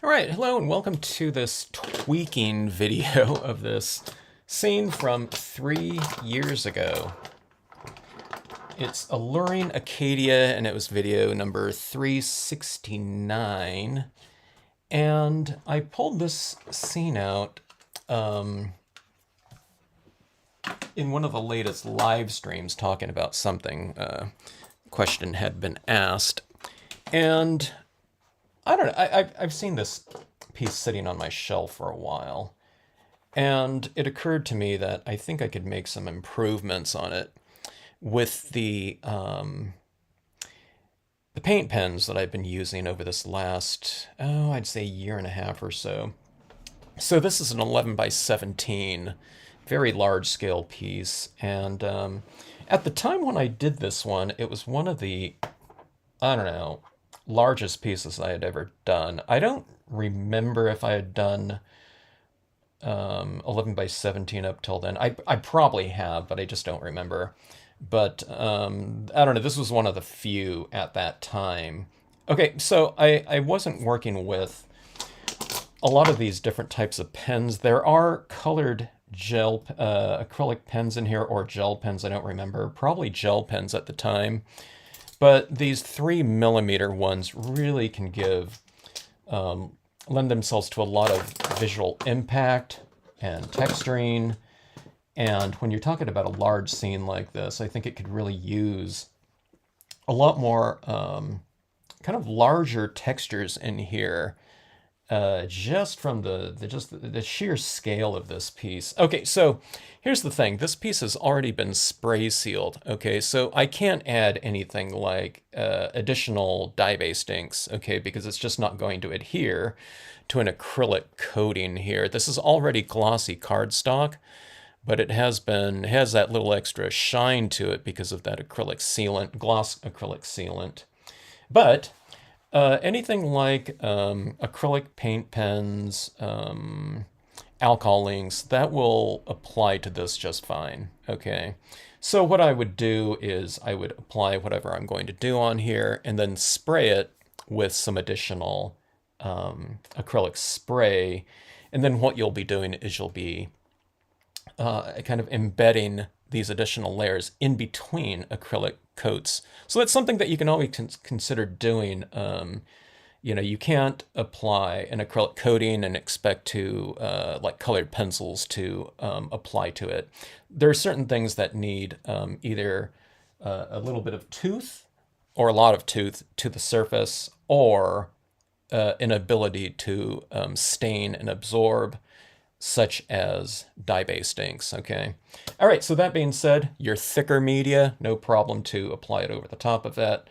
All right, hello and welcome to this tweaking video of this scene from 3 years ago. It's Alluring Acadia, and it was video number 369. And I pulled this scene out in one of the latest live streams talking about something. Question had been asked. And I don't know, I've seen this piece sitting on my shelf for a while, and it occurred to me that I think I could make some improvements on it with the paint pens that I've been using over this last, I'd say year and a half or so. So this is an 11 by 17, very large scale piece, and at the time when I did this one, it was one of the, I don't know, largest pieces I had ever done. I don't remember if I had done 11 by 17 up till then. I probably have, but I just don't remember. But I don't know, this was one of the few at that time. Okay, so I wasn't working with a lot of these different types of pens. There are colored gel acrylic pens in here, or gel pens, I don't remember. Probably gel pens at the time. But these 3mm ones really can lend themselves to a lot of visual impact and texturing. And when you're talking about a large scene like this, I think it could really use a lot more kind of larger textures in here, just from the sheer scale of this piece. Okay, so here's the thing. This piece has already been spray sealed. Okay, so I can't add anything like additional dye-based inks, okay, because it's just not going to adhere to an acrylic coating here. This is already glossy cardstock, but it has that little extra shine to it because of that acrylic sealant, gloss acrylic sealant. But anything like acrylic paint pens, alcohol inks, that will apply to this just fine, okay? So what I would do is I would apply whatever I'm going to do on here and then spray it with some additional acrylic spray. And then what you'll be doing is you'll be kind of embedding these additional layers in between acrylic coats. So that's something that you can always consider doing. You know, you can't apply an acrylic coating and expect to, like colored pencils, to apply to it. There are certain things that need either a little bit of tooth or a lot of tooth to the surface, or an ability to stain and absorb, such as dye-based inks, okay? All right, so that being said, your thicker media, no problem to apply it over the top of that.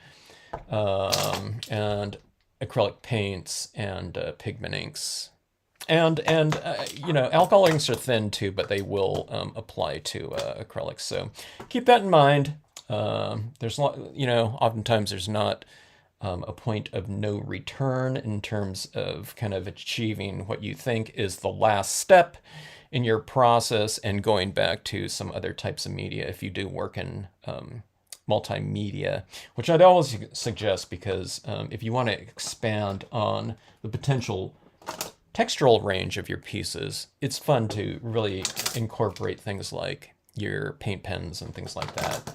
And acrylic paints and pigment inks. And you know, alcohol inks are thin too, but they will apply to acrylics. So keep that in mind. There's a lot, you know, oftentimes there's not a point of no return in terms of kind of achieving what you think is the last step in your process and going back to some other types of media if you do work in multimedia, which I'd always suggest, because if you want to expand on the potential textural range of your pieces, it's fun to really incorporate things like your paint pens and things like that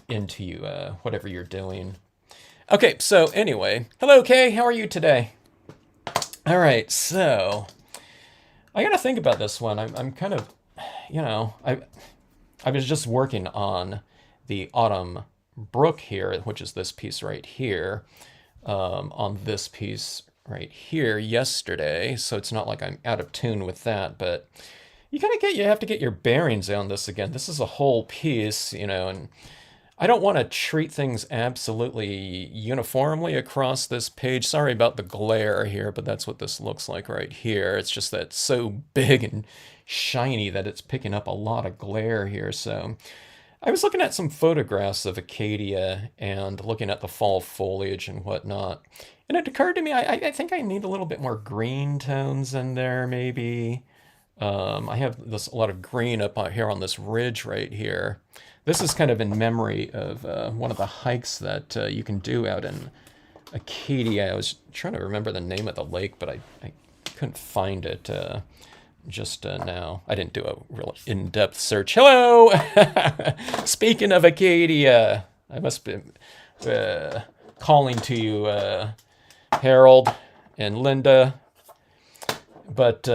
into whatever you're doing. Okay, so anyway, hello Kay, how are you today? All right, so I gotta think about this one. I'm kind of, you know, I was just working on the Autumn Brook here, which is this piece right here, on this piece right here yesterday, so it's not like I'm out of tune with that, but you have to get your bearings on this again. This is a whole piece, you know, and I don't want to treat things absolutely uniformly across this page. Sorry about the glare here, but that's what this looks like right here. It's just that it's so big and shiny that it's picking up a lot of glare here. So I was looking at some photographs of Acadia and looking at the fall foliage and whatnot. And it occurred to me, I think I need a little bit more green tones in there, maybe. I have a lot of green up here on this ridge right here. This is kind of in memory of one of the hikes that you can do out in Acadia. I was trying to remember the name of the lake, but I couldn't find it just now. I didn't do a real in-depth search. Hello! Speaking of Acadia, I must be calling to you, Harold and Linda. But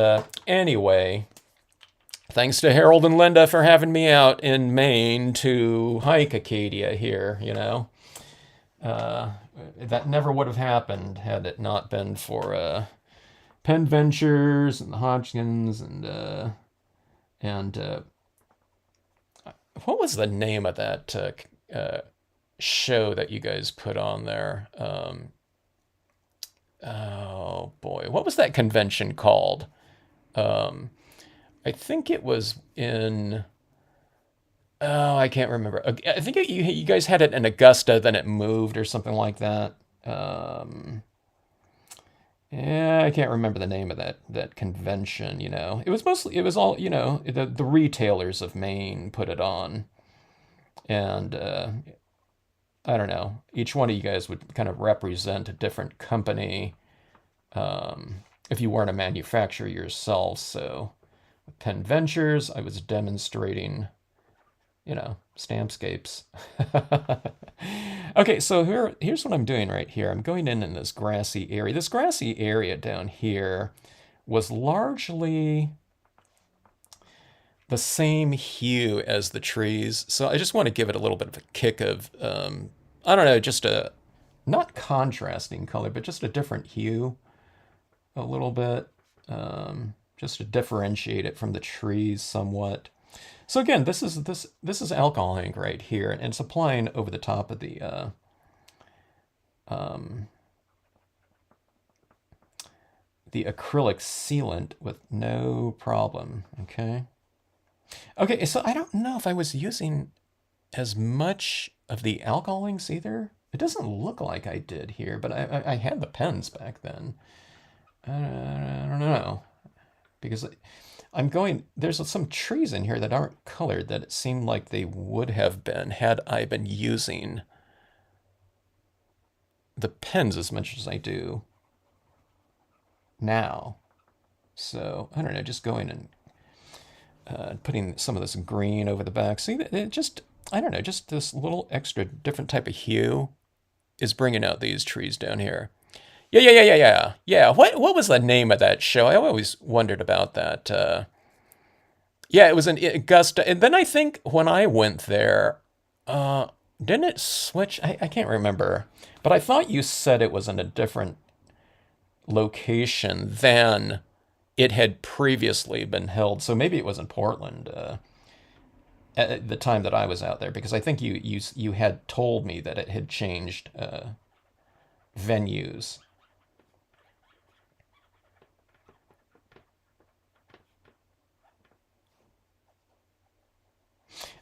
anyway, thanks to Harold and Linda for having me out in Maine to hike Acadia here, you know. That never would have happened had it not been for Penn Ventures and the Hodgkins and what was the name of that show that you guys put on there? Oh boy, what was that convention called? I think it was in. Oh, I can't remember. I think you guys had it in Augusta, then it moved or something like that. Yeah, I can't remember the name of that convention. You know, it was all, you know, the retailers of Maine put it on, and I don't know. Each one of you guys would kind of represent a different company, if you weren't a manufacturer yourself. So, with Penn Ventures, I was demonstrating, you know, Stampscapes. Okay, so here's what I'm doing right here. I'm going in this grassy area. This grassy area down here was largely the same hue as the trees. So I just want to give it a little bit of a kick of, I don't know, just a, not contrasting color, but just a different hue a little bit, just to differentiate it from the trees somewhat. So again, this is alcohol ink right here, and it's applying over the top of the acrylic sealant with no problem. Okay, so I don't know if I was using as much of the alcohol inks either. It doesn't look like I did here, but I had the pens back then. I don't know, because there's some trees in here that aren't colored that it seemed like they would have been had I been using the pens as much as I do now. So, I don't know, just going and putting some of this green over the back. See, it just, I don't know, just this little extra different type of hue is bringing out these trees down here. Yeah. What was the name of that show? I always wondered about that. Yeah, it was in Augusta. And then I think when I went there, didn't it switch? I can't remember. But I thought you said it was in a different location than it had previously been held. So maybe it was in Portland at the time that I was out there, because I think you had told me that it had changed venues.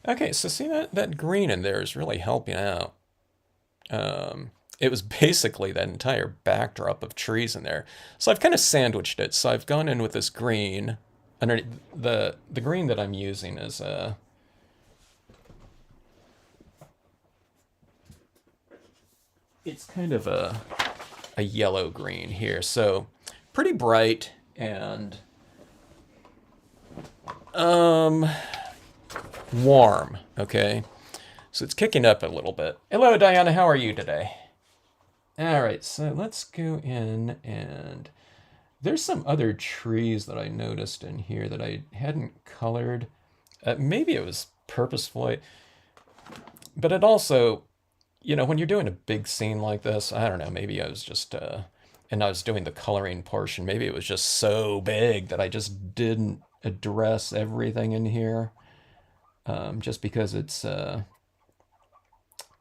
Okay, so see that green in there is really helping out. It was basically that entire backdrop of trees in there. So I've kind of sandwiched it. So I've gone in with this green. Underneath the green that I'm using is it's kind of a yellow green here. So pretty bright and warm, okay? So it's kicking up a little bit. Hello, Diana, how are you today? All right, so let's go in, and there's some other trees that I noticed in here that I hadn't colored. Maybe it was purposefully, but it also, you know, when you're doing a big scene like this, I don't know, maybe I was just, and I was doing the coloring portion, maybe it was just so big that I just didn't address everything in here. Just because it's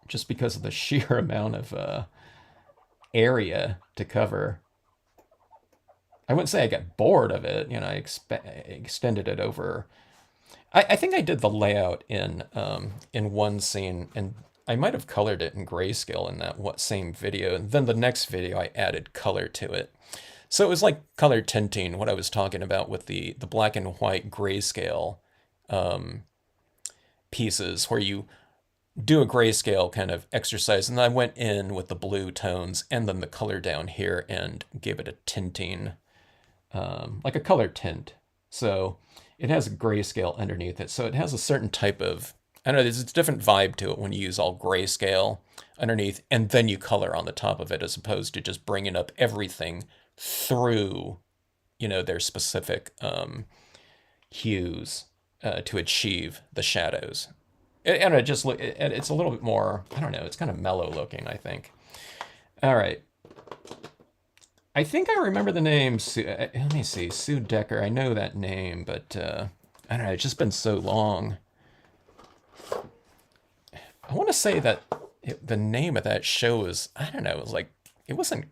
just because of the sheer amount of area to cover. I wouldn't say I got bored of it. You know, I extended it over. I think I did the layout in one scene, and I might have colored it in grayscale in that same video. And then the next video, I added color to it. So it was like color tinting, what I was talking about with the black and white grayscale pieces, where you do a grayscale kind of exercise, and I went in with the blue tones and then the color down here and gave it a tinting, like a color tint. So it has a grayscale underneath it. So it has a certain type of, I don't know, there's a different vibe to it when you use all grayscale underneath and then you color on the top of it, as opposed to just bringing up everything through, their specific hues to achieve the shadows. And it just look, it's a little bit more, I don't know, it's kind of mellow looking, I think. All right. I think I remember the name, let me see, Sue Decker. I know that name, but I don't know, it's just been so long. I want to say that the name of that show was, I don't know, it was like, it wasn't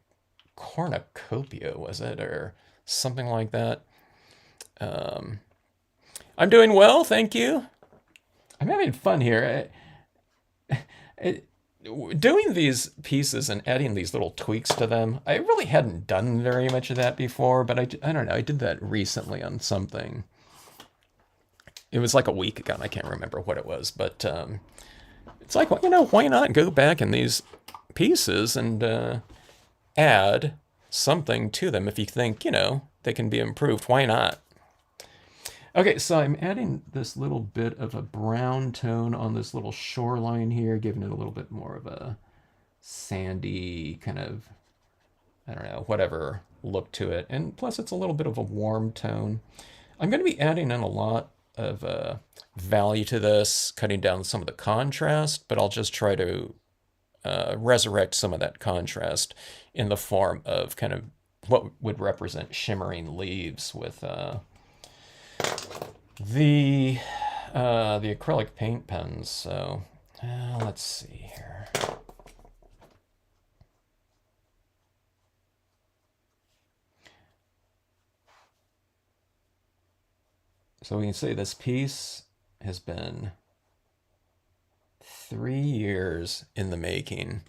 Cornucopia, was it? Or something like that. I'm doing well, thank you. I'm having fun here. Doing these pieces and adding these little tweaks to them, I really hadn't done very much of that before, but I don't know, I did that recently on something. It was like a week ago, and I can't remember what it was, but it's like, why not go back in these pieces and add something to them if you think, they can be improved. Why not? Okay, so I'm adding this little bit of a brown tone on this little shoreline here, giving it a little bit more of a sandy kind of, I don't know, whatever look to it. And plus it's a little bit of a warm tone. I'm going to be adding in a lot of value to this, cutting down some of the contrast, but I'll just try to resurrect some of that contrast in the form of kind of what would represent shimmering leaves with the acrylic paint pens. So let's see here. So we can say this piece has been 3 years in the making.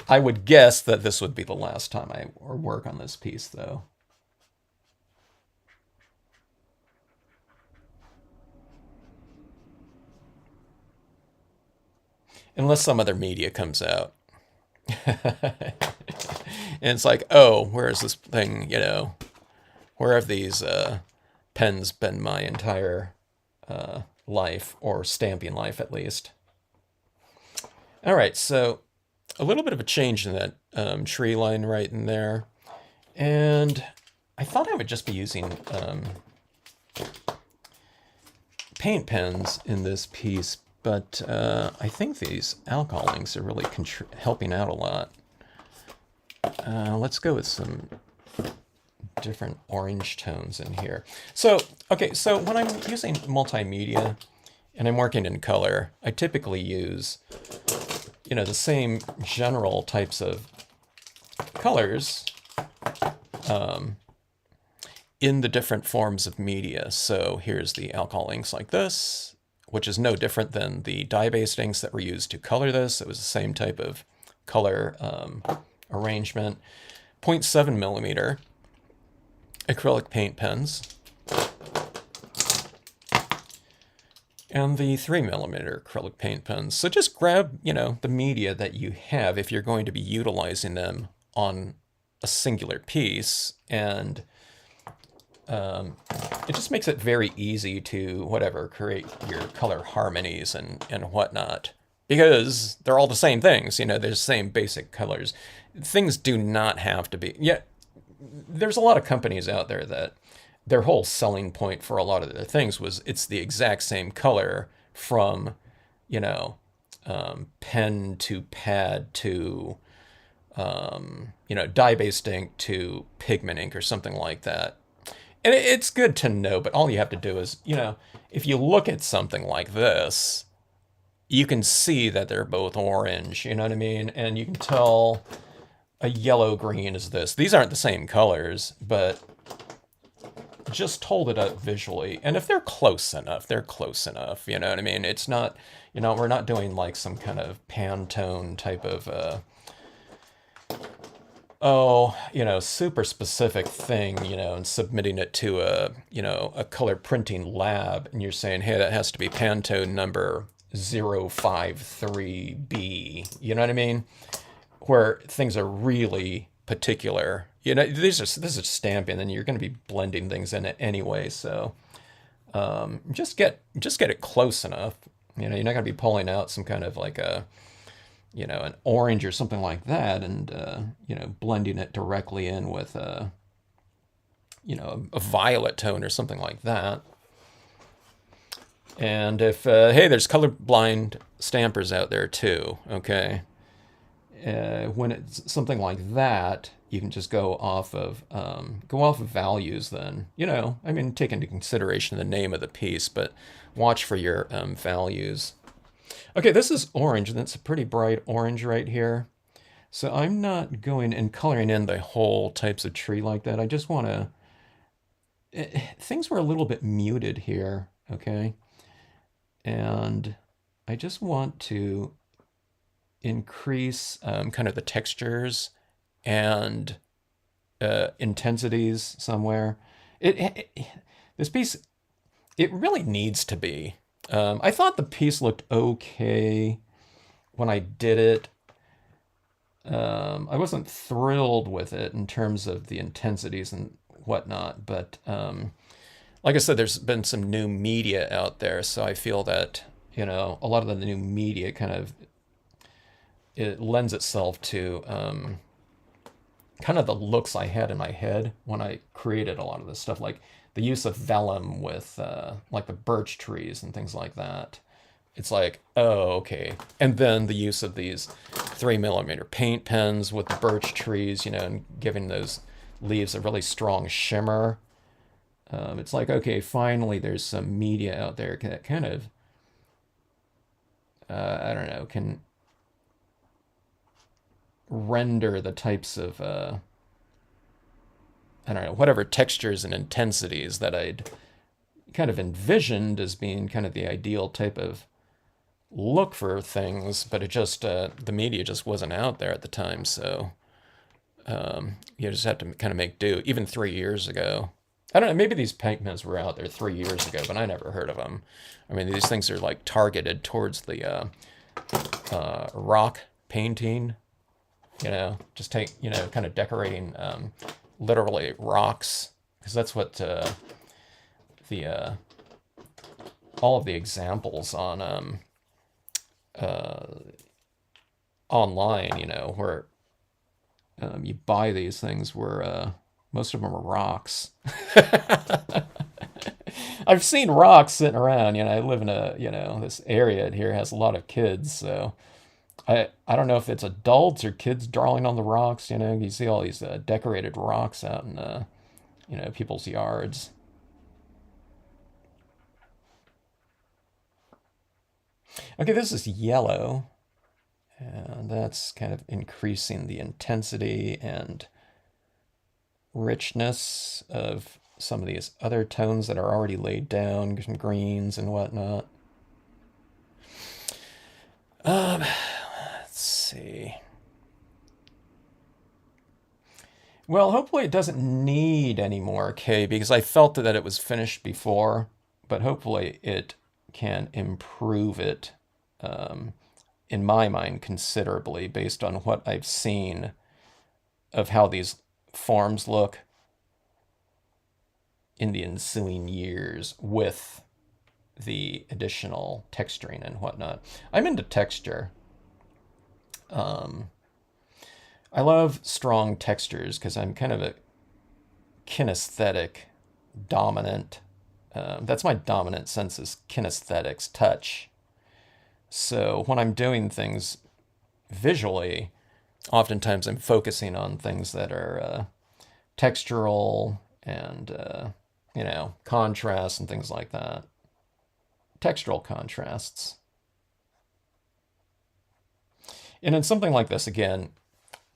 I would guess that this would be the last time I work on this piece, though. Unless some other media comes out. And it's like, oh, where is this thing, where have these pens been my entire life, or stamping life at least? All right, so a little bit of a change in that tree line right in there. And I thought I would just be using paint pens in this piece, but I think these alcohol inks are really helping out a lot. Let's go with some different orange tones in here. So, okay, so when I'm using multimedia and I'm working in color, I typically use, the same general types of colors in the different forms of media. So here's the alcohol inks like this, which is no different than the dye-based inks that were used to color this. It was the same type of color arrangement. 0.7 millimeter acrylic paint pens, and the 3 millimeter acrylic paint pens. So just grab, the media that you have if you're going to be utilizing them on a singular piece, and it just makes it very easy to, create your color harmonies and whatnot. Because they're all the same things, they're the same basic colors. Things do not have to be, there's a lot of companies out there that their whole selling point for a lot of their things was it's the exact same color from, pen to pad to, dye-based ink to pigment ink or something like that. And it's good to know, but all you have to do is, if you look at something like this, you can see that they're both orange, you know what I mean? And you can tell a yellow-green is this. These aren't the same colors, but just hold it up visually. And if they're close enough, they're close enough, you know what I mean? It's not, we're not doing like some kind of Pantone type of oh, super specific thing, and submitting it to a color printing lab, and you're saying, hey, that has to be Pantone number 053B. You know what I mean? Where things are really particular. This is stamping, and you're going to be blending things in it anyway. So just get it close enough. You're not going to be pulling out some kind of like an orange or something like that, and blending it directly in with a violet tone or something like that. And if hey, there's colorblind stampers out there too. Okay, when it's something like that, you can just go off of values. Then I mean, take into consideration the name of the piece, but watch for your values. Okay, this is orange, and it's a pretty bright orange right here. So I'm not going and coloring in the whole types of tree like that. I just want to. Things were a little bit muted here. Okay, and I just want to increase kind of the textures and intensities somewhere. This piece, it really needs to be. I thought the piece looked okay when I did it. I wasn't thrilled with it in terms of the intensities and whatnot, but like I said, there's been some new media out there, so I feel that a lot of the new media kind of it lends itself to kind of the looks I had in my head when I created a lot of this stuff, like the use of vellum with like the birch trees and things like that. It's like, oh, okay. And then the use of these 3mm paint pens with the birch trees, and giving those leaves a really strong shimmer. It's like, okay, finally there's some media out there that kind of, I don't know, can render the types of, I don't know, whatever textures and intensities that I'd kind of envisioned as being kind of the ideal type of look for things, but it just, the media just wasn't out there at the time, so you just have to kind of make do, even 3 years ago. I don't know, maybe these paint pens were out there 3 years ago, but I never heard of them. I mean, these things are like targeted towards the rock painting, just take, kind of decorating literally rocks, because that's what the all of the examples on online, where you buy these things where most of them are rocks. I've seen rocks sitting around. I live in this area here has a lot of kids, so I don't know if it's adults or kids drawing on the rocks. You see all these decorated rocks out in people's yards. Okay, this is yellow, and that's kind of increasing the intensity and richness of some of these other tones that are already laid down, some greens and whatnot. Let's see. Well, hopefully it doesn't need any more K, because I felt that it was finished before, but hopefully it can improve it, in my mind, considerably based on what I've seen of how these forms look in the ensuing years with the additional texturing and whatnot. I'm into texture. I love strong textures because I'm kind of a kinesthetic dominant. That's my dominant sense is kinesthetics, touch. So when I'm doing things visually, oftentimes I'm focusing on things that are textural and, contrast and things like that. Textural contrasts. And in something like this, again,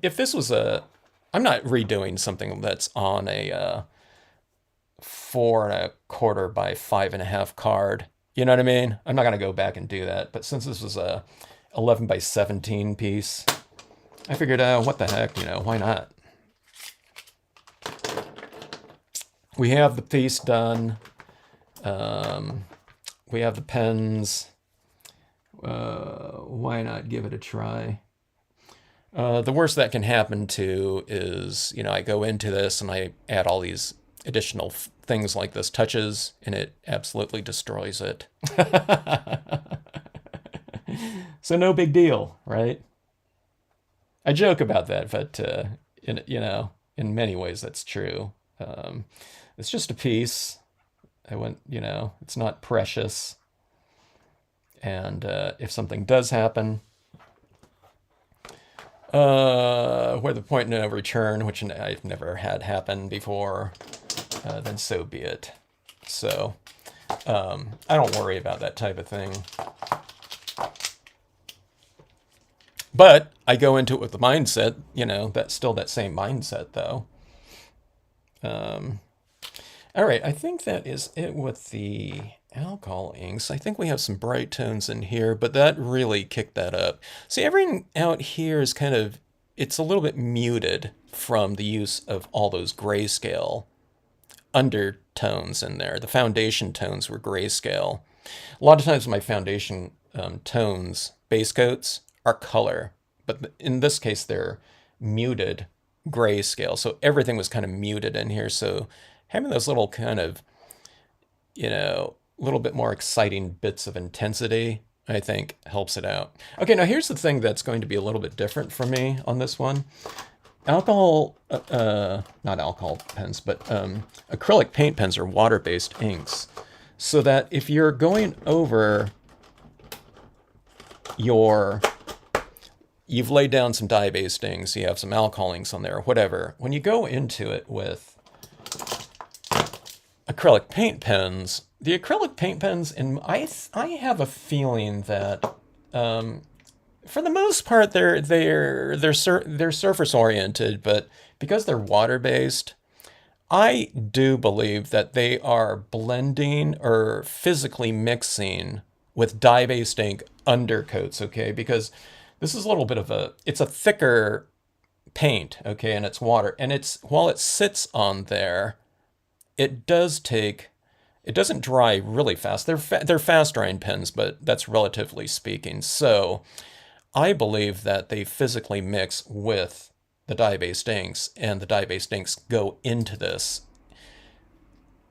if this was I'm not redoing something that's on a 4¼ by 5½ card. You know what I mean? I'm not going to go back and do that. But since this was a 11 by 17 piece, I figured, what the heck, why not? we have the piece done. We have the pens. Why not give it a try? The worst that can happen too is, you know, I go into this and I add all these additional things like this touches, and it absolutely destroys it. So no big deal, right? I joke about that, but you know, in many ways that's true. It's just a piece. You know, it's not precious. And if something does happen, where the point of no return, which I've never had happen before, then so be it. So I don't worry about that type of thing. But I go into it with the mindset, you know, that's still that same mindset, though. All right, I think that is it with the alcohol inks. I think we have some bright tones in here, but that really kicked that up. See, everything out here is kind of, it's a little bit muted from the use of all those grayscale undertones in there. The foundation tones were grayscale. A lot of times my foundation tones, base coats, are color, but in this case they're muted grayscale. So everything was kind of muted in here. So having those little kind of, you know, a little bit more exciting bits of intensity, I think helps it out. Okay, now here's the thing that's going to be a little bit different for me on this one. Alcohol, not alcohol pens, but acrylic paint pens are water-based inks. So that if you're going over you've laid down some dye-based inks, you have some alcohol inks on there, or whatever. When you go into it with acrylic paint pens, the acrylic paint pens, and I have a feeling that for the most part they're surface oriented, but because they're water based, I do believe that they are blending or physically mixing with dye based ink undercoats. Okay, because this is a little bit of it's a thicker paint, okay, and it's water, and while it sits on there, it doesn't dry really fast. They're fast drying pens, but that's relatively speaking. So I believe that they physically mix with the dye-based inks, and the dye-based inks go into this,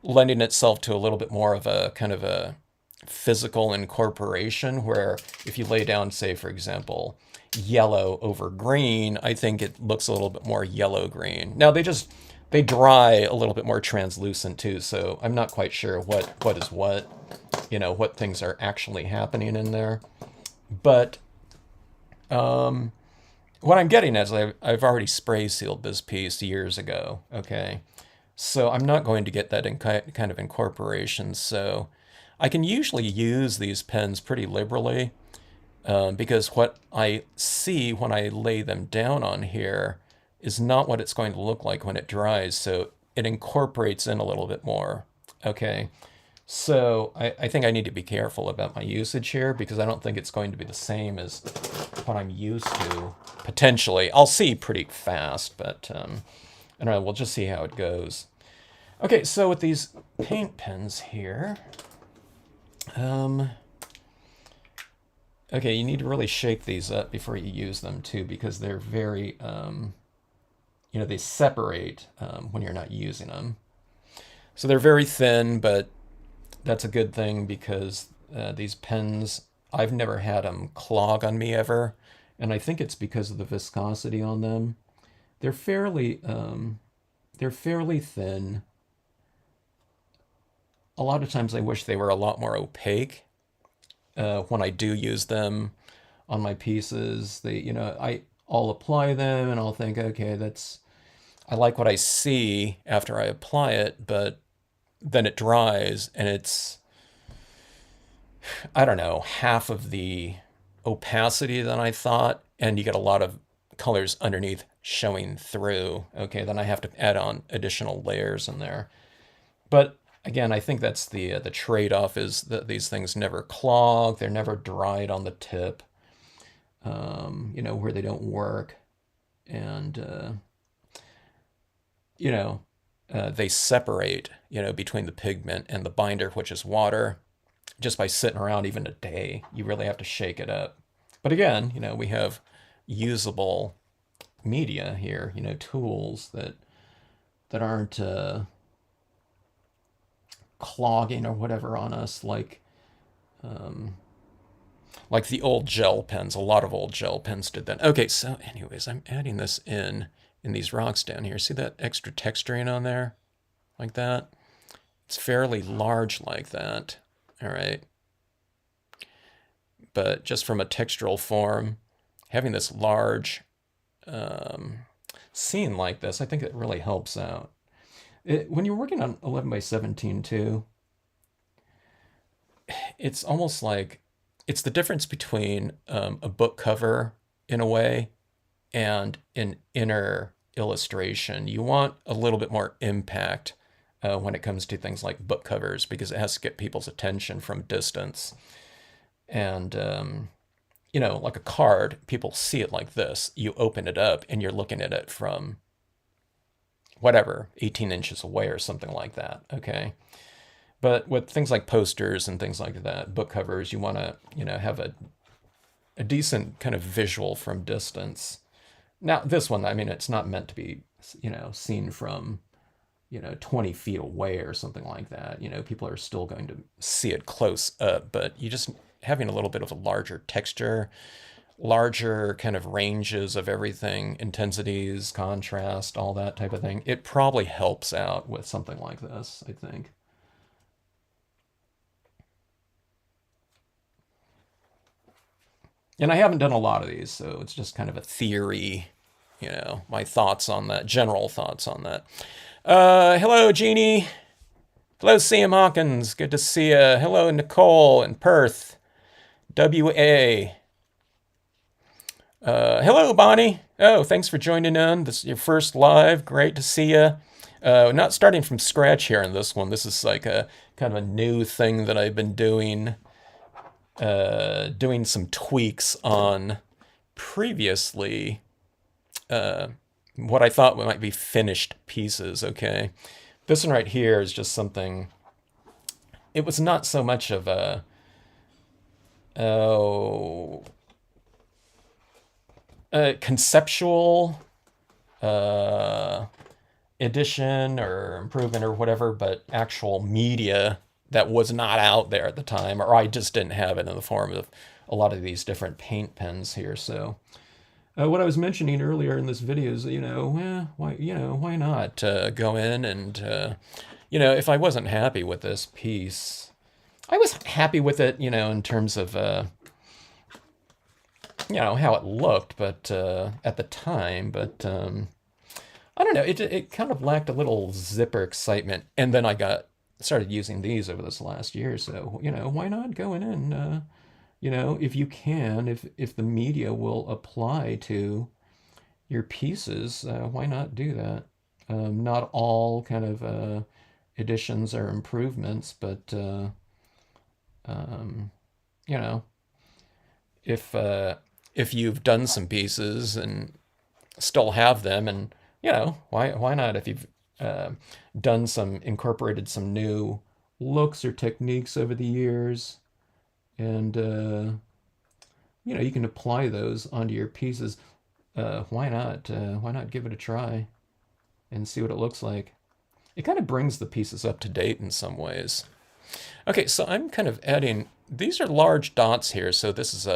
lending itself to a little bit more of a kind of a physical incorporation, where if you lay down, say, for example, yellow over green, I think it looks a little bit more yellow-green. Now, they dry a little bit more translucent too, so I'm not quite sure what is what, you know, what things are actually happening in there. But what I'm getting at is I've already spray sealed this piece years ago, okay? So I'm not going to get that kind of incorporation, so I can usually use these pens pretty liberally because what I see when I lay them down on here is not what it's going to look like when it dries, so it incorporates in a little bit more, okay? So I think I need to be careful about my usage here, because I don't think it's going to be the same as what I'm used to, potentially. I'll see pretty fast, but I don't know, we'll just see how it goes. Okay, so with these paint pens here, okay, you need to really shake these up before you use them too, because they're very, you know, they separate when you're not using them. So they're very thin, but that's a good thing, because these pens, I've never had them clog on me ever, and I think it's because of the viscosity on them. They're fairly thin. A lot of times I wish they were a lot more opaque when I do use them on my pieces. You know, I'll apply them and I'll think, okay, I like what I see after I apply it, but then it dries and it's, I don't know, half of the opacity than I thought, and you get a lot of colors underneath showing through. Okay, then I have to add on additional layers in there. But again, I think that's the trade-off, is that these things never clog, they're never dried on the tip, you know, where they don't work. And, you know, they separate, between the pigment and the binder, which is water, just by sitting around even a day. You really have to shake it up. But again, we have usable media here, tools that aren't clogging or whatever on us, like the old gel pens. A lot of old gel pens did that. Okay, so anyways, I'm adding this in these rocks down here. See that extra texturing on there? Like that? It's fairly large like that. All right. But just from a textural form, having this large scene like this, I think it really helps out. When you're working on 11 by 17 too, it's almost like it's the difference between a book cover in a way and an inner illustration. You want a little bit more impact when it comes to things like book covers, because it has to get people's attention from distance. And, like a card, people see it like this. You open it up and you're looking at it from whatever, 18 inches away or something like that, okay? But with things like posters and things like that, book covers, you want to, have a decent kind of visual from distance. Now, this one, I mean, it's not meant to be, seen from, 20 feet away or something like that. People are still going to see it close up, but you just having a little bit of a larger texture, larger kind of ranges of everything, intensities, contrast, all that type of thing. It probably helps out with something like this, I think. And I haven't done a lot of these, so it's just kind of a theory, my thoughts on that, general thoughts on that. Hello, Jeannie. Hello, Sam Hawkins. Good to see you. Hello, Nicole in Perth, WA. Hello, Bonnie. Oh, thanks for joining in. This is your first live. Great to see you. Not starting from scratch here on this one. This is like a kind of a new thing that I've been doing. Doing some tweaks on previously what I thought might be finished pieces, okay? This one right here is just something, it was not so much of a, conceptual addition or improvement or whatever, but actual media that was not out there at the time, or I just didn't have it in the form of a lot of these different paint pens here. So what I was mentioning earlier in this video is, why not go in and, if I wasn't happy with this piece, I was happy with it, in terms of, how it looked, but at the time, but I don't know, it kind of lacked a little zipper excitement. And then I started using these over this last year, so why not go in and if you can, if the media will apply to your pieces, why not do that? Not all kind of additions or improvements, but if you've done some pieces and still have them, and why not, if you've incorporated some new looks or techniques over the years, and you can apply those onto your pieces. Why not? Why not give it a try and see what it looks like? It kind of brings the pieces up to date in some ways. Okay, so I'm kind of adding, these are large dots here, so this is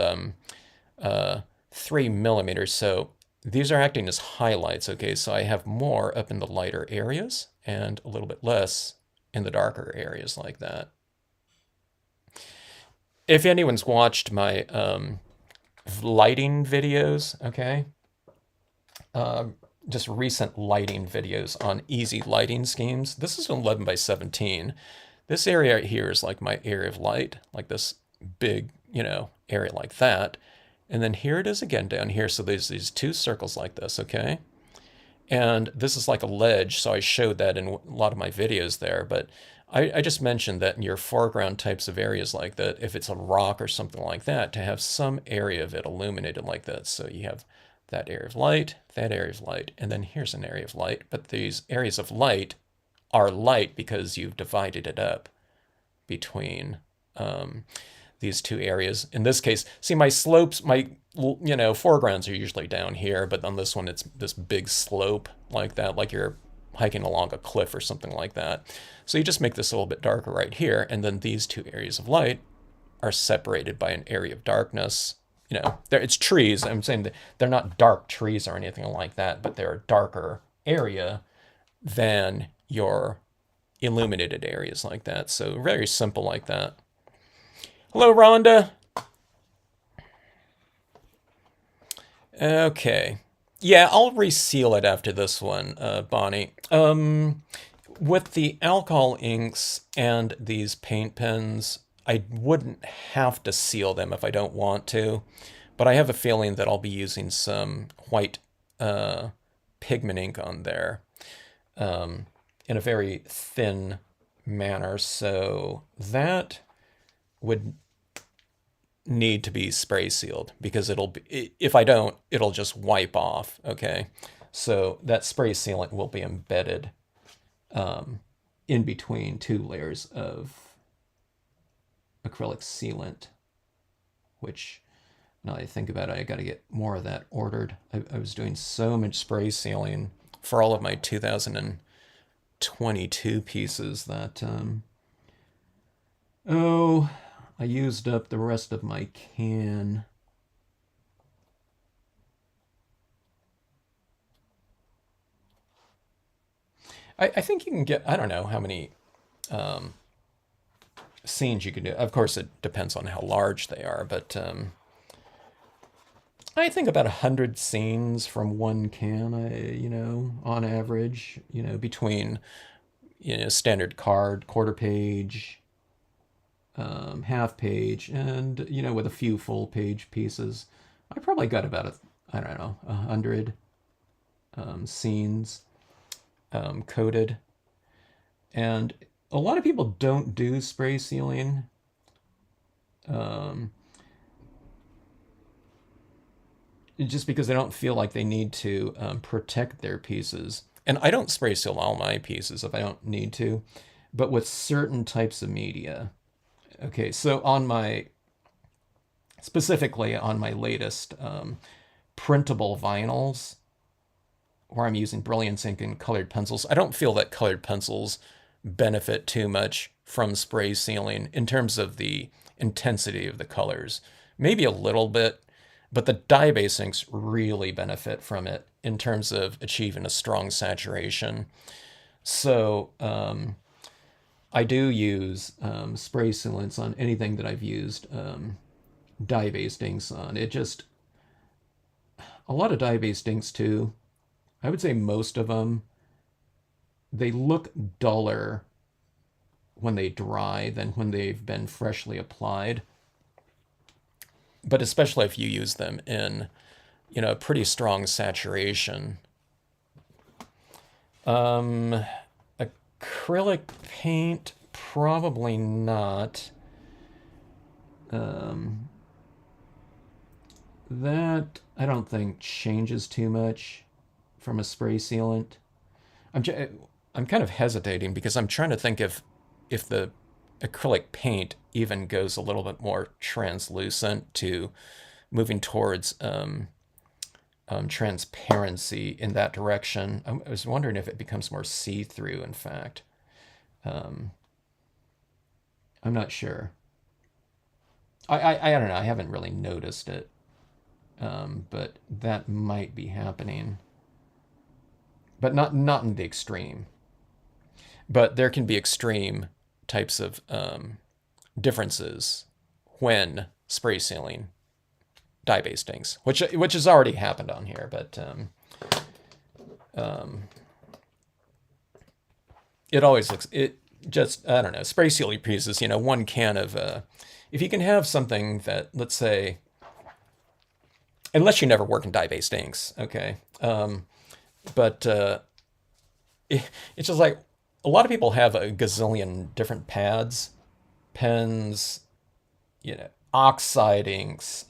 3 millimeters, so these are acting as highlights, okay? So I have more up in the lighter areas and a little bit less in the darker areas like that. If anyone's watched my lighting videos, okay? Just recent lighting videos on easy lighting schemes. This is an 11 by 17. This area right here is like my area of light, like this big, area like that. And then here it is again down here. So there's these two circles like this, okay? And this is like a ledge, so I showed that in a lot of my videos there, but I just mentioned that in your foreground types of areas like that, if it's a rock or something like that, to have some area of it illuminated like that. So you have that area of light, that area of light, and then here's an area of light. But these areas of light are light because you've divided it up between these two areas. In this case, see my slopes, my foregrounds are usually down here, but on this one it's this big slope like that, like you're hiking along a cliff or something like that. So you just make this a little bit darker right here, and then these two areas of light are separated by an area of darkness. It's trees. I'm saying that they're not dark trees or anything like that, but they're a darker area than your illuminated areas like that. So very simple like that. Hello, Rhonda. Okay. Yeah, I'll reseal it after this one, Bonnie. With the alcohol inks and these paint pens, I wouldn't have to seal them if I don't want to, but I have a feeling that I'll be using some white pigment ink on there in a very thin manner, so that would need to be spray sealed because if I don't, it'll just wipe off, okay? So that spray sealant will be embedded in between two layers of acrylic sealant, which, now that I think about it, I got to get more of that ordered. I was doing so much spray sealing for all of my 2022 pieces that, I used up the rest of my can. I think you can get, I don't know how many scenes you can do. Of course, it depends on how large they are, but I think about 100 scenes from one can, on average, between, standard card, quarter page, half page, and, with a few full page pieces. I probably got about, 100 scenes coded. And a lot of people don't do spray sealing. Just because they don't feel like they need to protect their pieces. And I don't spray seal all my pieces if I don't need to, but with certain types of media. Okay, so specifically on my latest printable vinyls, where I'm using Brilliance ink and colored pencils, I don't feel that colored pencils benefit too much from spray sealing in terms of the intensity of the colors. Maybe a little bit, but the dye-based inks really benefit from it in terms of achieving a strong saturation. So I do use spray sealants on anything that I've used dye-based inks on. A lot of dye-based inks too, I would say most of them, they look duller when they dry than when they've been freshly applied. But especially if you use them in, a pretty strong saturation. Acrylic paint, probably not. That I don't think changes too much from a spray sealant. I'm kind of hesitating because I'm trying to think if the acrylic paint even goes a little bit more translucent to moving towards transparency in that direction. I was wondering if it becomes more see-through, in fact. I'm not sure. I don't know. I haven't really noticed it. But that might be happening. But not in the extreme. But there can be extreme types of differences when spray sealing dye-based inks, which has already happened on here, but it always looks, I don't know, spray sealing pieces, one can of, if you can have something that, let's say, unless you never work in dye-based inks, okay, but it's just like, a lot of people have a gazillion different pads, pens, oxide inks,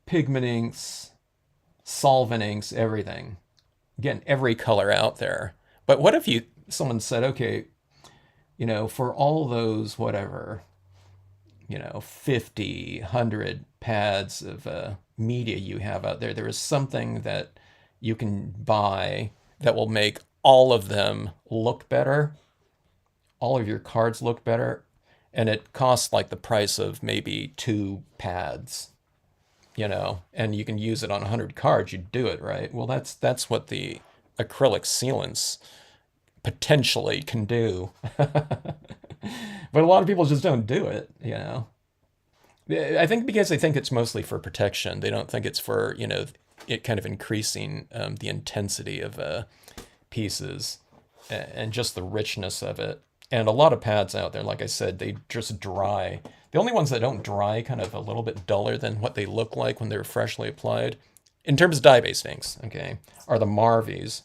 pigment inks, solvent inks, everything. getting every color out there. But what if someone said, okay, for all those whatever, 50, 100 pads of media you have out there, there is something that you can buy that will make all of them look better, all of your cards look better, and it costs like the price of maybe 2 pads, and you can use it on 100 cards, you do it, right? Well, that's what the acrylic sealants potentially can do. But a lot of people just don't do it. I think because they think it's mostly for protection. They don't think it's for, it kind of increasing the intensity of pieces and just the richness of it. And a lot of pads out there, like I said, they just dry. The only ones that don't dry kind of a little bit duller than what they look like when they're freshly applied, in terms of dye-based inks, okay, are the Marvies.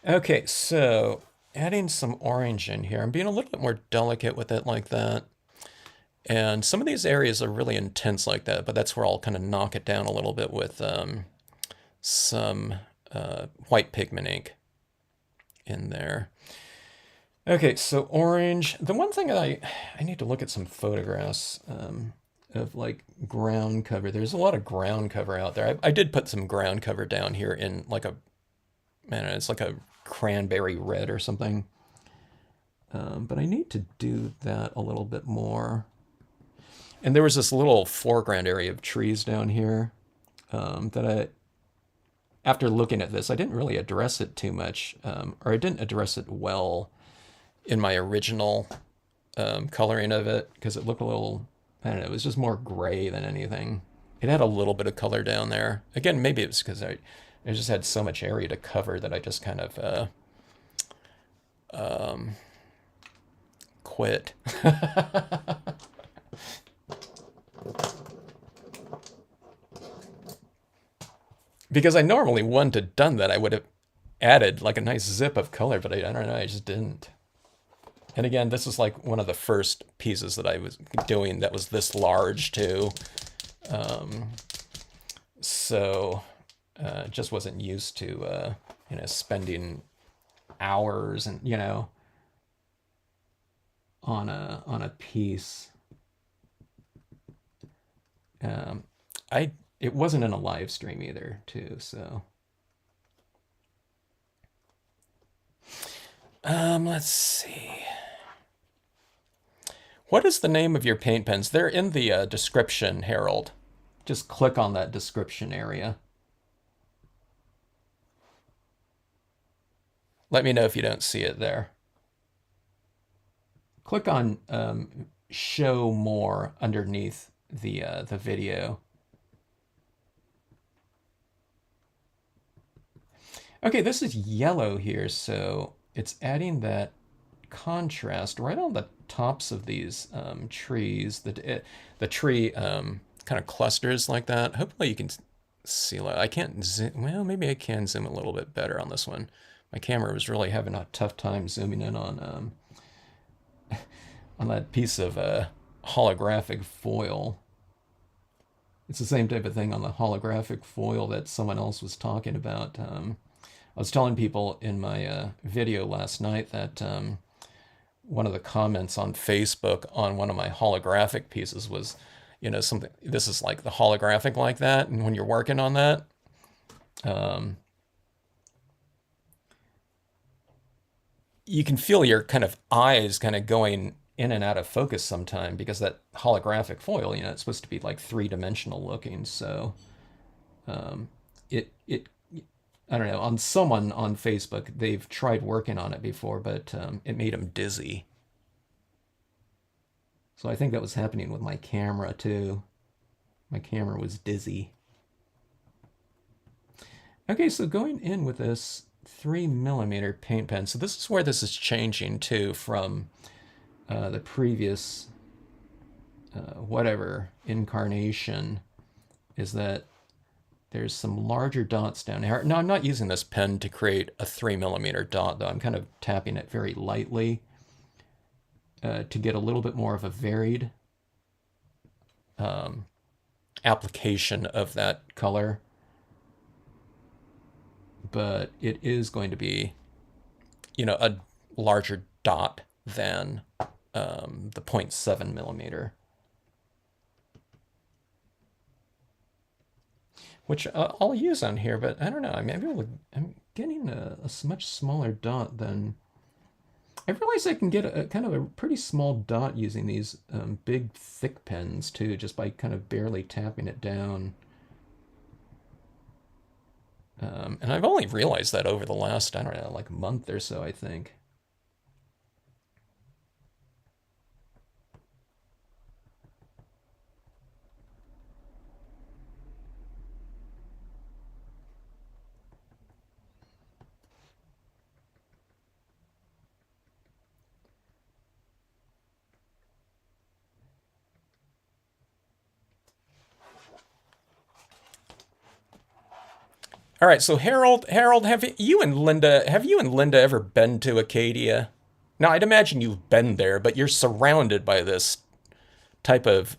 Okay, so adding some orange in here. I'm being a little bit more delicate with it like that. And some of these areas are really intense like that, but that's where I'll kind of knock it down a little bit with some white pigment ink in there. Okay, so orange. The one thing I need to look at some photographs of like ground cover. There's a lot of ground cover out there. I did put some ground cover down here in like it's like a cranberry red or something. But I need to do that a little bit more. And there was this little foreground area of trees down here that after looking at this, I didn't really address it too much, or I didn't address it well in my original coloring of it, because it looked a little, I don't know, it was just more gray than anything. It had a little bit of color down there. Again, maybe it was because I just had so much area to cover that I just kind of quit. Because I normally wouldn't have done that. I would have added like a nice zip of color, but I don't know, I just didn't. And again, this is like one of the first pieces that I was doing that was this large too. So just wasn't used to, spending hours and, on a piece. It wasn't in a live stream either, too, so. Let's see. What is the name of your paint pens? They're in the description, Harold. Just click on that description area. Let me know if you don't see it there. Click on show more underneath the video. Okay, this is yellow here, so it's adding that contrast right on the tops of these trees. The tree kind of clusters like that. Hopefully you can see. I can't zoom. Well, maybe I can zoom a little bit better on this one. My camera was really having a tough time zooming in on that piece of holographic foil. It's the same type of thing on the holographic foil that someone else was talking about. I was telling people in my video last night that one of the comments on Facebook on one of my holographic pieces was, something, this is like the holographic like that, and when you're working on that, you can feel your kind of eyes kind of going in and out of focus sometime, because that holographic foil, it's supposed to be like three-dimensional looking, so it I don't know, on someone on Facebook, they've tried working on it before, but it made them dizzy. So I think that was happening with my camera too. My camera was dizzy. Okay, so going in with this 3mm paint pen. So this is where this is changing too from the previous whatever incarnation, is that there's some larger dots down here. Now, I'm not using this pen to create a 3mm dot, though. I'm kind of tapping it very lightly. to get a little bit more of a varied application of that color. But it is going to be, a larger dot than the 0.7 millimeter. Which I'll use on here, but I don't know. I'm getting a much smaller dot than... I realize I can get a kind of a pretty small dot using these big thick pens too, just by kind of barely tapping it down. And I've only realized that over the last, I don't know, like a month or so, I think. All right, so Harold, have you and Linda ever been to Acadia? Now, I'd imagine you've been there, but you're surrounded by this type of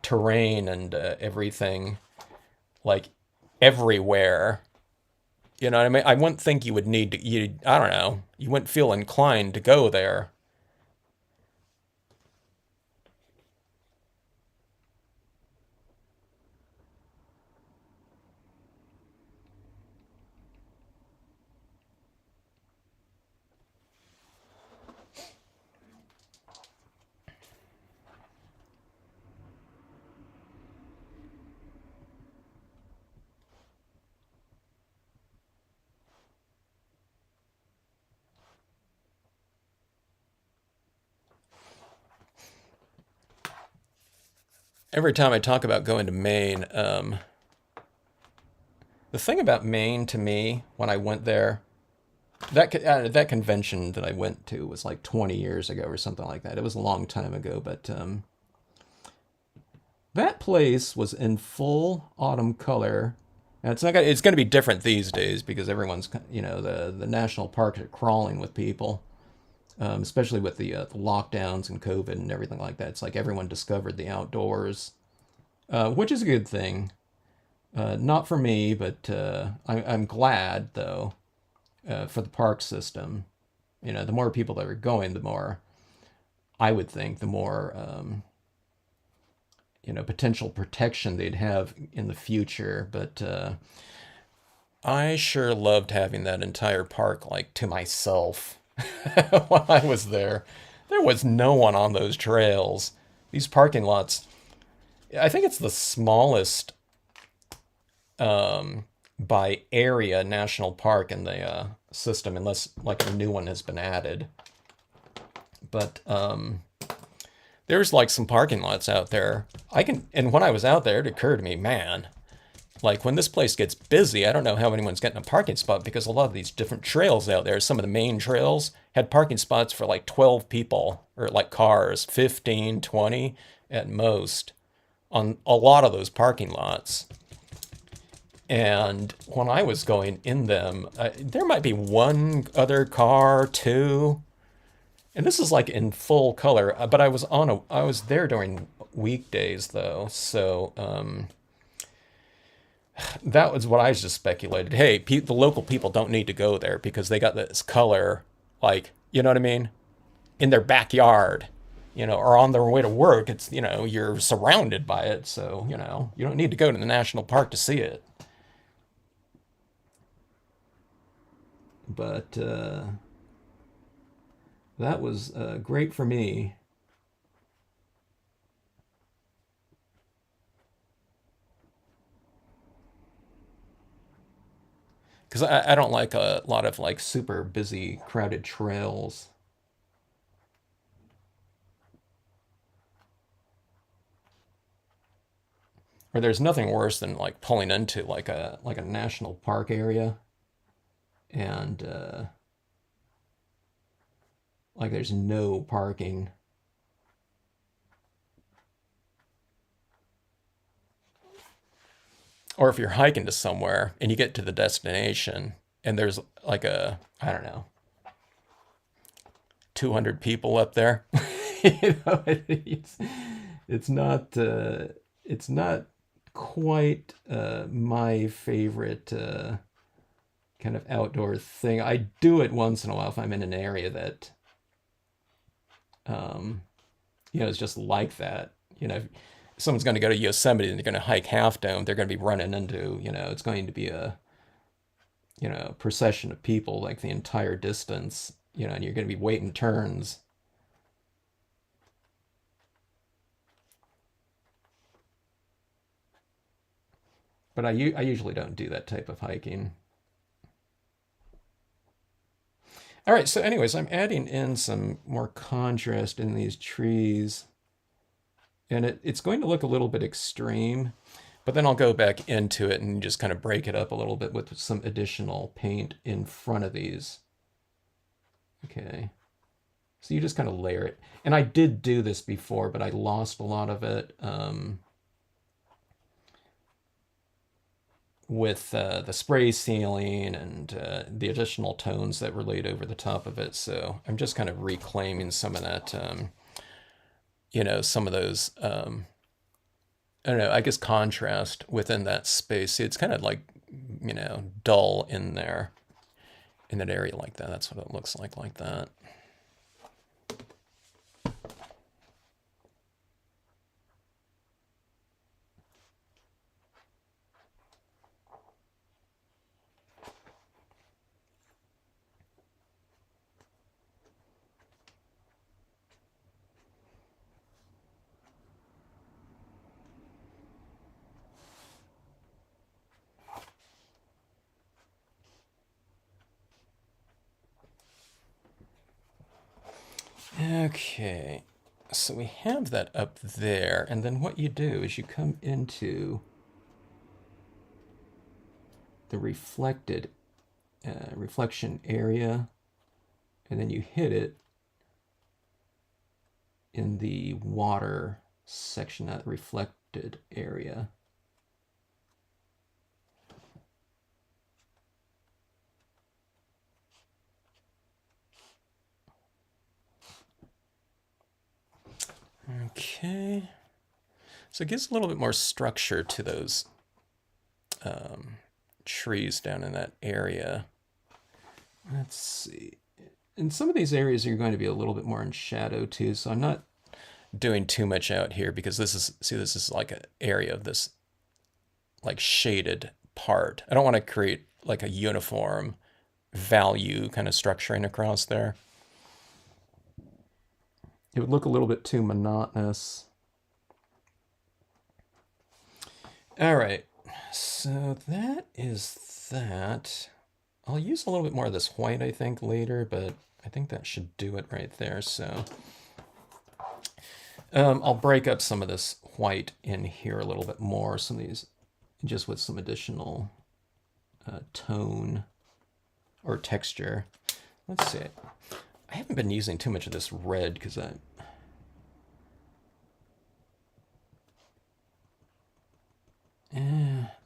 terrain and everything, like everywhere. You know what I mean? I wouldn't think you would need to. I don't know. You wouldn't feel inclined to go there. Every time I talk about going to Maine, the thing about Maine to me when I went there, that convention that I went to was like 20 years ago or something like that. It was a long time ago, but that place was in full autumn color. And it's going to be different these days because everyone's, the national parks are crawling with people, especially with the lockdowns and COVID and everything like that. It's like everyone discovered the outdoors, which is a good thing. Not for me, but I'm glad, though, for the park system. The more people that are going, the more, I would think, the more, potential protection they'd have in the future. But I sure loved having that entire park, like, to myself when I was there. There was no one on those trails. These parking lots, I think it's the smallest by area national park in the system, unless like a new one has been added. But there's like some parking lots out there. And when I was out there, it occurred to me, man, like when this place gets busy, I don't know how anyone's getting a parking spot because a lot of these different trails out there, some of the main trails had parking spots for like 12 people or like cars, 15, 20 at most on a lot of those parking lots. And when I was going in them, there might be one other car, two, and this is like in full color. But I was there during weekdays though, so that was what I just speculated. Hey, the local people don't need to go there because they got this color, like, you know what I mean, in their backyard, or on their way to work. It's, you're surrounded by it, so you don't need to go to the national park to see it. But that was great for me. Because I don't like a lot of like super busy, crowded trails. Or there's nothing worse than like pulling into like a national park area and like there's no parking. Or if you're hiking to somewhere and you get to the destination and there's like I don't know, 200 people up there It's not it's not quite my favorite kind of outdoor thing. I do it once in a while if I'm in an area that um, is just like that. If someone's going to go to Yosemite and they're going to hike Half Dome, they're going to be running into, it's going to be a, procession of people like the entire distance, and you're going to be waiting turns. But I usually don't do that type of hiking. All right, so anyways, I'm adding in some more contrast in these trees, and it's going to look a little bit extreme, but then I'll go back into it and just kind of break it up a little bit with some additional paint in front of these. Okay. So you just kind of layer it. And I did do this before, but I lost a lot of it with the spray sealing and the additional tones that were laid over the top of it. So I'm just kind of reclaiming some of that, some of those, I don't know, I guess contrast within that space. See, it's kind of like, dull in there, in that area like that. That's what it looks like that. Okay, so we have that up there, and then what you do is you come into the reflection area, and then you hit it in the water section, that reflected area. Okay, so it gives a little bit more structure to those trees down in that area. Let's see. In some of these areas, you're going to be a little bit more in shadow too, so I'm not doing too much out here because this is like an area of this like shaded part. I don't want to create like a uniform value kind of structuring across there. It would look a little bit too monotonous. All right, so that is that. I'll use a little bit more of this white, I think, later, but I think that should do it right there. So I'll break up some of this white in here a little bit more, some of these, just with some additional tone or texture. Let's see. I haven't been using too much of this red because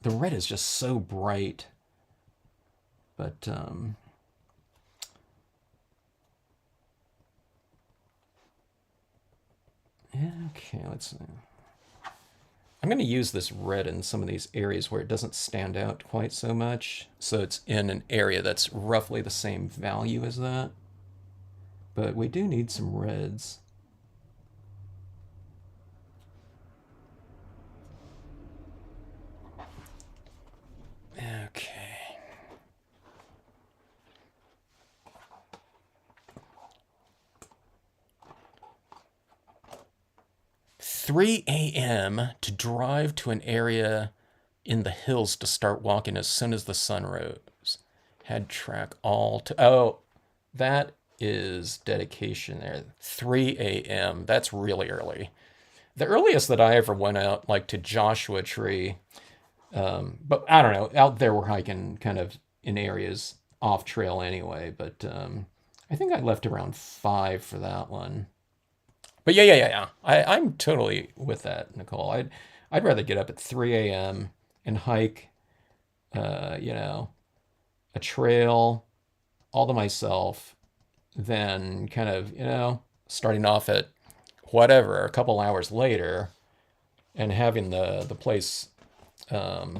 the red is just so bright. But okay, let's see. I'm going to use this red in some of these areas where it doesn't stand out quite so much. So it's in an area that's roughly the same value as that. But we do need some reds. Okay. 3 a.m. to drive to an area in the hills to start walking as soon as the sun rose. Had track all to. Oh, that is dedication there. 3 a.m. That's really early. The earliest that I ever went out, like to Joshua Tree, but I don't know. Out there, we're hiking kind of in areas off trail anyway. But I think I left around 5 for that one. But yeah. I'm totally with that, Nicole. I'd rather get up at 3 a.m. and hike, a trail all to myself than kind of, starting off at whatever, a couple hours later, and having the place, um,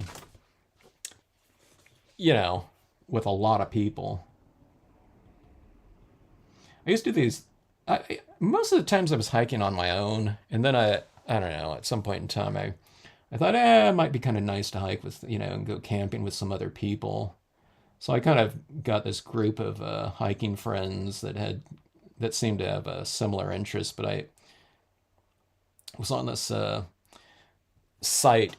you know, with a lot of people. I used to do these. Most of the times I was hiking on my own, and then I don't know. At some point in time, I thought, it might be kind of nice to hike with, and go camping with some other people. So I kind of got this group of hiking friends that seemed to have a similar interest. But I was on this site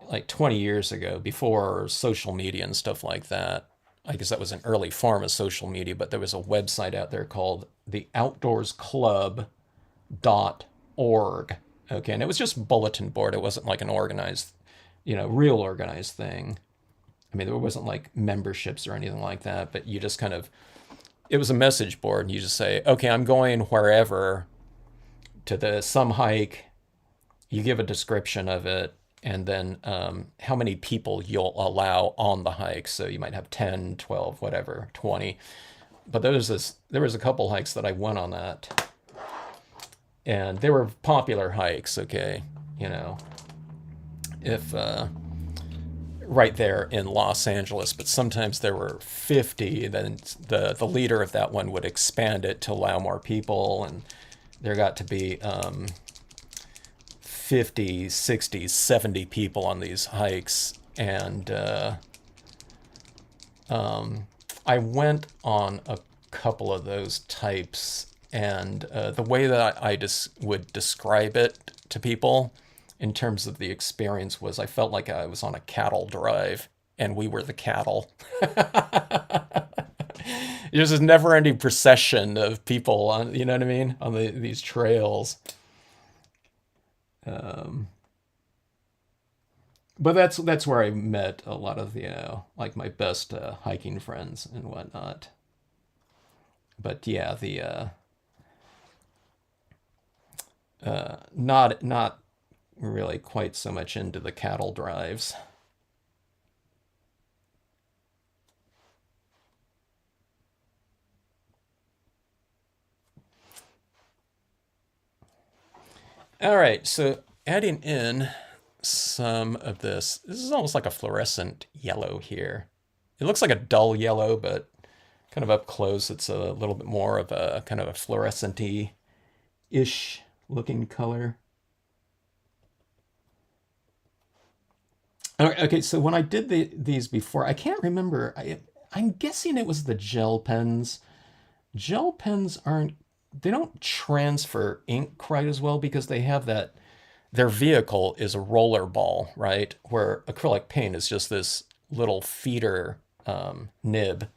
like 20 years ago, before social media and stuff like that. I guess that was an early form of social media, but there was a website out there called the outdoorsclub.org. Okay, and it was just a bulletin board. It wasn't like an organized, real organized thing. I mean, there wasn't like memberships or anything like that, but you just kind of, it was a message board, and you just say, okay, I'm going wherever to some hike. You give a description of it, and then how many people you'll allow on the hike. So you might have 10, 12, whatever, 20. But there was a couple hikes that I went on that, and they were popular hikes, okay, if right there in Los Angeles, but sometimes there were 50. Then the leader of that one would expand it to allow more people, and there got to be 50, 60, 70 people on these hikes. And I went on a couple of those types, and the way that I just would describe it to people in terms of the experience was, I felt like I was on a cattle drive, and we were the cattle. There's this never-ending procession of people on, you know what I mean, on these trails. Um, but that's where I met a lot of, like my best hiking friends and whatnot. But yeah, the not really quite so much into the cattle drives. All right, so adding in some of this. This is almost like a fluorescent yellow here. It looks like a dull yellow, but kind of up close, it's a little bit more of a kind of a fluorescent-y-ish looking color. Okay, so when I did these before, I can't remember. I'm guessing it was the gel pens. Gel pens they don't transfer ink quite as well, because they have their vehicle is a roller ball, right? Where acrylic paint is just this little feeder nib,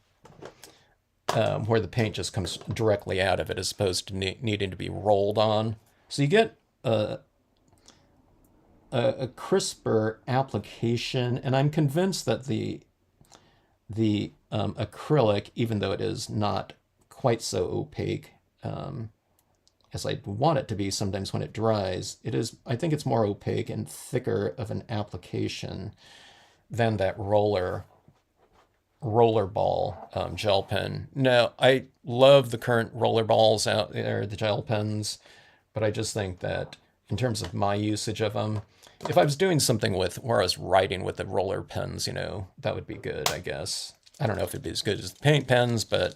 where the paint just comes directly out of it, as opposed to needing to be rolled on. So you get a crisper application, and I'm convinced that the acrylic, even though it is not quite so opaque as I'd want it to be sometimes when it dries, I think it's more opaque and thicker of an application than that roller ball gel pen. Now, I love the current roller balls out there, the gel pens, but I just think that in terms of my usage of them, if I was doing something where I was writing with the roller pens, that would be good, I guess. I don't know if it'd be as good as the paint pens, but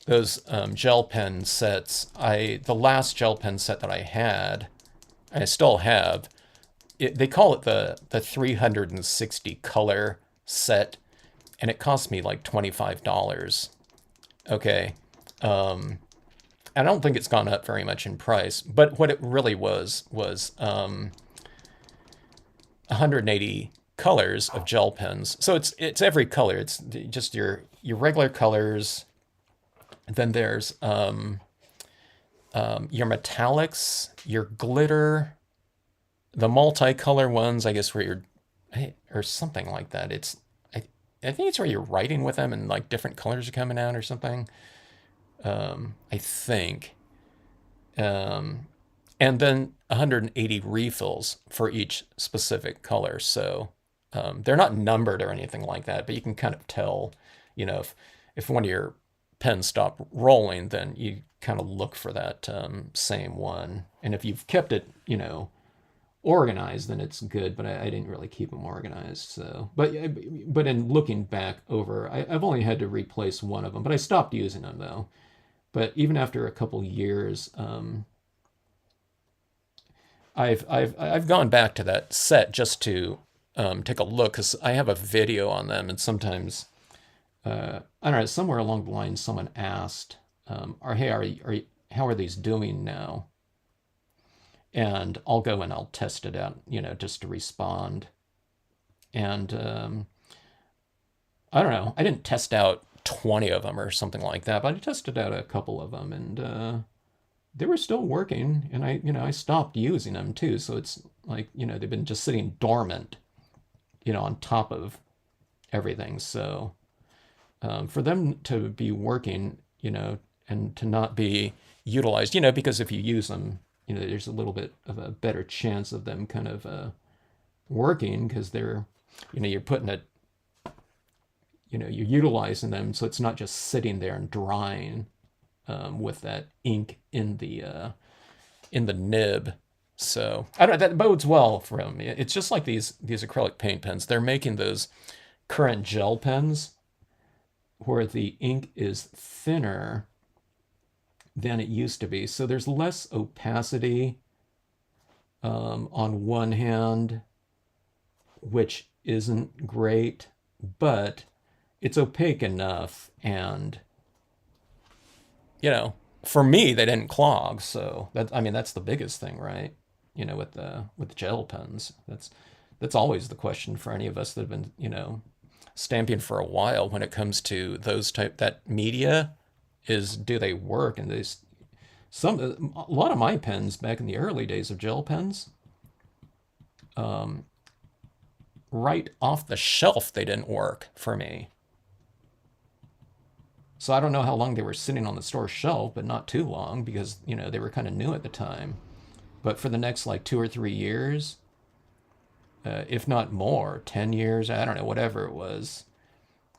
those gel pen sets, the last gel pen set that I had, and I still have, they call it the 360 color set, and it cost me like $25. Okay. I don't think it's gone up very much in price, but what it really was 180 colors of gel pens. So it's every color. It's just your regular colors. Then there's your metallics, your glitter, the multicolor ones, I guess, or something like that. I think it's where you're writing with them and like different colors are coming out or something. I think. And then 180 refills for each specific color. So they're not numbered or anything like that, but you can kind of tell, if one of your pen stop rolling, then you kind of look for that same one. And if you've kept it, organized, then it's good. But I didn't really keep them organized. So, but in looking back over, I've only had to replace one of them. But I stopped using them though. But even after a couple years, I've gone back to that set just to take a look, because I have a video on them, and sometimes I don't know, somewhere along the line someone asked, hey, how are these doing now? And I'll go and I'll test it out, just to respond. And I don't know, I didn't test out 20 of them or something like that, but I tested out a couple of them, and they were still working. And I stopped using them too. So it's like, they've been just sitting dormant, on top of everything. So for them to be working, and to not be utilized, because if you use them, there's a little bit of a better chance of them kind of working, because they're, you're putting it, you're utilizing them, so it's not just sitting there and drying with that ink in the nib. So I don't know, that bodes well for them. It's just like these acrylic paint pens. They're making those current gel pens where the ink is thinner than it used to be. So there's less opacity on one hand, which isn't great, but it's opaque enough. And, for me, they didn't clog. So that's the biggest thing, right? With gel pens, that's always the question for any of us that have been, stamping for a while when it comes to that media, is do they work? And a lot of my pens back in the early days of gel pens, right off the shelf, they didn't work for me. So I don't know how long they were sitting on the store shelf, but not too long, because they were kind of new at the time. But for the next like 2 or 3 years, if not more, 10 years, I don't know, whatever it was,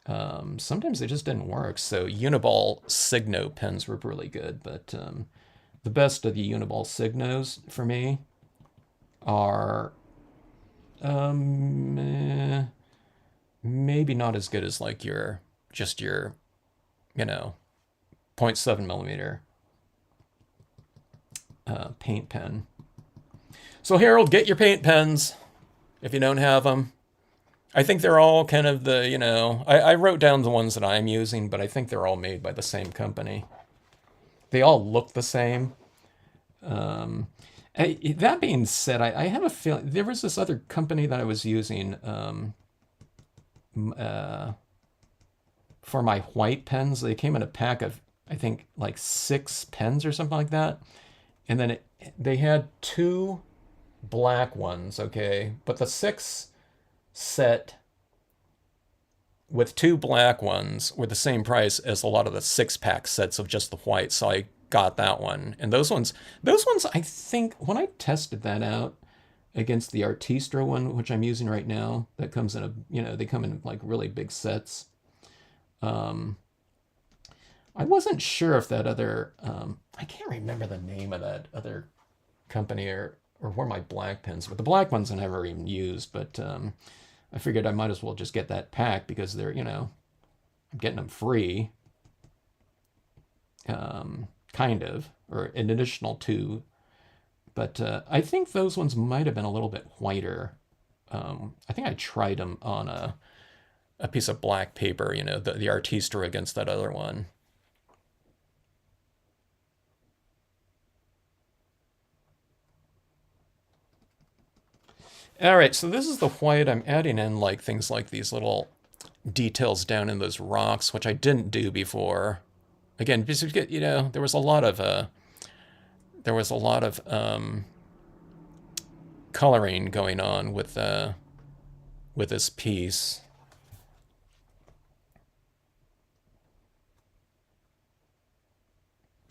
sometimes they just didn't work. So Uniball Signo pens were really good, but the best of the Uniball Signos for me are maybe not as good as like your 0.7 millimeter paint pen. So Harold, get your paint pens if you don't have them. I think they're all kind of I wrote down the ones that I'm using, but I think they're all made by the same company. They all look the same. That being said, I have a feeling there was this other company that I was using for my white pens. They came in a pack of, I think, like 6 pens or something like that. And then they had 2 black ones, okay? But the 6 set with 2 black ones were the same price as a lot of the 6-pack sets of just the white. So I got that one. And those ones, I think, when I tested that out against the Artistra one, which I'm using right now, that comes in they come in like really big sets. I wasn't sure if that other, I can't remember the name of that other company or where my black pens, but the black ones I never even used, but I figured I might as well just get that pack, because they're, I'm getting them free, kind of, or an additional 2. But I think those ones might have been a little bit whiter. I think I tried them on a piece of black paper, the Artistra against that other one. All right, so this is the white. I'm adding in like things like these little details down in those rocks, which I didn't do before. Again, because there was a lot of coloring going on with this piece.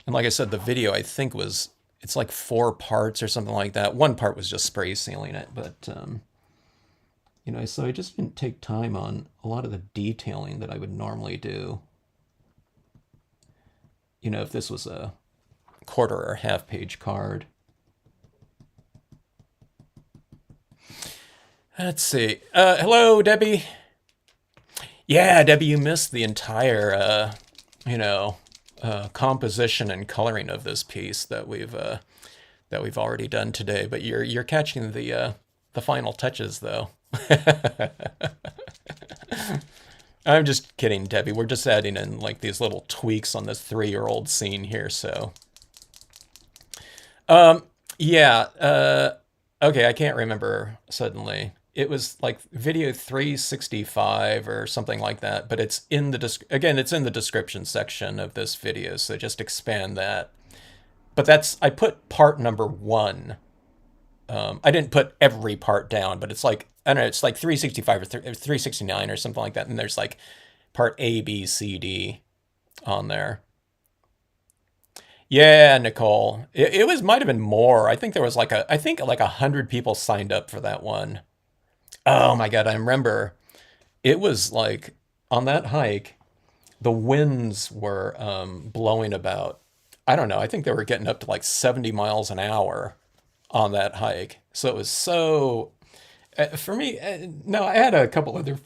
And like I said, the video, I think, it's like 4 parts or something like that. One part was just spray sealing it, but so I just didn't take time on a lot of the detailing that I would normally do. you know, if this was a quarter or half page card. Let's see. Hello, Debbie. Yeah, Debbie, you missed the entire, you know, composition and coloring of this piece that we've already done today. But you're catching the final touches, though. I'm just kidding, Debbie. We're just adding in like these little tweaks on this 3-year-old scene here. So, yeah. Okay, I can't remember suddenly. It was like video 365 or something like that, but it's in the again, it's in the description section of this video, so just expand that. But I put part number 1. I didn't put every part down, but it's like, I don't know, it's like 365 or 369 or something like that, and there's like part A, B, C, D on there. Yeah, Nicole. It might have been more. I think there was like I think like 100 people signed up for that one. Oh my God, I remember it was like on that hike, the winds were blowing about, I don't know, I think they were getting up to like 70 miles an hour on that hike. So it was so, for me, no, I had a couple other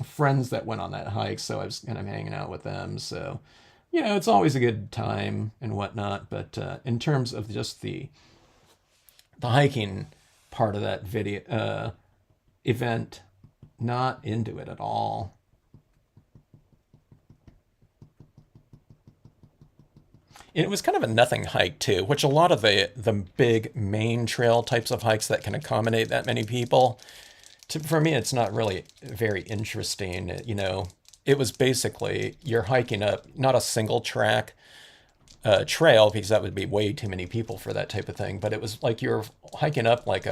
friends that went on that hike, so I was kind of hanging out with them. So, you know, it's always a good time and whatnot. But in terms of just the hiking part of that video, event, not into it at all. It was kind of a nothing hike too, which a lot of the big main trail types of hikes that can accommodate that many people, for me, it's not really very interesting. You know, it was basically you're hiking up not a single track trail, because that would be way too many people for that type of thing, but it was like you're hiking up like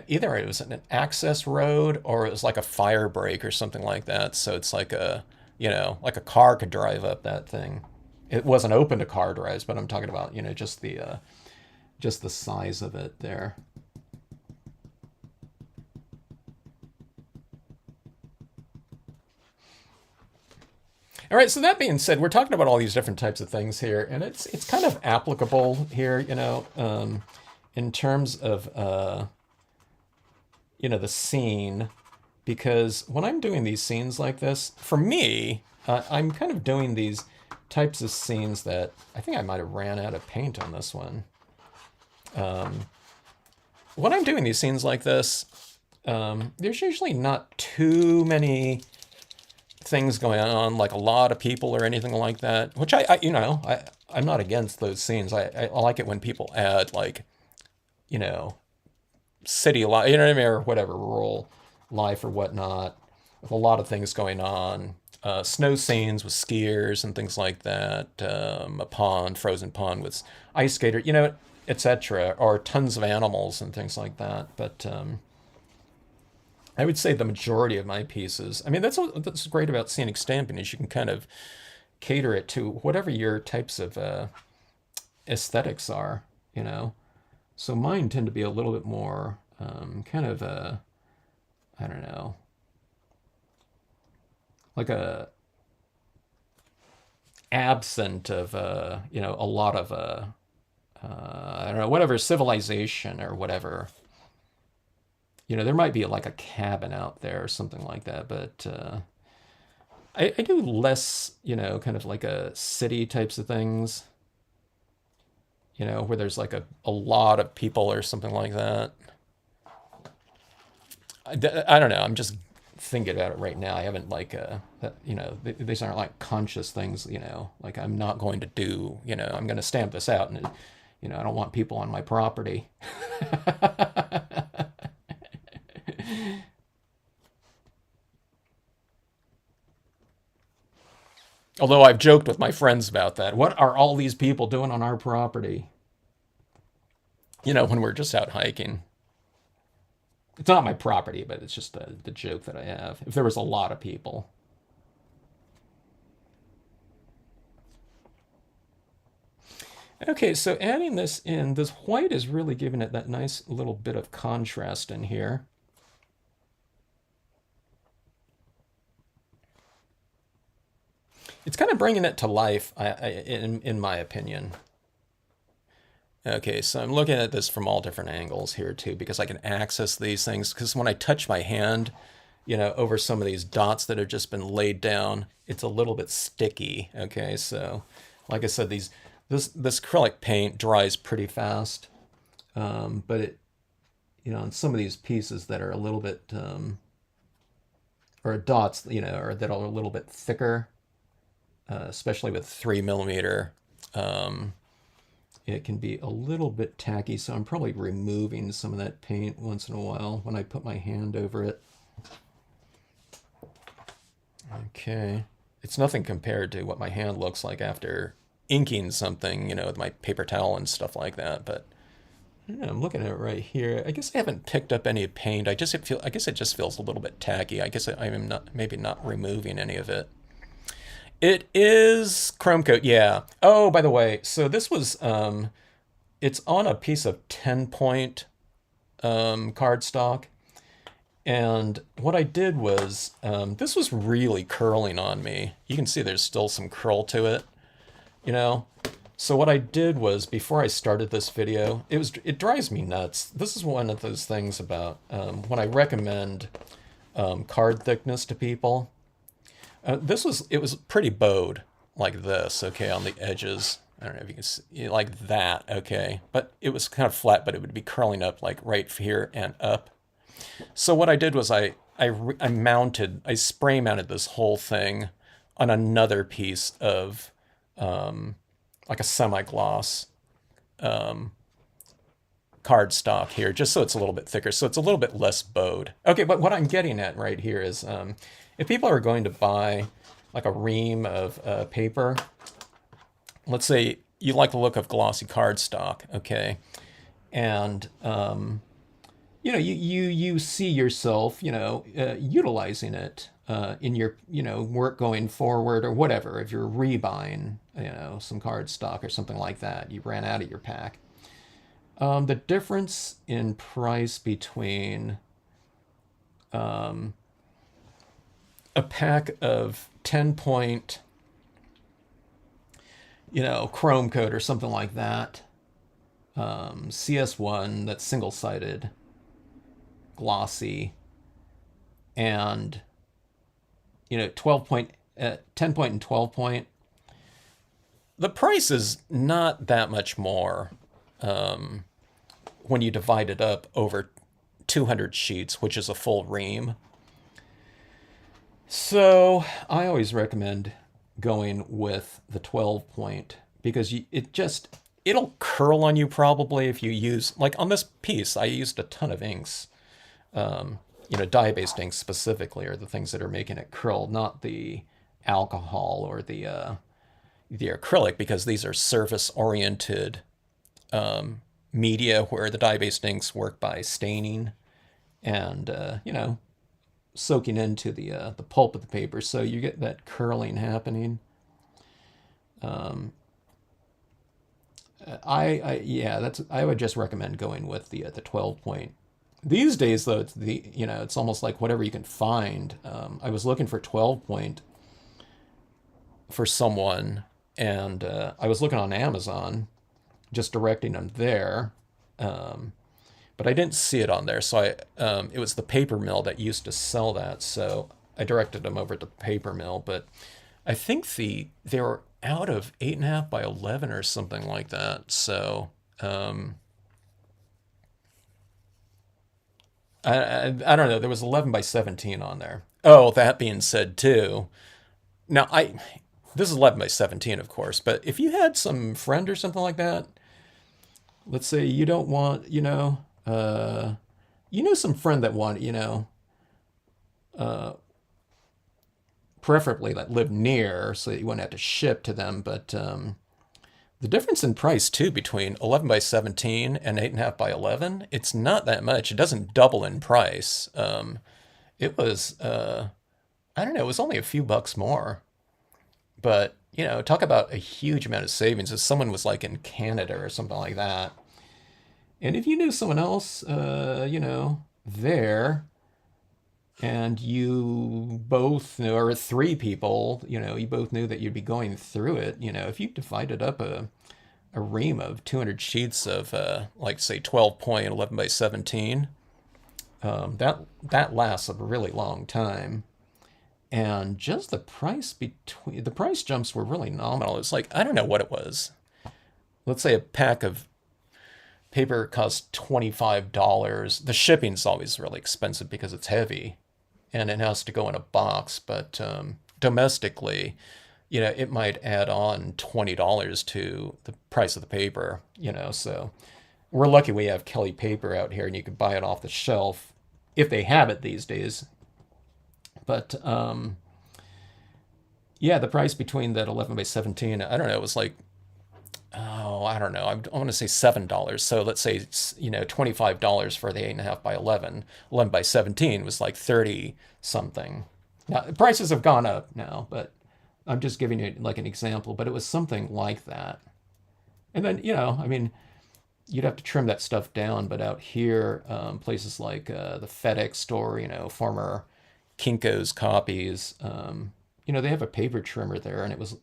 either it was an access road or it was like a fire break or something like that. So it's like you know, like a car could drive up that thing. It wasn't open to car drives, but I'm talking about, you know, just the size of it there. All right, so that being said, we're talking about all these different types of things here, and it's kind of applicable here, you know, in terms of you know, the scene, because when I'm doing these scenes like this, for me, I'm kind of doing these types of scenes that I think I might have ran out of paint on this one. When I'm doing these scenes like this, there's usually not too many things going on, like a lot of people or anything like that, which you know, I'm not against those scenes. I like it when people add, like, you know, city life, you know what I mean, or whatever, rural life or whatnot, with a lot of things going on. Snow scenes with skiers and things like that, a pond, frozen pond with ice skater, you know, etc., or tons of animals and things like that. But I would say the majority of my pieces, I mean, that's great about scenic stamping, is you can kind of cater it to whatever your types of aesthetics are, you know. So mine tend to be a little bit more kind of I don't know, like a absent of you know, a lot of I don't know, whatever civilization or whatever. You know, there might be like a cabin out there or something like that, but I do less, you know, kind of like a city types of things, you know, where there's like a lot of people or something like that. I don't know. I'm just thinking about it right now. I haven't like, you know, these aren't like conscious things, you know, like I'm not going to do, you know, I'm going to stamp this out and, you know, I don't want people on my property. Although I've joked with my friends about that. What are all these people doing on our property? You know, when we're just out hiking. It's not my property, but it's just the joke that I have. If there was a lot of people. Okay, so adding this in, this white is really giving it that nice little bit of contrast in here. it's kind of bringing it to life, in my opinion. Okay, so I'm looking at this from all different angles here too, because I can access these things. Because when I touch my hand, over some of these dots that have just been laid down, it's a little bit sticky. Okay, so like I said, this acrylic paint dries pretty fast, but it, on some of these pieces that are a little bit, or dots, or that are a little bit thicker, especially with 3mm. It can be a little bit tacky, so I'm probably removing some of that paint once in a while when I put my hand over it. Okay, it's nothing compared to what my hand looks like after inking something, with my paper towel and stuff like that. But yeah, I'm looking at it right here. I guess I haven't picked up any paint. I guess it just feels a little bit tacky. I guess I'm maybe not removing any of it. It is chrome coat, yeah. Oh, by the way, so this was, it's on a piece of 10-point cardstock. And what I did was, this was really curling on me. You can see there's still some curl to it, So what I did was, before I started this video, it drives me nuts. This is one of those things about when I recommend card thickness to people. It was pretty bowed like this, okay, on the edges. I don't know if you can see, like that, okay. But it was kind of flat, but it would be curling up like right here and up. So what I did was I spray mounted this whole thing on another piece of like a semi-gloss cardstock here, just so it's a little bit thicker, so it's a little bit less bowed. Okay, but what I'm getting at right here is, if people are going to buy like a ream of paper, let's say you like the look of glossy cardstock, okay, and you see yourself, utilizing it in your, work going forward or whatever. If you're rebuying, some cardstock or something like that, you ran out of your pack. The difference in price between a pack of 10-point, chrome coat or something like that, CS1 that's single-sided, glossy, and 12-point, 10-point and 12-point, the price is not that much more when you divide it up over 200 sheets, which is a full ream. So I always recommend going with the 12-point because it'll curl on you probably if you use, like on this piece, I used a ton of inks. Dye-based inks specifically are the things that are making it curl, not the alcohol or the acrylic, because these are surface-oriented media where the dye-based inks work by staining and, soaking into the pulp of the paper, so you get that curling happening. I would just recommend going with the 12-point. These days, though, it's almost like whatever you can find. I was looking for 12-point for someone, and I was looking on Amazon, just directing them there. But I didn't see it on there, so it was the paper mill that used to sell that, so I directed them over to the paper mill. But I think they were out of 8.5 by 11 or something like that. So I don't know. There was 11 by 17 on there. Oh, that being said, too. Now this is 11 by 17, of course. But if you had some friend or something like that, let's say you don't want, some friend that want, preferably that live near, so that you wouldn't have to ship to them. But the difference in price too between 11 by 17 and 8.5 by 11, it's not that much. It doesn't double in price. It was, I don't know, it was only a few bucks more. But, talk about a huge amount of savings if someone was like in Canada or something like that. And if you knew someone else, there, and you both knew, or three people, you both knew that you'd be going through it. If you divided up a ream of 200 sheets of, like, say, 12 point 11 by 17, that lasts a really long time. And just the price jumps were really nominal. It's like, I don't know what it was. Let's say a pack of paper costs $25. The shipping's always really expensive because it's heavy and it has to go in a box. But domestically, it might add on $20 to the price of the paper, So we're lucky we have Kelly paper out here and you can buy it off the shelf if they have it these days. But yeah, the price between that 11 by 17, I don't know, it was like, oh, I don't know. I want to say $7. So let's say it's, $25 for the 8.5 by 11. 11 by 17 was like 30 something. Now, prices have gone up now, but I'm just giving you like an example, but it was something like that. And then, I mean, you'd have to trim that stuff down, but out here, places like the FedEx store, former Kinko's copies, they have a paper trimmer there, and it was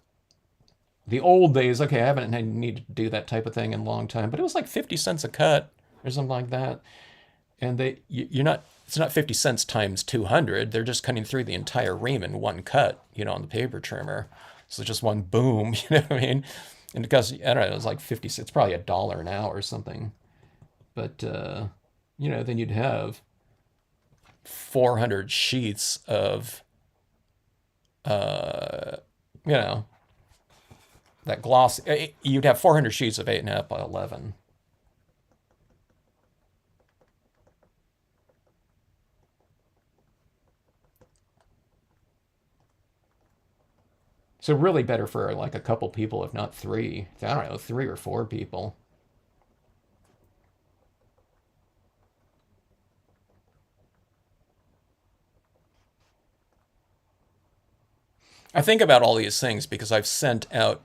the old days. Okay, I haven't needed to do that type of thing in a long time, but it was like 50 cents a cut or something like that. And it's not 50 cents times 200. They're just cutting through the entire ream in one cut, on the paper trimmer. So just one boom, you know what I mean? And because, I don't know, it was like 50 cents, it's probably $1 an hour or something. But, then you'd have 400 sheets of, uh, you know, that gloss. You'd have 400 sheets of 8.5 by 11. So really better for like a couple people, if not three. I don't know, 3 or 4 people. I think about all these things because I've sent out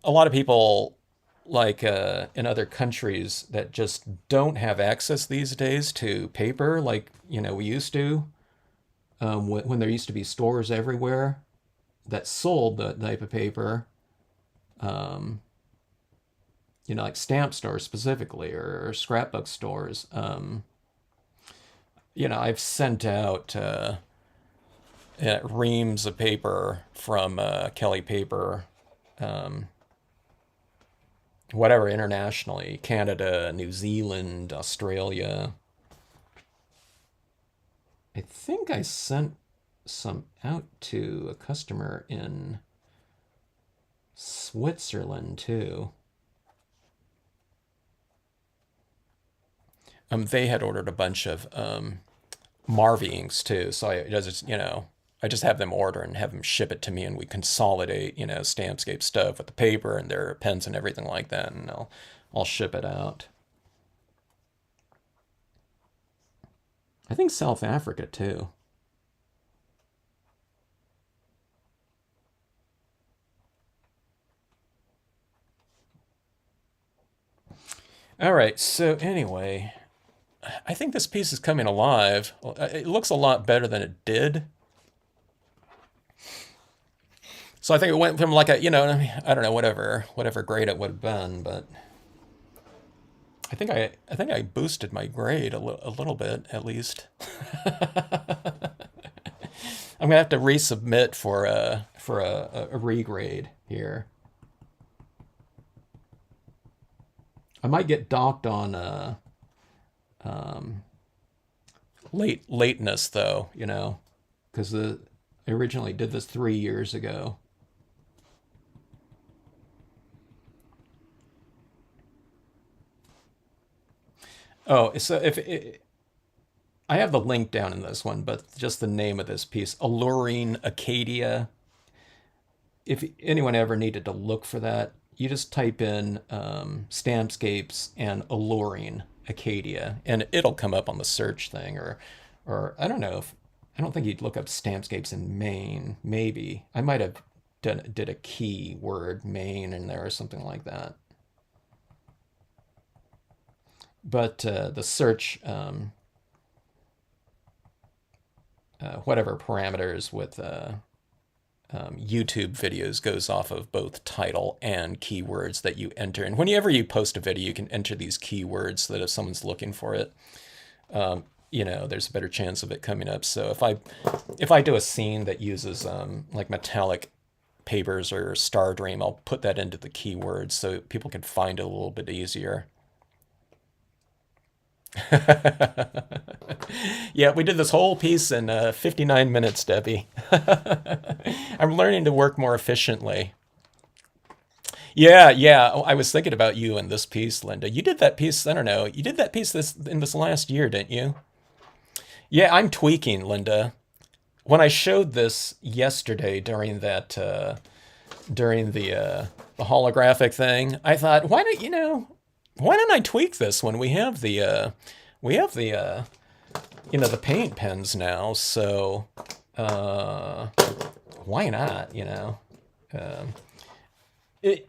a lot of people, like in other countries, that just don't have access these days to paper like we used to, when there used to be stores everywhere that sold the type of paper, um, like stamp stores specifically, or scrapbook stores. I've sent out reams of paper from Kelly Paper, um, whatever, internationally, Canada, New Zealand, Australia. I think I sent some out to a customer in Switzerland too. They had ordered a bunch of Marvy inks too, so I just have them order and have them ship it to me, and we consolidate, Stampscape stuff with the paper and their pens and everything like that, and I'll ship it out. I think South Africa too. All right, so anyway, I think this piece is coming alive. It looks a lot better than it did. So I think it went from like I don't know, whatever grade it would have been, but I think I boosted my grade a little bit at least. I'm gonna have to resubmit for a regrade here. I might get docked on um, lateness though, because I originally did this 3 years ago. Oh, so if it, I have the link down in this one, but just the name of this piece, Alluring ACADIA. If anyone ever needed to look for that, you just type in Stampscapes and Alluring ACADIA, and it'll come up on the search thing, or I don't know if I don't think you'd look up Stampscapes in Maine. Maybe I might have did a keyword Maine in there or something like that. But the search, whatever parameters with YouTube videos goes off of both title and keywords that you enter. And whenever you post a video, you can enter these keywords so that if someone's looking for it, you know, there's a better chance of it coming up. So if I do a scene that uses like metallic papers or Star Dream, I'll put that into the keywords so people can find it a little bit easier. Yeah, we did this whole piece in 59 minutes, Debbie. I'm learning to work more efficiently. Yeah, yeah. Oh, I was thinking about you in this piece, Linda. You did that piece, I don't know, you did that piece in this last year, didn't you? Yeah, I'm tweaking, Linda. When I showed this yesterday during the holographic thing, I thought, why don't I tweak this when we have the the paint pens now? So why not? Um, it,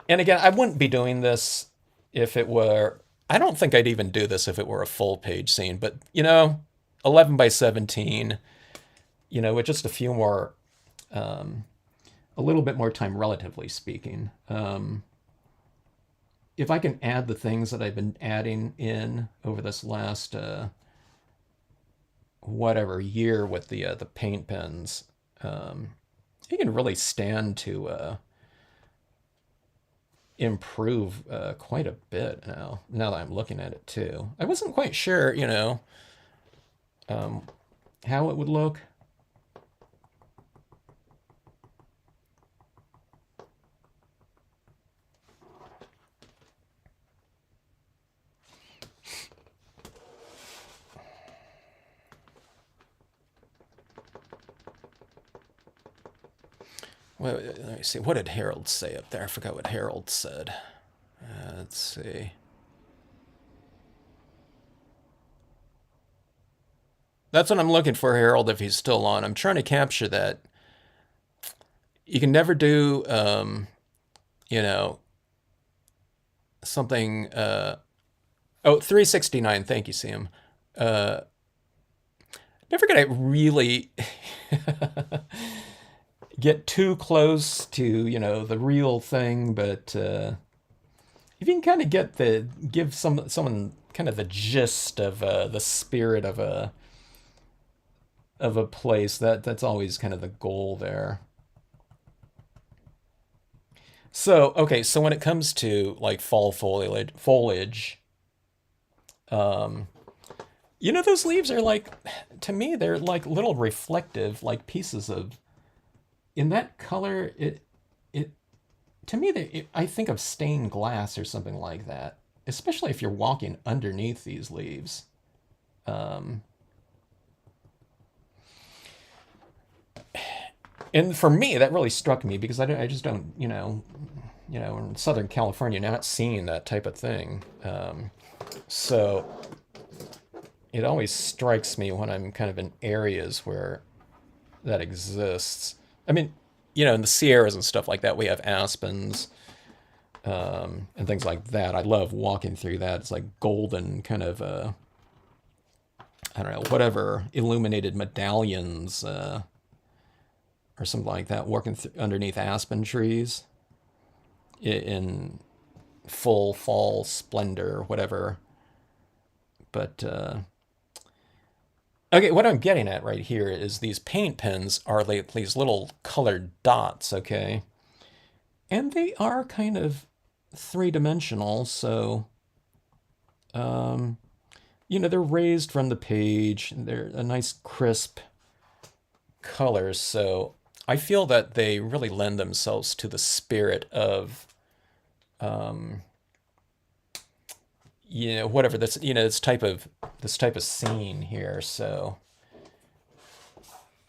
and again, I wouldn't be doing this if it were. I don't think I'd even do this if it were a full page scene. But 11 by 17. With just a few more, a little bit more time, relatively speaking. If I can add the things that I've been adding in over this last whatever year with the paint pens, you can really stand to improve quite a bit now. Now that I'm looking at it too, I wasn't quite sure, how it would look. Well, let me see. What did Harold say up there? I forgot what Harold said. Let's see. That's what I'm looking for, Harold, if he's still on. I'm trying to capture that. You can never do, you know, something. 369. Thank you, Sam. Never gonna really get too close to, the real thing, but if you can kind of give someone kind of the gist of the spirit of a place, that's always kind of the goal there. So, okay, so when it comes to like fall foliage, um, those leaves are like, to me, they're like little reflective, like pieces of, in that color, it to me, I think of stained glass or something like that, especially if you're walking underneath these leaves. Um, and for me, that really struck me because I just don't, in Southern California, not seeing that type of thing. So it always strikes me when I'm kind of in areas where that exists. I mean, in the Sierras and stuff like that, we have aspens and things like that. I love walking through that. It's like golden kind of, I don't know, whatever, illuminated medallions or something like that, walking underneath aspen trees in full fall splendor, whatever. But okay, what I'm getting at right here is these paint pens are like these little colored dots, okay? And they are kind of three-dimensional, so they're raised from the page. They're a nice crisp color, so I feel that they really lend themselves to the spirit of um, whatever this type of scene here. So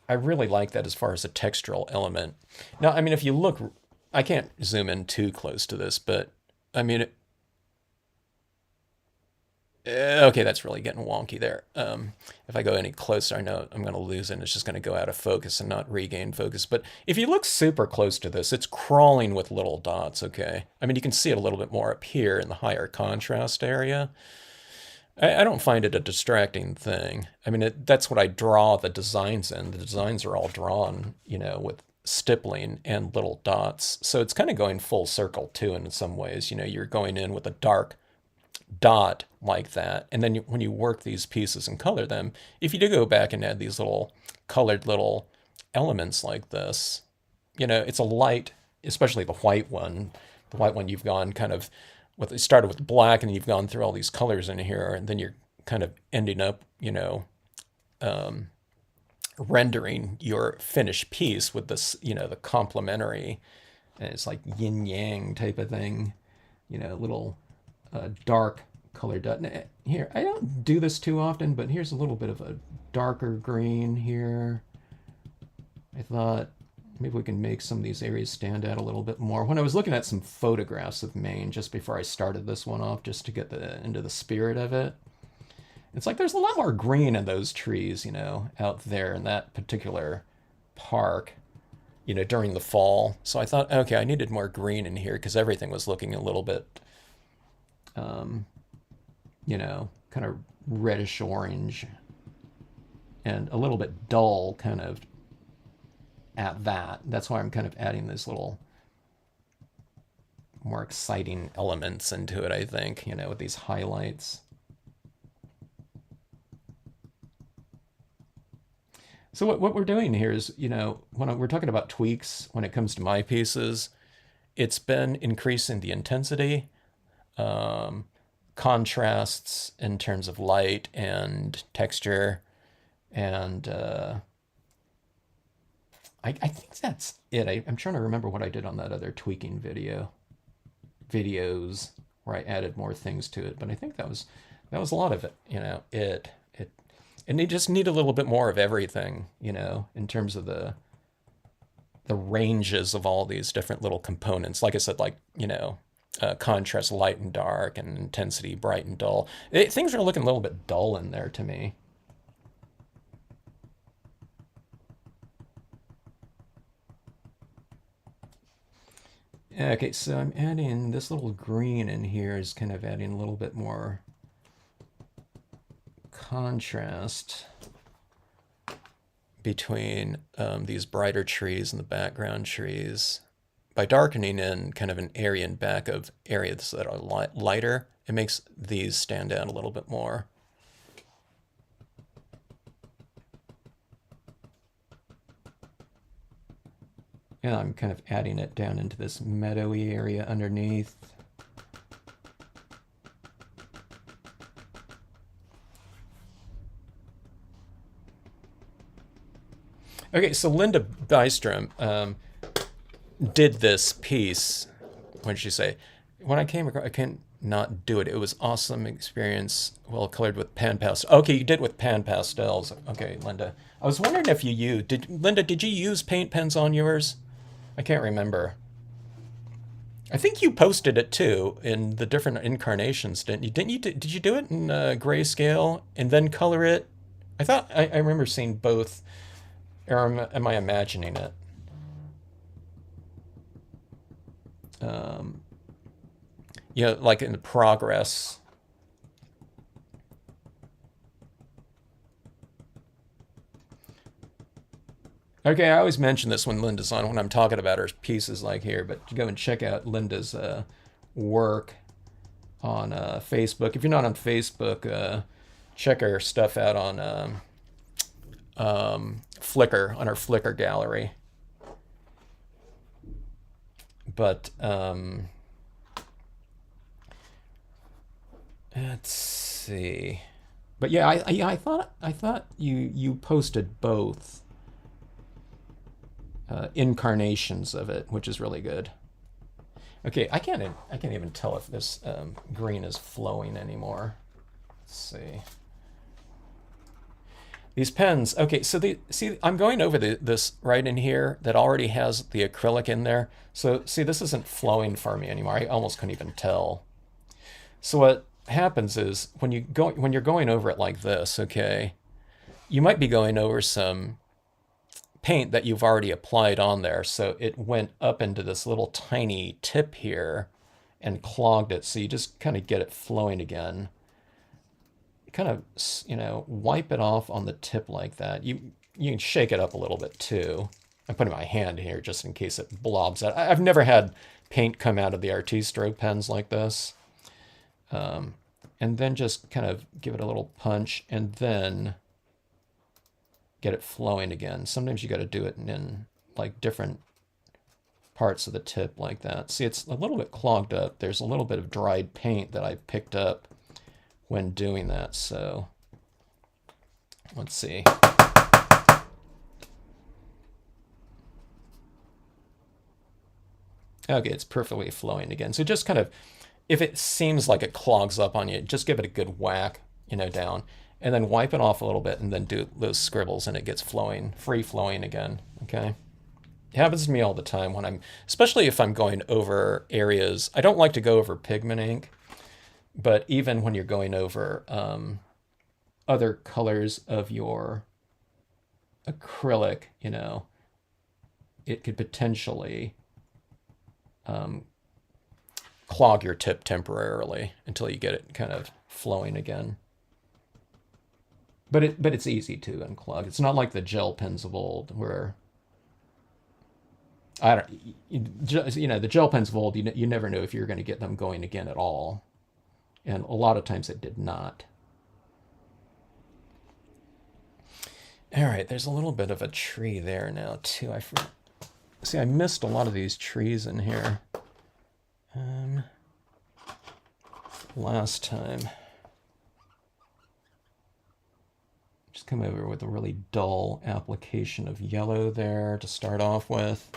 I really like that as far as a textural element. Now, I mean, if you look, I can't zoom in too close to this, but I mean, okay, that's really getting wonky there. If I go any closer, I know I'm going to lose it, and it's just going to go out of focus and not regain focus. But if you look super close to this, it's crawling with little dots, okay? I mean, you can see it a little bit more up here in the higher contrast area. I don't find it a distracting thing. I mean, that's what I draw the designs in. The designs are all drawn, with stippling and little dots. So it's kind of going full circle too in some ways. You're going in with a dark dot like that. And then when you work these pieces and color them, if you do go back and add these little colored little elements like this, it's a light, especially the white one. The white one you've gone kind of it started with black and you've gone through all these colors in here, and then you're kind of ending up, rendering your finished piece with this, the complementary, and it's like yin yang type of thing, little dark color dot. Here, I don't do this too often, but here's a little bit of a darker green here. I thought maybe we can make some of these areas stand out a little bit more. When I was looking at some photographs of Maine just before I started this one off, just to get into the spirit of it, it's like there's a lot more green in those trees, out there in that particular park, during the fall. So I thought, okay, I needed more green in here because everything was looking a little bit, kind of reddish orange and a little bit dull kind of at that. That's why I'm kind of adding this little more exciting elements into it, I think, with these highlights. So what we're doing here is, when we're talking about tweaks, when it comes to my pieces, it's been increasing the intensity, contrasts in terms of light and texture, and I think that's it. I'm trying to remember what I did on that other tweaking videos where I added more things to it, but I think that was a lot of it. And they just need a little bit more of everything, in terms of the ranges of all these different little components. Like I said, like, contrast, light and dark, and intensity, bright and dull. Things are looking a little bit dull in there to me. Okay, so I'm adding this little green in here is kind of adding a little bit more contrast between these brighter trees and the background trees. By darkening in kind of an area in back of areas that are lighter, it makes these stand out a little bit more. And I'm kind of adding it down into this meadowy area underneath. Okay, so Linda Bystrom did this piece. What did she say? When I came across, I can't not do it. It was awesome experience, well colored with pan pastels. Okay, you did with pan pastels. Okay, Linda. I was wondering if you used, Linda, did you use paint pens on yours? I can't remember. I think you posted it too in the different incarnations, didn't you? Did you do it in grayscale and then color it? I thought I remember seeing both. Or am I imagining it? Like in the progress. Okay, I always mention this when Linda's on, when I'm talking about her pieces like here, but go and check out Linda's work on Facebook. If you're not on Facebook, check her stuff out on Flickr, on her Flickr gallery. But let's see. But yeah, I thought you posted both incarnations of it, which is really good. Okay, I can't even tell if this green is flowing anymore. Let's see. These pens, okay, so see, I'm going over this right in here that already has the acrylic in there. So see, this isn't flowing for me anymore. I almost couldn't even tell. So what happens is when you're going over it like this, okay, you might be going over some paint that you've already applied on there. So it went up into this little tiny tip here and clogged it. So you just kind of get it flowing again. kind of, wipe it off on the tip like that. You can shake it up a little bit too. I'm putting my hand here just in case it blobs out. I've never had paint come out of the Artistro pens like this. And then just kind of give it a little punch and then get it flowing again. Sometimes you got to do it in like different parts of the tip like that. See, it's a little bit clogged up. There's a little bit of dried paint that I picked up when doing that. So let's see. Okay, it's perfectly flowing again. So just kind of, if it seems like it clogs up on you, just give it a good whack, down, and then wipe it off a little bit and then do those scribbles and it gets flowing, free flowing again, okay? It happens to me all the time when especially if I'm going over areas. I don't like to go over pigment ink, but even when you're going over other colors of your acrylic, it could potentially clog your tip temporarily until you get it kind of flowing again. But it's easy to unclog. It's not like the gel pens of old where the gel pens of old, you never know if you're going to get them going again at all. And a lot of times it did not. All right, there's a little bit of a tree there now too. See, I missed a lot of these trees in here last time. Just come over with a really dull application of yellow there to start off with.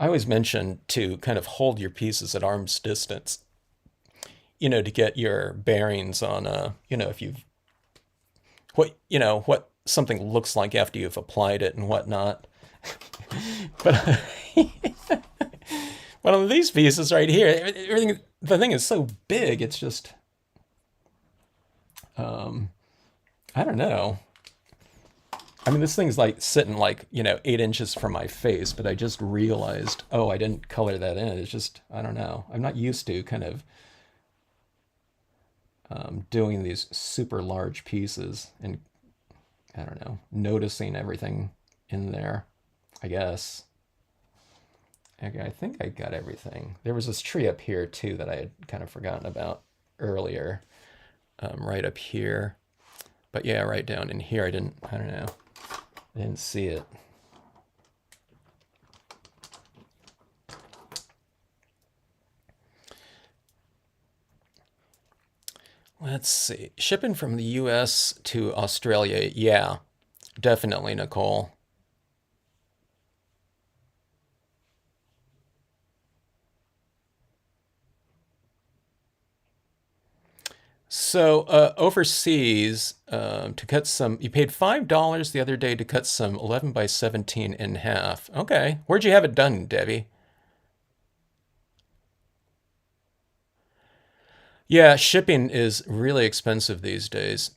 I always mention to kind of hold your pieces at arm's distance, to get your bearings on, if you've, what something looks like after you've applied it and whatnot. But one of these pieces right here, the thing is so big, it's just, I don't know. I mean, this thing's like sitting like, 8 inches from my face, but I just realized, I didn't color that in. It's just, I don't know. I'm not used to kind of doing these super large pieces and, I don't know, noticing everything in there, I guess. Okay, I think I got everything. There was this tree up here too that I had kind of forgotten about earlier, right up here. But yeah, right down in here, I don't know. I didn't see it. Let's see. Shipping from the US to Australia. Yeah, definitely, Nicole. So overseas, to cut some, you paid $5 the other day to cut some 11 by 17 in half. Okay, where'd you have it done, Debbie? Yeah, shipping is really expensive these days,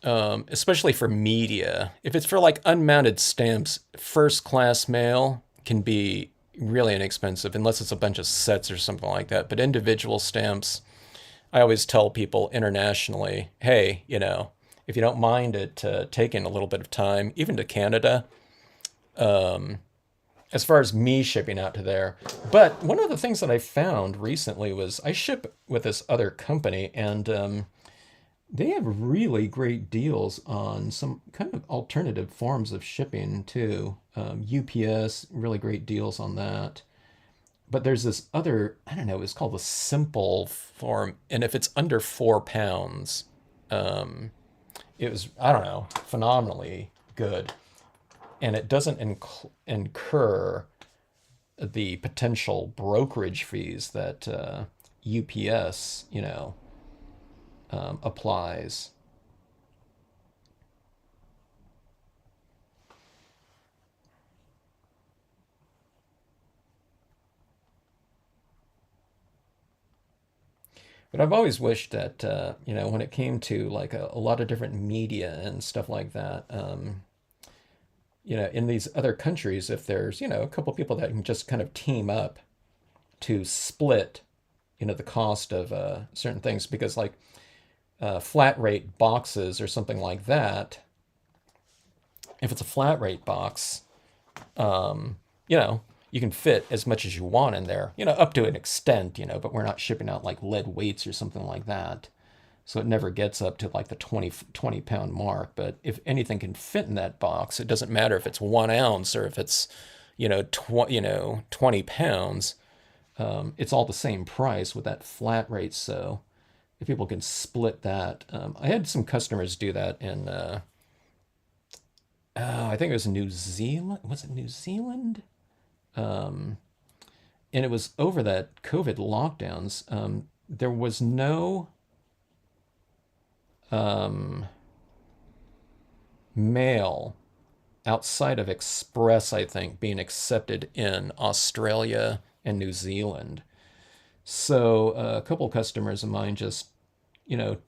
especially for media. If it's for like unmounted stamps, first class mail can be really inexpensive unless it's a bunch of sets or something like that. But individual stamps, I always tell people internationally, hey, if you don't mind it taking a little bit of time, even to Canada, as far as me shipping out to there. But one of the things that I found recently was I ship with this other company, and they have really great deals on some kind of alternative forms of shipping too. UPS, really great deals on that. But there's this other, I don't know, it's called the simple form. And if it's under 4 pounds, it was, I don't know, phenomenally good. And it doesn't incur the potential brokerage fees that UPS, applies. But I've always wished that, when it came to like a lot of different media and stuff like that, in these other countries, if there's, a couple people that can just kind of team up to split, the cost of certain things, because like flat rate boxes or something like that, if it's a flat rate box, you know, you can fit as much as you want in there, up to an extent, but we're not shipping out like lead weights or something like that. So it never gets up to like the 20 pound mark. But if anything can fit in that box, it doesn't matter if it's 1 ounce or if it's, 20 pounds. It's all the same price with that flat rate. So if people can split that, I had some customers do that in, I think it was New Zealand. Was it New Zealand? And it was over that COVID lockdowns. There was no mail outside of Express, I think, being accepted in Australia and New Zealand. So a couple customers of mine just,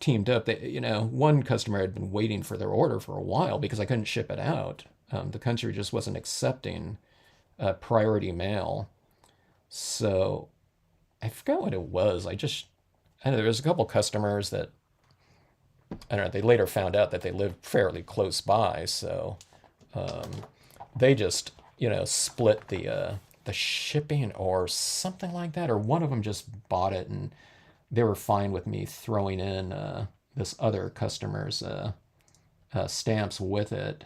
teamed up. They, one customer had been waiting for their order for a while because I couldn't ship it out. The country just wasn't accepting priority mail. So I forgot what it was. I know there was a couple customers that, I don't know, they later found out that they lived fairly close by. So they just, split the shipping or something like that. Or one of them just bought it and they were fine with me throwing in this other customer's stamps with it.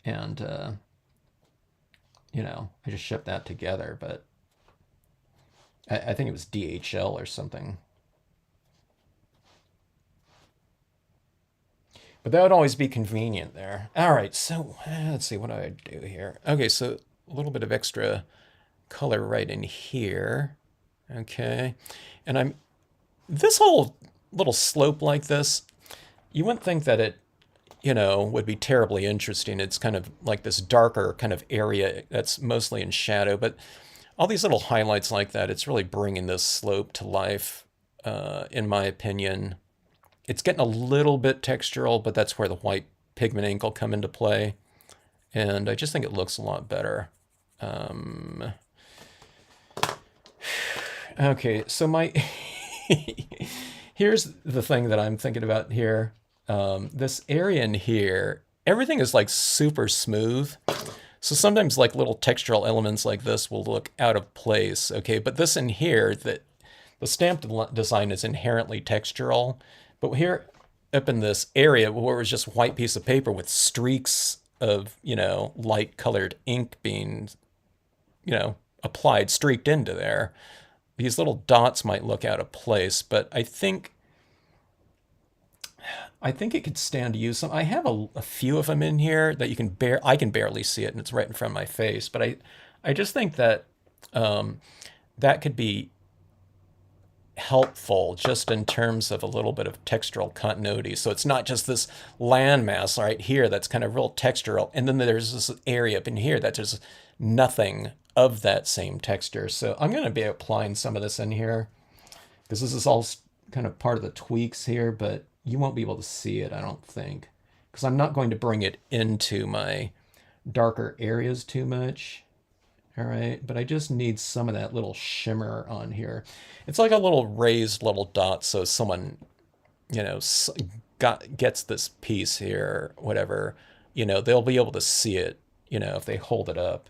And, I just shipped that together, but I think it was DHL or something. But that would always be convenient there. All right, so let's see, what do I do here? Okay, so a little bit of extra color right in here. Okay, and this whole little slope like this, you wouldn't think that it, would be terribly interesting. It's kind of like this darker kind of area that's mostly in shadow, but all these little highlights like that, it's really bringing this slope to life, in my opinion. It's getting a little bit textural, but that's where the white pigment ink will come into play. And I just think it looks a lot better. Okay, so here's the thing that I'm thinking about here. This area in here, everything is like super smooth. So sometimes like little textural elements like this will look out of place, okay? But this in here, the stamp design is inherently textural. But here up in this area where it was just a white piece of paper with streaks of, light colored ink being, applied, streaked into there, these little dots might look out of place, but I think it could stand to use some. I have a few of them in here that I can barely see it and it's right in front of my face, but I just think that that could be helpful just in terms of a little bit of textural continuity. So it's not just this landmass right here that's kind of real textural, and then there's this area up in here that there's nothing of that same texture. So I'm going to be applying some of this in here because this is all kind of part of the tweaks here, but you won't be able to see it, I don't think, because I'm not going to bring it into my darker areas too much. All right, but I just need some of that little shimmer on here. It's like a little raised little dot, so someone, gets this piece here, whatever, they'll be able to see it, if they hold it up,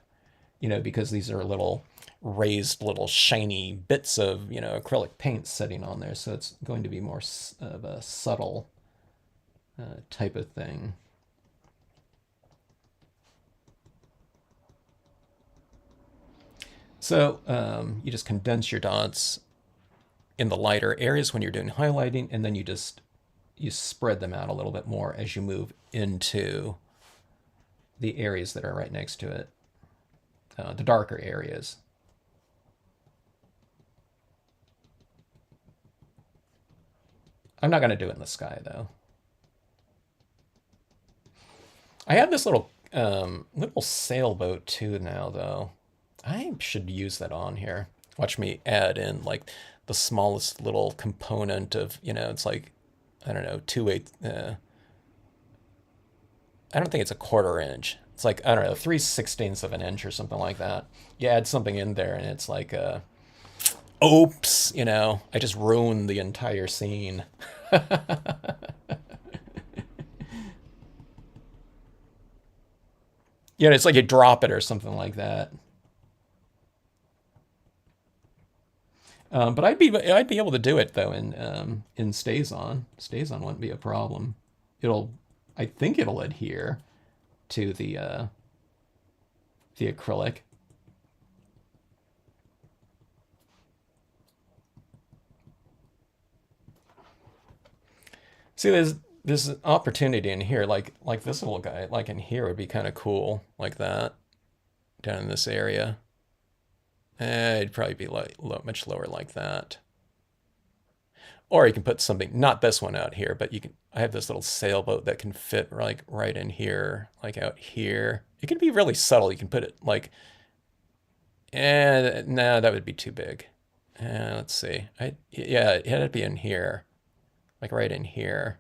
because these are little raised little shiny bits of, acrylic paint setting on there. So it's going to be more of a subtle type of thing. So you just condense your dots in the lighter areas when you're doing highlighting, and then you spread them out a little bit more as you move into the areas that are right next to it, the darker areas. I'm not going to do it in the sky, though. I have this little sailboat, too, now, though. I should use that on here. Watch me add in, like, the smallest little component of, it's like, I don't know, 2/8... I don't think it's a 1/4 inch. It's like, I don't know, 3/16 of an inch or something like that. You add something in there and it's like, oops, you know, I just ruined the entire scene. You know, it's like you drop it or something like that. But I'd be able to do it though in StazOn. StazOn wouldn't be a problem. It'll, I think it'll adhere to the acrylic. See, there's an opportunity in here, like this little guy, like in here would be kind of cool, like that, down in this area. It'd probably be like much lower like that. Or you can put something, not this one out here, but you can. I have this little sailboat that can fit like right in here, like out here. It can be really subtle. You can put it like, no, that would be too big. Let's see. Yeah, it had to be in here, like right in here.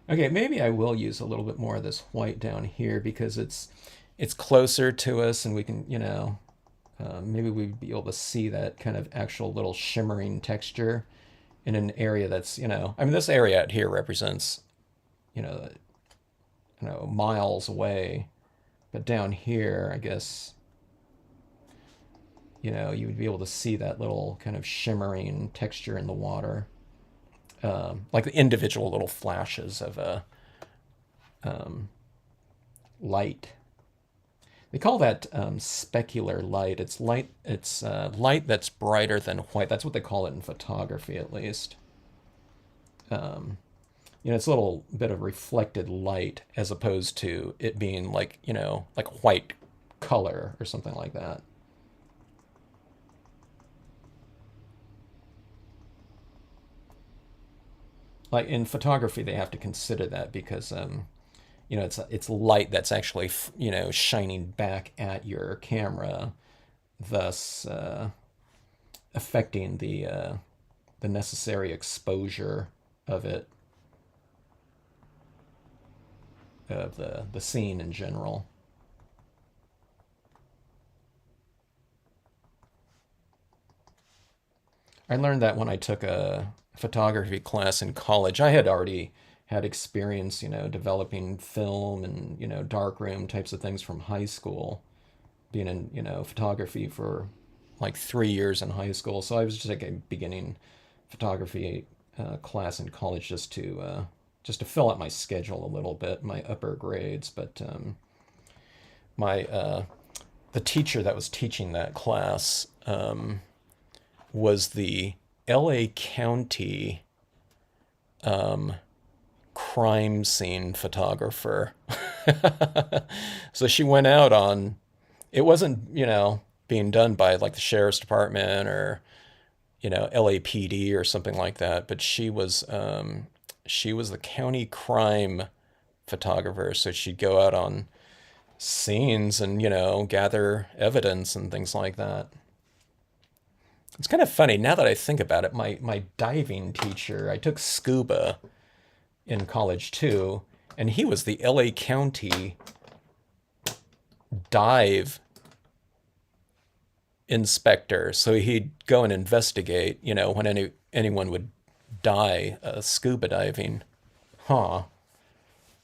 Okay, maybe I will use a little bit more of this white down here because it's closer to us and we can, you know, maybe we'd be able to see that kind of actual little shimmering texture in an area that's, you know, I mean, this area out here represents, you know, miles away, but down here, I guess, you know, you would be able to see that little kind of shimmering texture in the water, like the individual little flashes of a light. They call that specular light. It's light. It's light that's brighter than white. That's what they call it in photography, at least. You know, it's a little bit of reflected light as opposed to it being like, you know, like white color or something like that. Like in photography, they have to consider that because you know, it's light that's actually, you know, shining back at your camera, thus affecting the necessary exposure of it, of the scene in general. I learned that when I took a photography class in college. I had already had experience, you know, developing film and, you know, darkroom types of things from high school, being in, you know, photography for like 3 years in high school. So I was just like a beginning photography class in college just to fill out my schedule a little bit, my upper grades. But my the teacher that was teaching that class was the LA County crime scene photographer. So she went out on, it wasn't, you know, being done by like the sheriff's department or, you know, LAPD or something like that, but she was the county crime photographer. So she'd go out on scenes and, you know, gather evidence and things like that. It's kind of funny now that I think about it. My diving teacher, I took scuba in college too, and he was the LA County dive inspector. So he'd go and investigate, you know, when anyone would die scuba diving. Huh.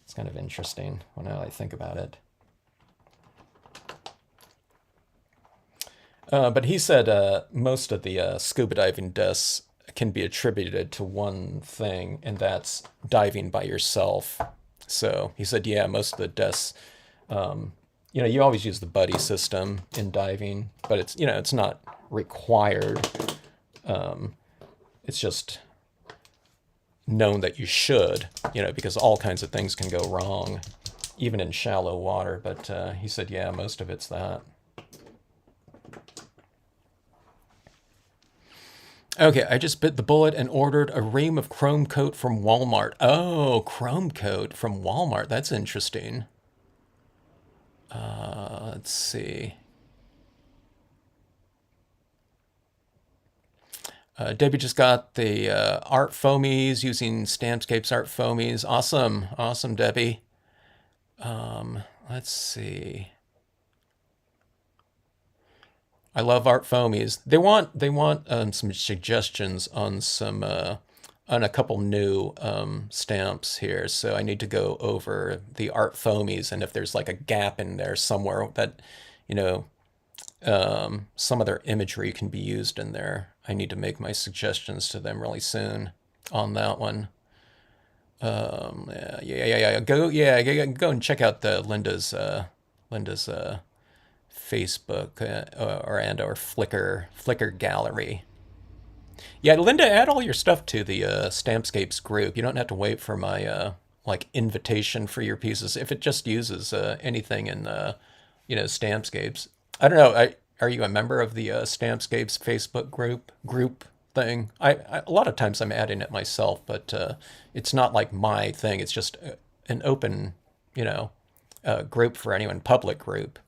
It's kind of interesting when I think about it. But he said most of the scuba diving deaths can be attributed to one thing, and that's diving by yourself. So he said, yeah, most of the deaths, you know, you always use the buddy system in diving, but it's, you know, it's not required. It's just known that you should, you know, because all kinds of things can go wrong, even in shallow water. But he said, yeah, most of it's that. Okay, I just bit the bullet and ordered a ream of chrome coat from Walmart. Oh, chrome coat from Walmart. That's interesting. Let's see. Debbie just got the art foamies using Stampscapes art foamies. Awesome, awesome, Debbie. Let's see. I love art foamies. They want some suggestions on some on a couple new stamps here. So I need to go over the art foamies and if there's like a gap in there somewhere that, you know, some other imagery can be used in there. I need to make my suggestions to them really soon on that one. Go and check out the Linda's Facebook or Flickr gallery. Yeah, Linda, add all your stuff to the Stampscapes group. You don't have to wait for my like invitation for your pieces. If it just uses anything in Stampscapes. I don't know. Are you a member of the Stampscapes Facebook group thing? A lot of times I'm adding it myself, but it's not like my thing. It's just an open, group for anyone, public group.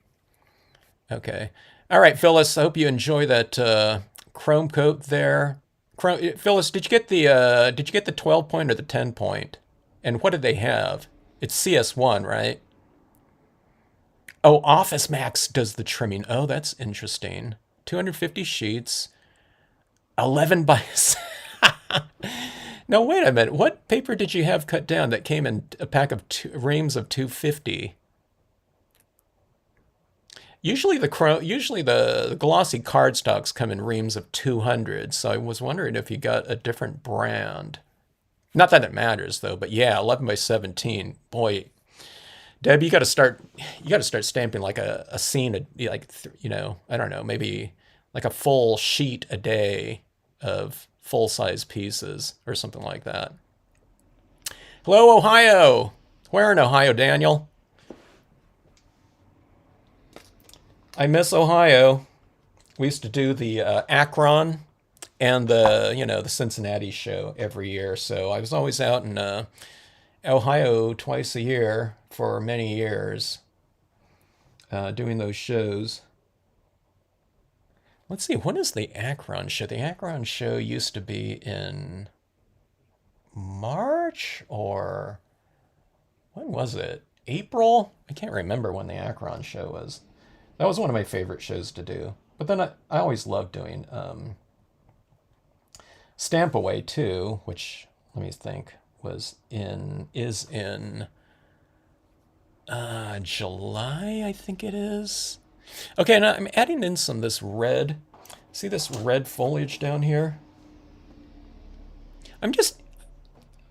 Okay. All right, Phyllis. I hope you enjoy that chrome coat there. Phyllis, did you get the 12 point or the 10 point? And what did they have? It's CS1, right? Oh, Office Max does the trimming. Oh, that's interesting. 250 sheets, 11 by. Now wait a minute. What paper did you have cut down that came in a pack of reams of 250? Usually the glossy cardstocks come in reams of 200, so I was wondering if you got a different brand. Not that it matters though, but yeah, 11 by 17. Boy, Deb, you got to start stamping like a scene, I don't know, maybe like a full sheet a day of full-size pieces or something like that. Hello, Ohio. Where in Ohio, Daniel? I miss Ohio. We used to do the Akron and the Cincinnati show every year. So I was always out in Ohio twice a year for many years doing those shows. Let's see, when is the Akron show? The Akron show used to be in March, or when was it? April? I can't remember when the Akron show was. That was one of my favorite shows to do. But then I always loved doing Stamp Away too, which, let me think, is in July, I think it is. Okay, now I'm adding in some of this red. See this red foliage down here?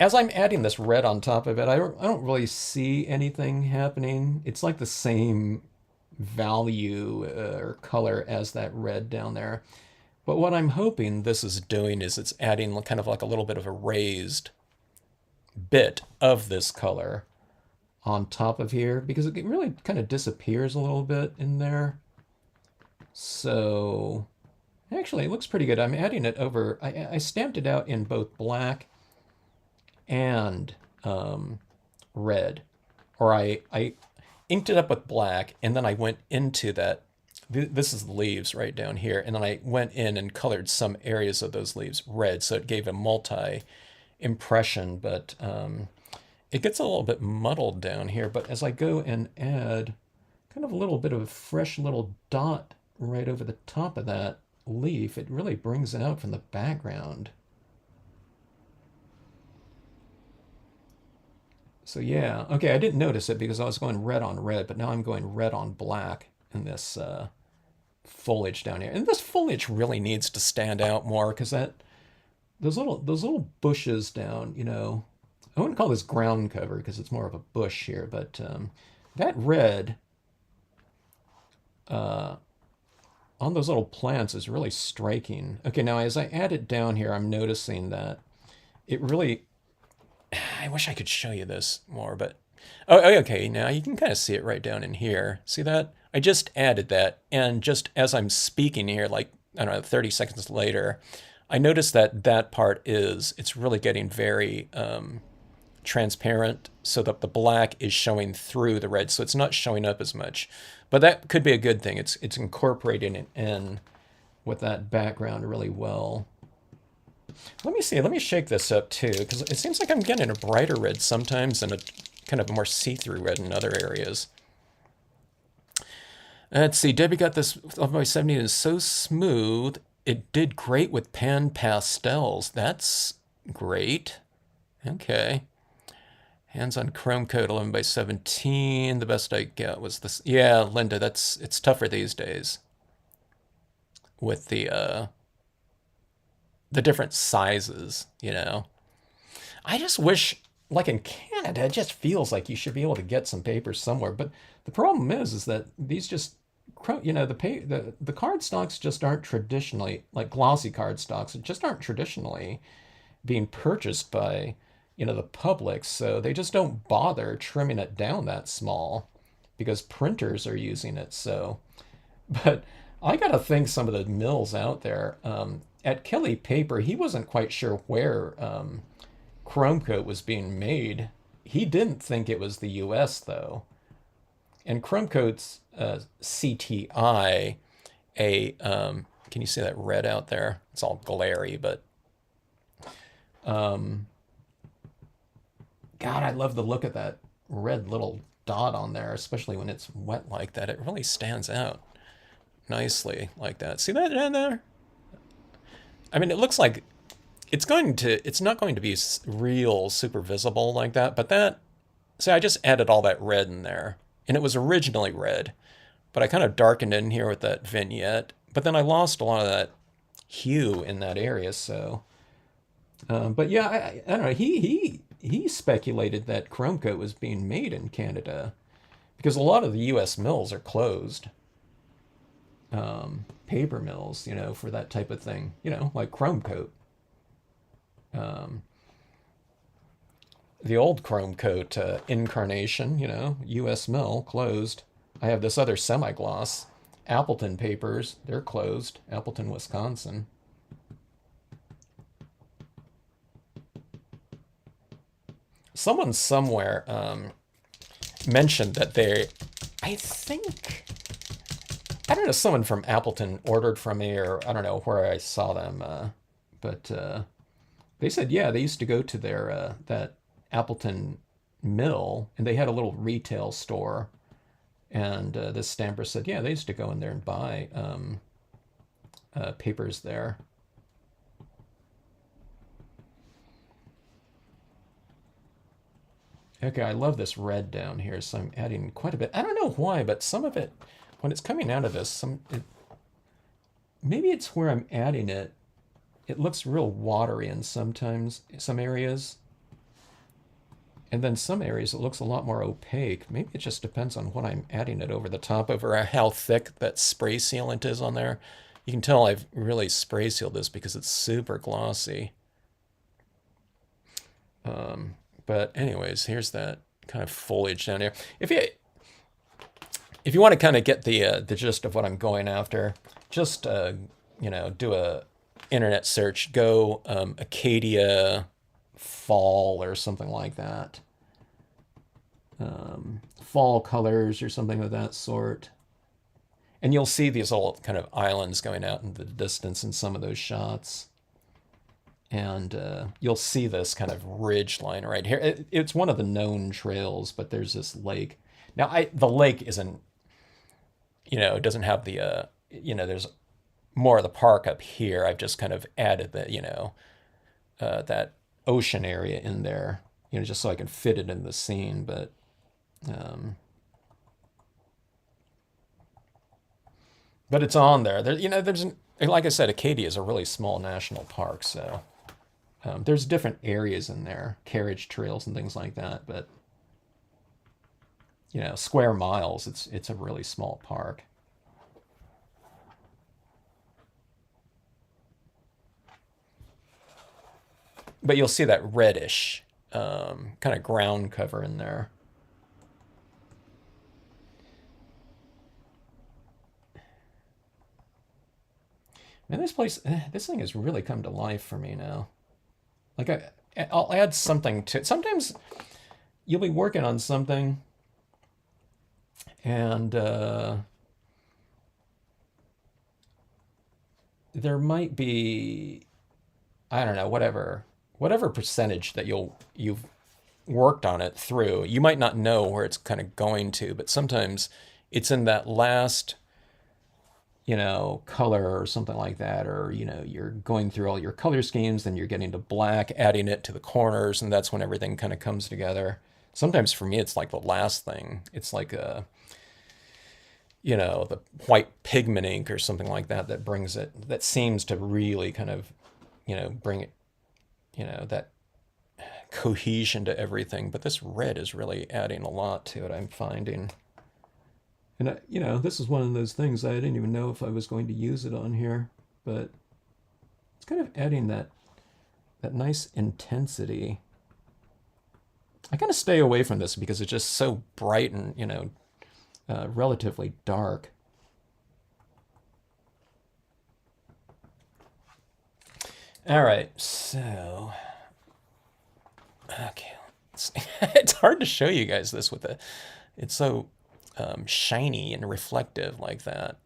As I'm adding this red on top of it, I don't really see anything happening. It's like the same value or color as that red down there. But what I'm hoping this is doing is it's adding kind of like a little bit of a raised bit of this color on top of here, because it really kind of disappears a little bit in there. So actually it looks pretty good. I'm adding it over, I stamped it out in both black and red, or I inked it up with black, and then I went into that. This is the leaves right down here, and then I went in and colored some areas of those leaves red, so it gave a multi impression, but it gets a little bit muddled down here. But as I go and add kind of a little bit of a fresh little dot right over the top of that leaf, it really brings it out from the background. So yeah, okay, I didn't notice it because I was going red on red, but now I'm going red on black in this foliage down here. And this foliage really needs to stand out more, because those little bushes down, I wouldn't call this ground cover because it's more of a bush here, but that red on those little plants is really striking. Okay, now as I add it down here, I'm noticing that it really, I wish I could show you this more, but okay, now you can kind of see it right down in here. See that? I just added that, and just as I'm speaking here, like, I don't know, 30 seconds later, I noticed that that part it's really getting very transparent, so that the black is showing through the red, so it's not showing up as much. But that could be a good thing. It's incorporating it in with that background really well. Let me see. Let me shake this up too, because it seems like I'm getting a brighter red sometimes and a kind of a more see-through red in other areas. Let's see. Debbie got this 11x70 and is so smooth. It did great with pan pastels. That's great. Okay. Hands on chrome coat 11x17. The best I got was this. Yeah, Linda, it's tougher these days with the different sizes, you know. I just wish, like in Canada, it just feels like you should be able to get some papers somewhere. But the problem is that these just, you know, the card stocks just aren't traditionally, like glossy card stocks, just aren't traditionally being purchased by, you know, the public. So they just don't bother trimming it down that small because printers are using it. So, but I gotta think some of the mills out there. At Kelly Paper, he wasn't quite sure where Chrome Coat was being made. He didn't think it was the U.S. though. And Chrome Coat's CTI, can you see that red out there? It's all glary, but God, I love the look of that red little dot on there, especially when it's wet like that. It really stands out nicely like that. See that down there? I mean, it looks like it's not going to be real super visible like that, but that, see, I just added all that red in there, and it was originally red, but I kind of darkened in here with that vignette, but then I lost a lot of that hue in that area, so, but yeah, I don't know, he speculated that Chrome Coat was being made in Canada, because a lot of the U.S. mills are closed, paper mills, you know, for that type of thing, you know, like Chrome Coat. The old Chrome Coat incarnation, you know, U.S. mill closed. I have this other semi-gloss, Appleton Papers. They're closed, Appleton, Wisconsin. Someone somewhere mentioned that I think, I don't know, someone from Appleton ordered from me, or I don't know where I saw them, but they said, yeah, they used to go to their that Appleton mill, and they had a little retail store. And this stamper said, yeah, they used to go in there and buy papers there. Okay, I love this red down here, so I'm adding quite a bit. I don't know why, but some of it, when it's coming out of this, maybe it's where I'm adding it. It looks real watery in sometimes some areas. And then some areas it looks a lot more opaque. Maybe it just depends on what I'm adding it over the top of, or how thick that spray sealant is on there. You can tell I've really spray sealed this because it's super glossy. But anyways, here's that kind of foliage down here. If you want to kind of get the gist of what I'm going after, just you know, do a internet search, go ACADIA fall or something like that. Fall colors or something of that sort. And you'll see these little kind of islands going out in the distance in some of those shots. And you'll see this kind of ridge line right here. It's one of the known trails, but there's this lake. Now, the lake isn't, you know, it doesn't have the, you know, there's more of the park up here. I've just kind of added the, you know, that ocean area in there, you know, just so I can fit it in the scene. But it's on there. You know, like I said, Acadia is a really small national park, so there's different areas in there, carriage trails and things like that. But you know, square miles, it's a really small park. But you'll see that reddish kind of ground cover in there. Man, this thing has really come to life for me now. Like I'll add something to it. Sometimes you'll be working on something, and there might be, I don't know, whatever percentage that you've worked on it through, you might not know where it's kind of going to, but sometimes it's in that last, color or something like that, or, you're going through all your color schemes, then you're getting to black, adding it to the corners, and that's when everything kind of comes together. Sometimes for me, it's like the last thing. It's like the white pigment ink or something like that that brings it, that seems to really kind of, bring it, that cohesion to everything. But this red is really adding a lot to it, I'm finding. And, this is one of those things I didn't even know if I was going to use it on here, but it's kind of adding that nice intensity. I kind of stay away from this because it's just so bright and, relatively dark. All right, so, okay, it's hard to show you guys this with it's so shiny and reflective like that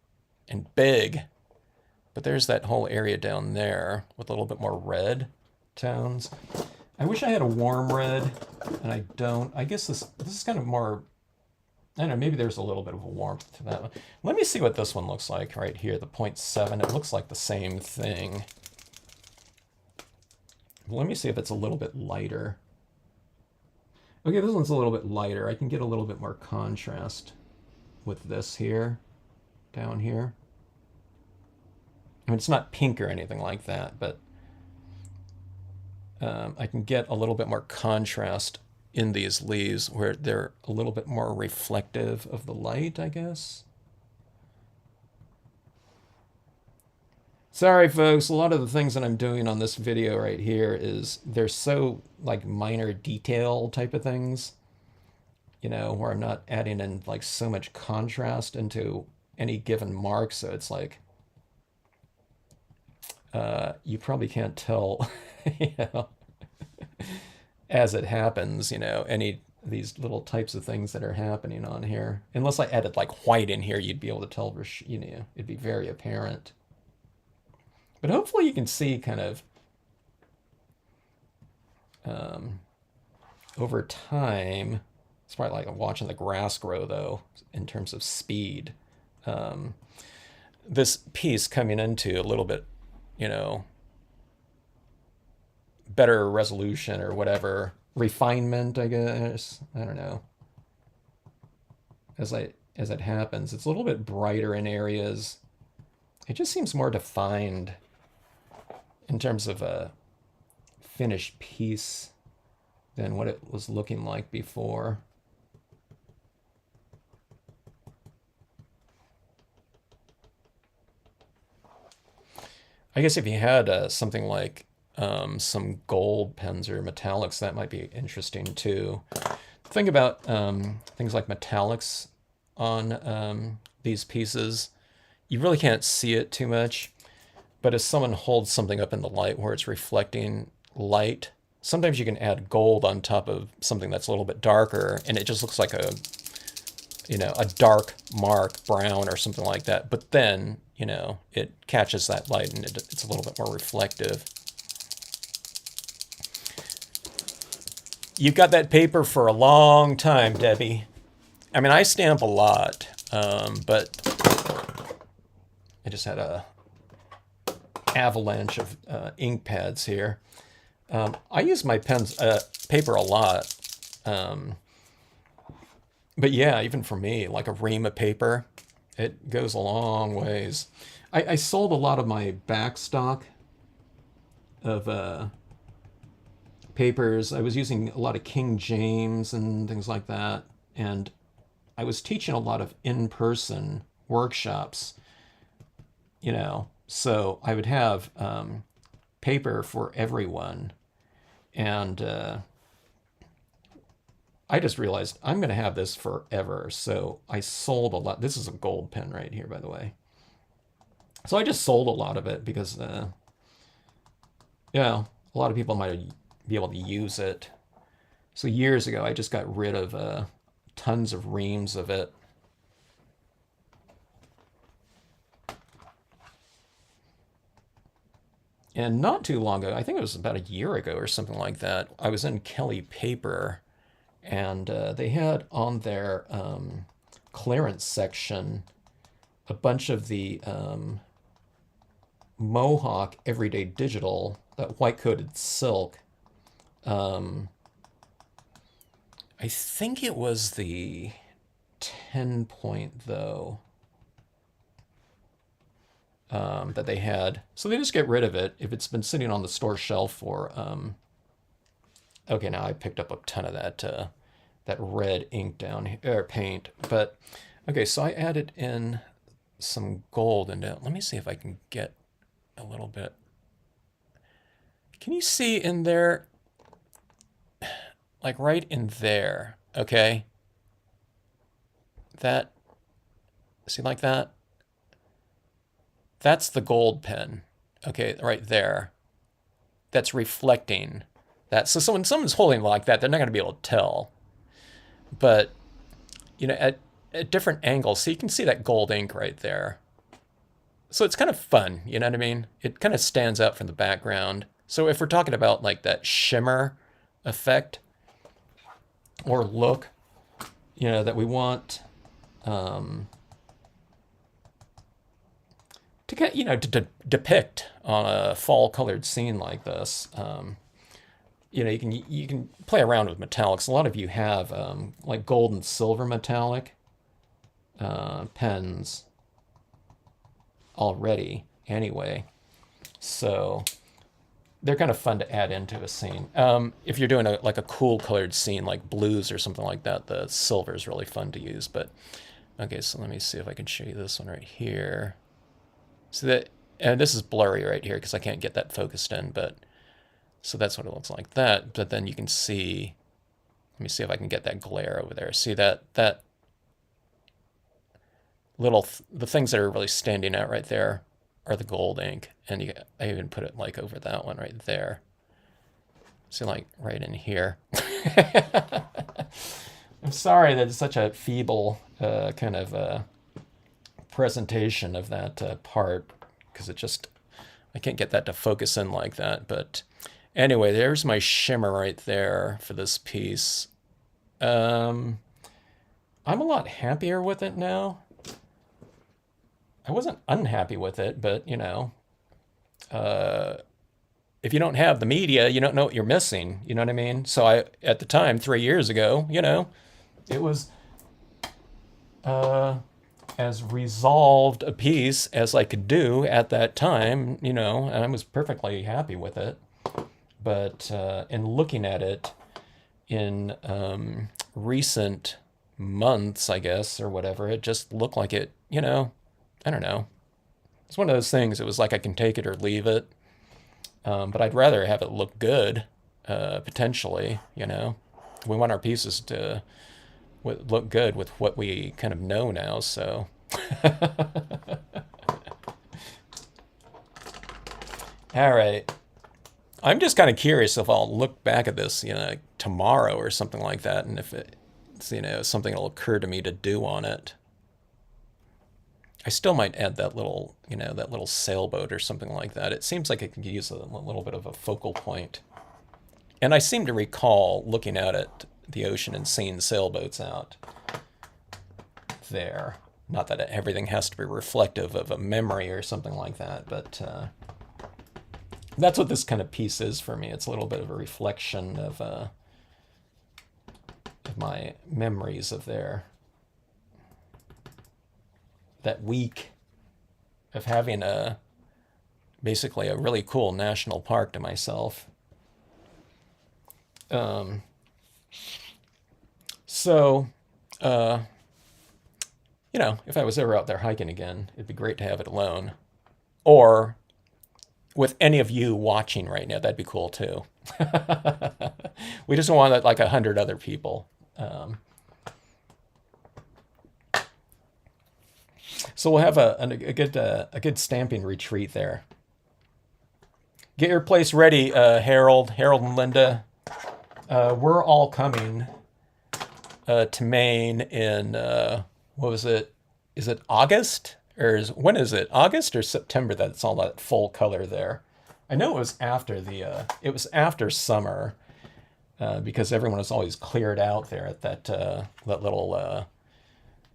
and big. But there's that whole area down there with a little bit more red tones. I wish I had a warm red, and I don't. I guess this is kind of more, I don't know, maybe there's a little bit of a warmth to that one. Let me see what this one looks like right here, the 0.7. It looks like the same thing. Let me see if it's a little bit lighter. Okay, this one's a little bit lighter. I can get a little bit more contrast with this here, down here. I mean, it's not pink or anything like that, but I can get a little bit more contrast in these leaves where they're a little bit more reflective of the light, I guess. Sorry, folks, a lot of the things that I'm doing on this video right here is they're so like minor detail type of things, where I'm not adding in like so much contrast into any given mark. So it's like, you probably can't tell, as it happens, any of these little types of things that are happening on here. Unless I added like white in here, you'd be able to tell, it'd be very apparent. But hopefully you can see kind of over time. It's probably like watching the grass grow, though, in terms of speed. This piece coming into a little bit, better resolution or whatever, refinement, I guess. I don't know. As it happens, it's a little bit brighter in areas. It just seems more defined in terms of a finished piece than what it was looking like before. I guess if you had something like some gold pens or metallics, that might be interesting too. The thing about things like metallics on these pieces, you really can't see it too much. But as someone holds something up in the light where it's reflecting light, sometimes you can add gold on top of something that's a little bit darker, and it just looks like a dark mark, brown or something like that. But then, it catches that light and it's a little bit more reflective. You've got that paper for a long time, Debbie. I mean, I stamp a lot, but I just had a avalanche of ink pads here. I use my paper a lot. But yeah, even for me, like a ream of paper, it goes a long ways. I sold a lot of my back stock of papers. I was using a lot of King James and things like that. And I was teaching a lot of in-person workshops, so I would have paper for everyone. And I just realized I'm going to have this forever. So I sold a lot. This is a gold pen right here, by the way. So I just sold a lot of it because, a lot of people might be able to use it. So years ago, I just got rid of tons of reams of it. And not too long ago, I think it was about a year ago or something like that, I was in Kelly Paper, and they had on their clearance section a bunch of the Mohawk Everyday Digital, that white-coated silk. I think it was the 10 point, though, that they had. So they just get rid of it if it's been sitting on the store shelf for... okay, now I picked up a ton of that red ink down here, or paint. But, okay, so I added in some gold into it. Let me see if I can get a little bit. Can you see in there, like right in there, okay? That, see like that? That's the gold pen, okay, right there. That's reflecting that. So when someone's holding like that, they're not going to be able to tell. But, you know, at different angles, so you can see that gold ink right there. So it's kind of fun, you know what I mean? It kind of stands out from the background. So if we're talking about like that shimmer effect or look, you know, that we want to get, you know, to depict on a fall colored scene like this, you know, you can play around with metallics. A lot of you have like gold and silver metallic pens already anyway, so they're kind of fun to add into a scene. If you're doing like a cool colored scene like blues or something like that, the silver is really fun to use. But okay, so let me see if I can show you this one right here. So that, and this is blurry right here because I can't get that focused in, but so that's what it looks like that. But then you can see, let me see if I can get that glare over there. See that little, the things that are really standing out right there are the gold ink. And I even put it like over that one right there. See, like right in here. I'm sorry that it's such a feeble kind of presentation of that part, because it just, I can't get that to focus in like that. But anyway, there's my shimmer right there for this piece. I'm a lot happier with it now. I wasn't unhappy with it, but, you know, if you don't have the media, you don't know what you're missing. You know what I mean? So at the time, 3 years ago, you know, it was as resolved a piece as I could do at that time, you know, and I was perfectly happy with it. But in looking at it in recent months, I guess, or whatever, it just looked like it, you know, I don't know. It's one of those things. It was like I can take it or leave it. But I'd rather have it look good, potentially, you know. We want our pieces to look good with what we kind of know now, so. All right. I'm just kind of curious if I'll look back at this, you know, tomorrow or something like that, and if it's, you know, something that'll occur to me to do on it. I still might add that little, you know, that little sailboat or something like that. It seems like it could use a little bit of a focal point. And I seem to recall looking out at the ocean and seeing sailboats out there. Not that everything has to be reflective of a memory or something like that, but that's what this kind of piece is for me. It's a little bit of a reflection of my memories of that week of having basically a really cool national park to myself. So, you know, if I was ever out there hiking again, it'd be great to have it alone. Or with any of you watching right now, that'd be cool too. We just want like 100 other people. So we'll have a good stamping retreat there. Get your place ready, Harold and Linda. We're all coming to Maine in what was it? Is it August? Or when is it? August or September? That's all that full color there. I know it was after it was after summer, because everyone was always cleared out there at that little,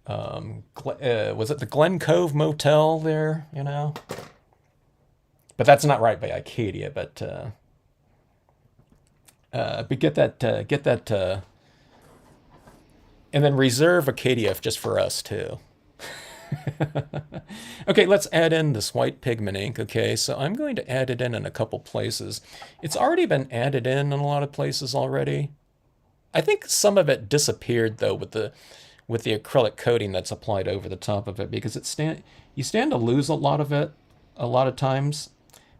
was it the Glen Cove Motel there, you know? But that's not right by Acadia, but get that, and then reserve Acadia just for us too. Okay, let's add in this white pigment ink. Okay, so I'm going to add it in a couple places. It's already been added in a lot of places already. I think some of it disappeared though with the acrylic coating that's applied over the top of it, because you stand to lose a lot of it a lot of times,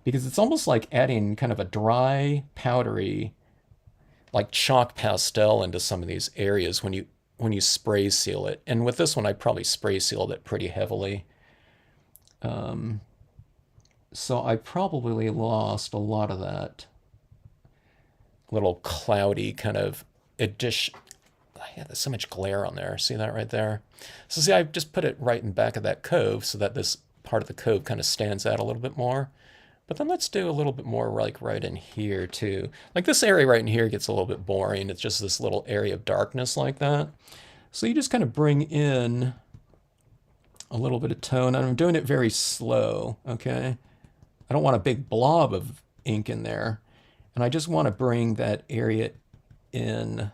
because it's almost like adding kind of a dry, powdery, like chalk pastel into some of these areas when you spray seal it. And with this one, I probably spray sealed it pretty heavily. So I probably lost a lot of that little cloudy kind of addition. Yeah, there's so much glare on there. See that right there? So see, I just put it right in back of that cove so that this part of the cove kind of stands out a little bit more. But then let's do a little bit more like right in here too. Like this area right in here gets a little bit boring. It's just this little area of darkness like that. So you just kind of bring in a little bit of tone, and I'm doing it very slow, okay? I don't want a big blob of ink in there, and I just want to bring that area in,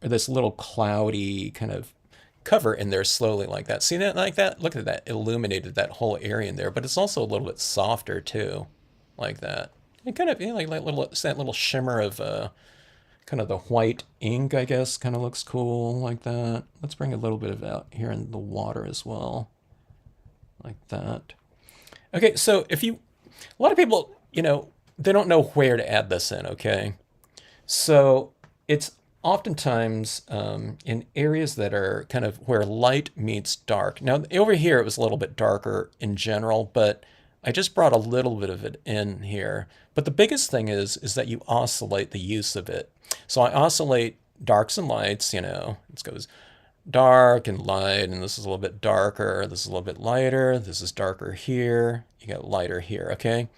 or this little cloudy kind of cover in there slowly like that. See that like that? Look at that, illuminated that whole area in there, but it's also a little bit softer too, like that. It kind of, you know, like little, it's that little shimmer of kind of the white ink, I guess, kind of looks cool like that. Let's bring a little bit of out here in the water as well, like that. Okay, so a lot of people, you know, they don't know where to add this in, okay? So it's oftentimes in areas that are kind of where light meets dark. Now, over here, it was a little bit darker in general, but I just brought a little bit of it in here. But the biggest thing is that you oscillate the use of it. So I oscillate darks and lights, you know, it goes dark and light, and this is a little bit darker, this is a little bit lighter, this is darker here, you got lighter here, okay?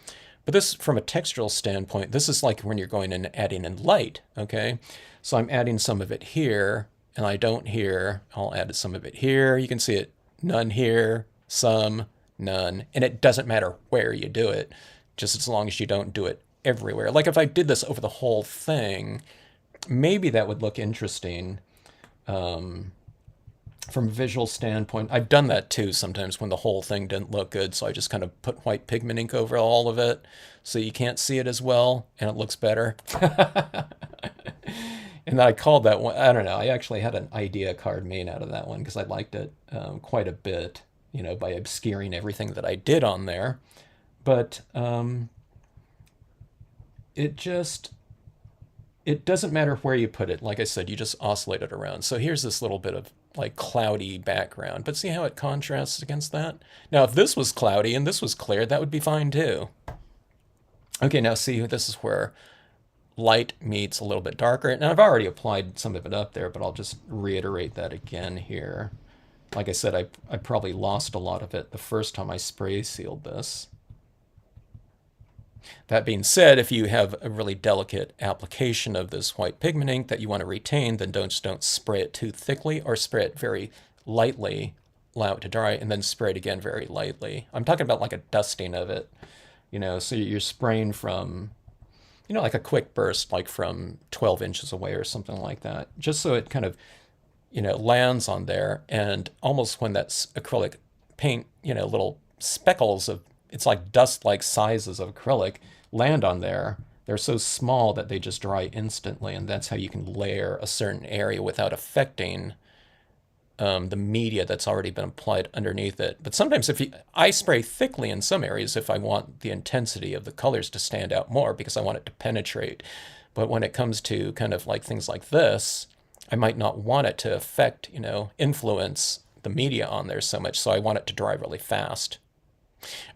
But this, from a textural standpoint, this is like when you're going in and adding in light, okay? So I'm adding some of it here, and I don't here, I'll add some of it here, you can see it, none here, some, none, and it doesn't matter where you do it, just as long as you don't do it everywhere. Like if I did this over the whole thing, maybe that would look interesting from a visual standpoint. I've done that too sometimes when the whole thing didn't look good, so I just kind of put white pigment ink over all of it so you can't see it as well and it looks better. And then I called that one, I don't know, I actually had an idea card made out of that one because I liked it quite a bit, you know, by obscuring everything that I did on there. But it doesn't matter where you put it. Like I said, you just oscillate it around. So here's this little bit of like cloudy background, but see how it contrasts against that? Now, if this was cloudy and this was clear, that would be fine too. Okay, now see, this is where light meets a little bit darker. Now I've already applied some of it up there, but I'll just reiterate that again here. Like I said, I probably lost a lot of it the first time I spray sealed this. That being said, if you have a really delicate application of this white pigment ink that you want to retain, then don't spray it too thickly, or spray it very lightly, allow it to dry, and then spray it again very lightly. I'm talking about like a dusting of it, you know, so you're spraying from, you know, like a quick burst, like from 12 inches away or something like that, just so it kind of, you know, lands on there, and almost when that's acrylic paint, you know, little speckles of, it's like dust-like sizes of acrylic land on there. They're so small that they just dry instantly, and that's how you can layer a certain area without affecting the media that's already been applied underneath it. But sometimes I spray thickly in some areas if I want the intensity of the colors to stand out more because I want it to penetrate. But when it comes to kind of like things like this, I might not want it to affect, you know, influence the media on there so much, so I want it to dry really fast.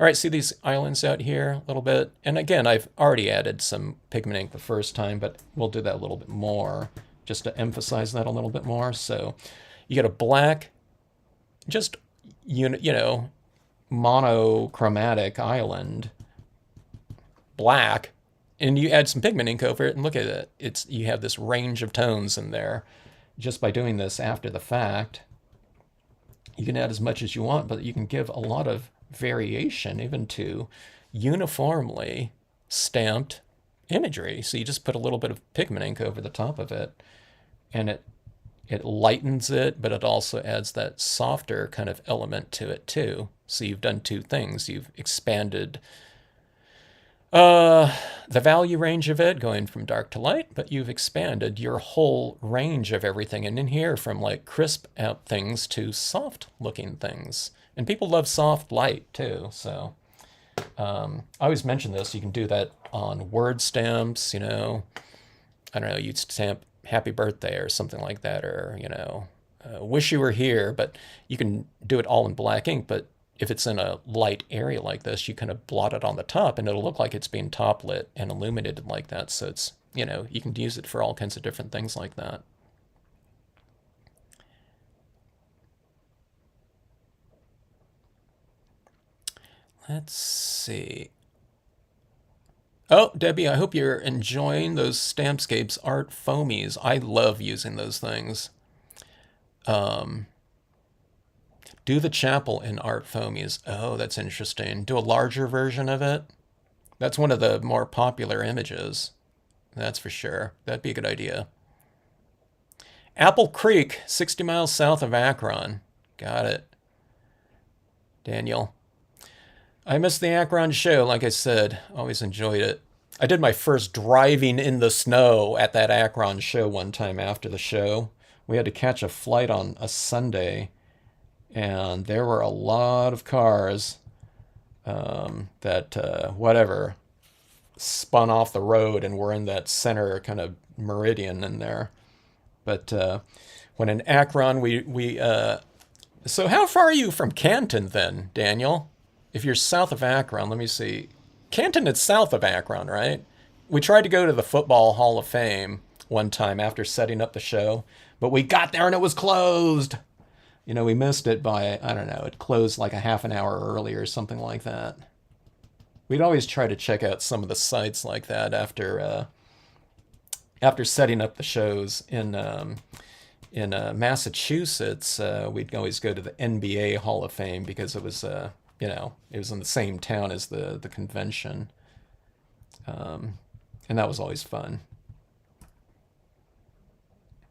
All right, see these islands out here a little bit? And again, I've already added some pigment ink the first time, but we'll do that a little bit more just to emphasize that a little bit more. So you get a black, just, you know, monochromatic island black, and you add some pigment ink over it, and look at it. You have this range of tones in there. Just by doing this after the fact, you can add as much as you want, but you can give a lot of variation even to uniformly stamped imagery. So you just put a little bit of pigment ink over the top of it, and it lightens it, but it also adds that softer kind of element to it too. So you've done two things. You've expanded the value range of it, going from dark to light, but you've expanded your whole range of everything in here, from like crisp out things to soft looking things. And people love soft light too. So I always mention this. You can do that on word stamps, you know. I don't know, you'd stamp happy birthday or something like that, or, you know, wish you were here, but you can do it all in black ink. But if it's in a light area like this, you kind of blot it on the top and it'll look like it's being top lit and illuminated like that. So it's, you know, you can use it for all kinds of different things like that. Let's see. Oh, Debbie, I hope you're enjoying those Stampscapes art foamies. I love using those things. Do the chapel in art foamies. Oh, that's interesting. Do a larger version of it. That's one of the more popular images. That's for sure. That'd be a good idea. Apple Creek, 60 miles south of Akron. Got it. Daniel. I missed the Akron show, like I said. Always enjoyed it. I did my first driving in the snow at that Akron show one time after the show. We had to catch a flight on a Sunday, and there were a lot of cars that, whatever, spun off the road and were in that center kind of meridian in there. But when in Akron, so how far are you from Canton then, Daniel? If you're south of Akron, let me see. Canton is south of Akron, right? We tried to go to the Football Hall of Fame one time after setting up the show, but we got there and it was closed. You know, we missed it by, I don't know, it closed like a half an hour early or something like that. We'd always try to check out some of the sites like that after setting up the shows in Massachusetts. We'd always go to the NBA Hall of Fame because it was you know, it was in the same town as the convention. And that was always fun.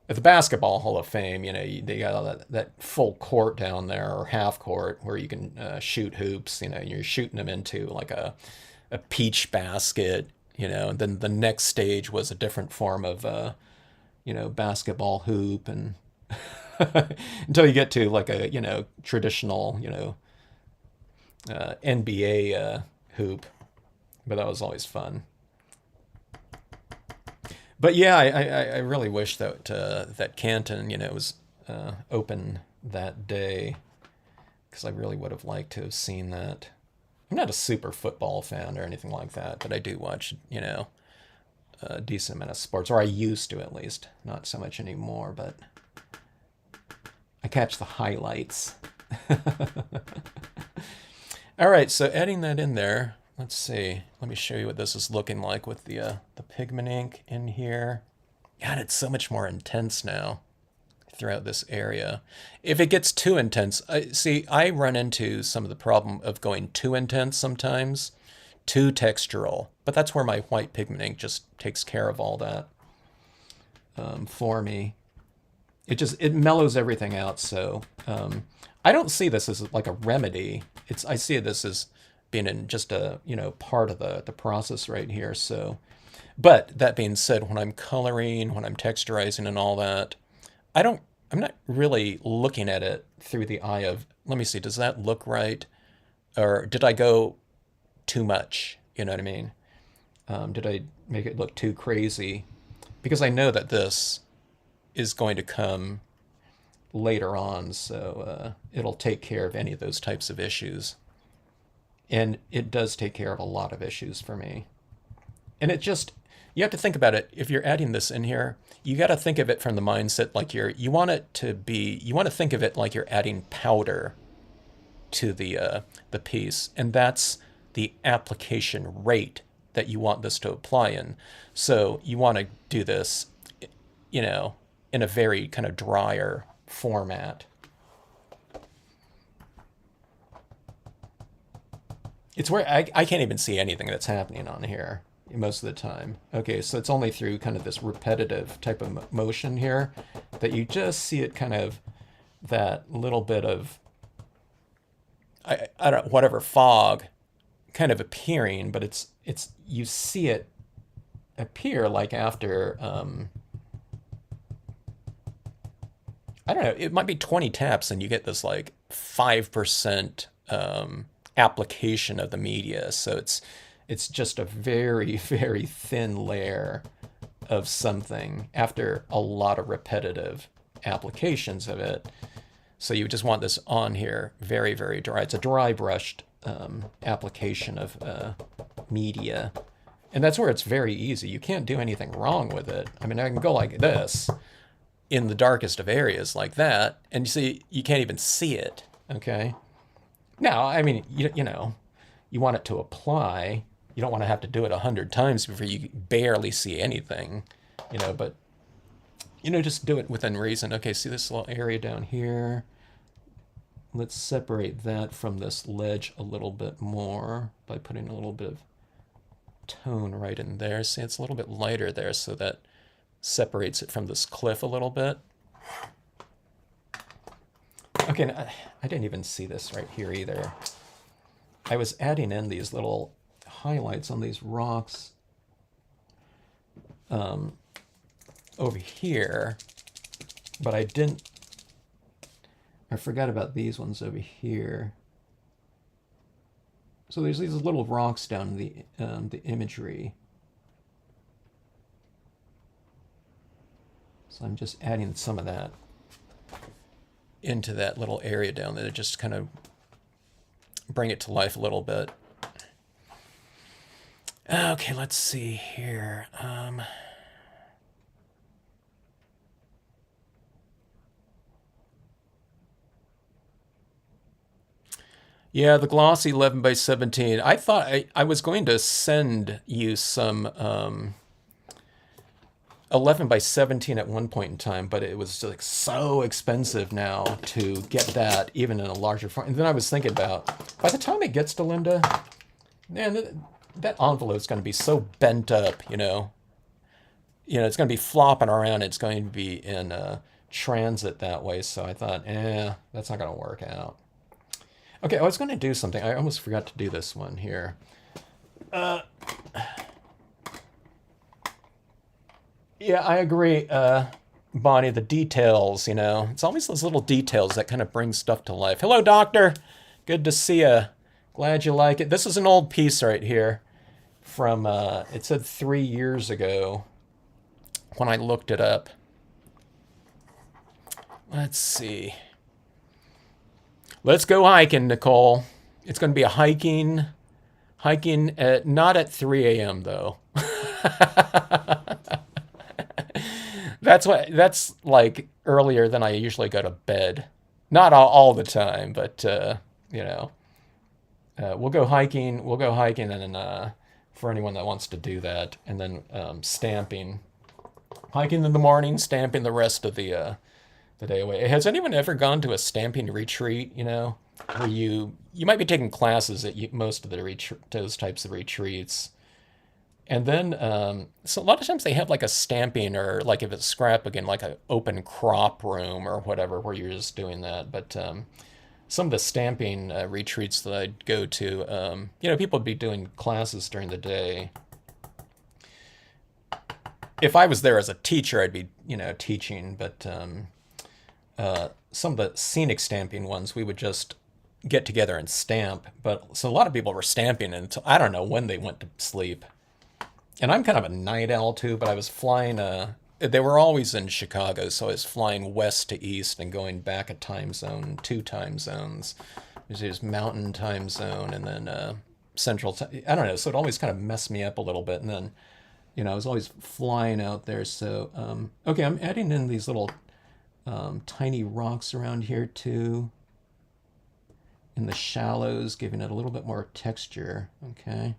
At the Basketball Hall of Fame, you know, they got that full court down there, or half court, where you can shoot hoops. You know, you're shooting them into like a peach basket, you know, and then the next stage was a different form of, you know, basketball hoop, and until you get to like a, you know, traditional, you know, NBA hoop. But that was always fun. But yeah, I really wish that that Canton, you know, was open that day, because I really would have liked to have seen that. I'm not a super football fan or anything like that, but I do watch, you know, a decent amount of sports, or I used to at least. Not so much anymore, but I catch the highlights. All right, so adding that in there, let's see. Let me show you what this is looking like with the pigment ink in here. God, it's so much more intense now throughout this area. If it gets too intense, I run into some of the problem of going too intense sometimes, too textural. But that's where my white pigment ink just takes care of all that for me. It mellows everything out. So I don't see this as like a remedy. I see this as being in just a, you know, part of the process right here. So, but that being said, when I'm coloring, when I'm texturizing and all that, I'm not really looking at it through the eye of, let me see, does that look right? Or did I go too much? You know what I mean? Did I make it look too crazy? Because I know that this is going to come later on, so it'll take care of any of those types of issues. And it does take care of a lot of issues for me. And you have to think about it. If you're adding this in here, you got to think of it from the mindset like you want to think of it like you're adding powder to the piece. And that's the application rate that you want this to apply in. So you want to do this, you know, in a very kind of drier format. It's where I can't even see anything that's happening on here most of the time. Okay, so it's only through kind of this repetitive type of motion here that you just see it kind of, that little bit of, I don't know, whatever fog kind of appearing, but it's you see it appear like after, I don't know, it might be 20 taps and you get this like 5% application of the media. So it's just a very, very thin layer of something after a lot of repetitive applications of it. So you just want this on here very, very dry. It's a dry brushed application of media. And that's where it's very easy. You can't do anything wrong with it. I mean, I can go like this in the darkest of areas like that, and you see, you can't even see it, okay? Now, I mean, you know, you want it to apply. You don't want to have to do it 100 times before you barely see anything, you know, but, you know, just do it within reason. Okay, see this little area down here? Let's separate that from this ledge a little bit more by putting a little bit of tone right in there. See, it's a little bit lighter there, so that separates it from this cliff a little bit. Okay, I didn't even see this right here either. I was adding in these little highlights on these rocks over here, but I forgot about these ones over here. So there's these little rocks down in the imagery. So I'm just adding some of that into that little area down there to just kind of bring it to life a little bit. Okay, let's see here. Yeah, the glossy 11 by 17. I thought I was going to send you some 11 by 17 at one point in time, but it was like so expensive now to get that even in a larger form. And then I was thinking about, by the time it gets to Linda, man, that envelope's going to be so bent up, you know. You know, it's going to be flopping around. It's going to be in transit that way. So I thought, that's not going to work out. Okay, I was going to do something. I almost forgot to do this one here. Yeah, I agree, Bonnie, the details, you know. It's always those little details that kind of bring stuff to life. Hello, Doctor. Good to see you. Glad you like it. This is an old piece right here from, it said 3 years ago when I looked it up. Let's see. Let's go hiking, Nicole. It's going to be a hiking at, not at 3 a.m. though. That's like earlier than I usually go to bed. Not all the time, but you know, we'll go hiking, and then for anyone that wants to do that, and then stamping, hiking in the morning, stamping the rest of the day away. Has anyone ever gone to a stamping retreat? You know, where you might be taking classes at most of the those types of retreats. And then, so a lot of times they have like a stamping, or like if it's scrapbooking, like an open crop room or whatever, where you're just doing that. But some of the stamping retreats that I'd go to, you know, people would be doing classes during the day. If I was there as a teacher, I'd be, you know, teaching. But some of the scenic stamping ones, we would just get together and stamp. But so a lot of people were stamping until I don't know when they went to sleep. And I'm kind of a night owl too, but I was flying, they were always in Chicago, so I was flying west to east and going back a time zone, 2 time zones. There's mountain time zone and then central, I don't know, so it always kind of messed me up a little bit. And then, you know, I was always flying out there. So, okay, I'm adding in these little tiny rocks around here too, in the shallows, giving it a little bit more texture, okay?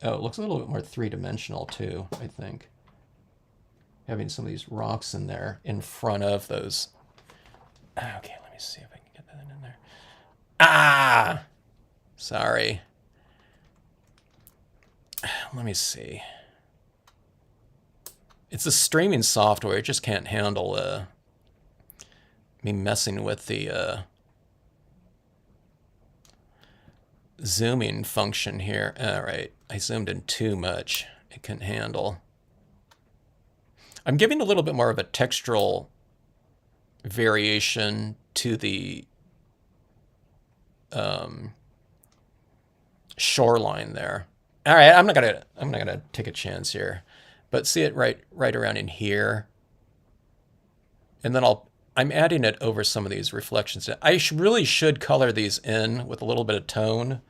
Oh, it looks a little bit more three-dimensional too, I think. Having some of these rocks in there in front of those. Okay, let me see if I can get that in there. Ah! Sorry. Let me see. It's the streaming software. It just can't handle me messing with the zooming function here. All right, I zoomed in too much. It can handle. I'm giving a little bit more of a textural variation to the shoreline there. All right, I'm not gonna take a chance here, but see it right around in here, and then I'm adding it over some of these reflections. I really should color these in with a little bit of tone,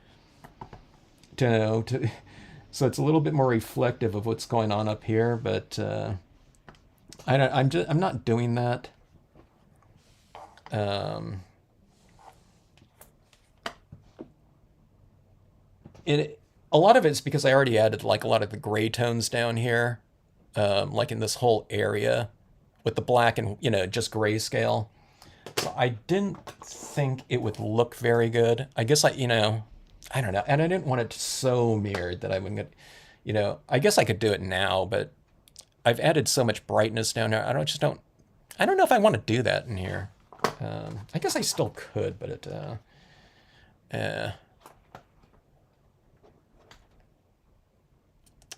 so it's a little bit more reflective of what's going on up here. But I'm not doing that. A lot of it's because I already added like a lot of the gray tones down here, like in this whole area with the black and, just grayscale. So I didn't think it would look very good. I guess I don't know. And I didn't want it so mirrored that I wouldn't get, I guess I could do it now, but I've added so much brightness down here. I don't know if I want to do that in here. I guess I still could, but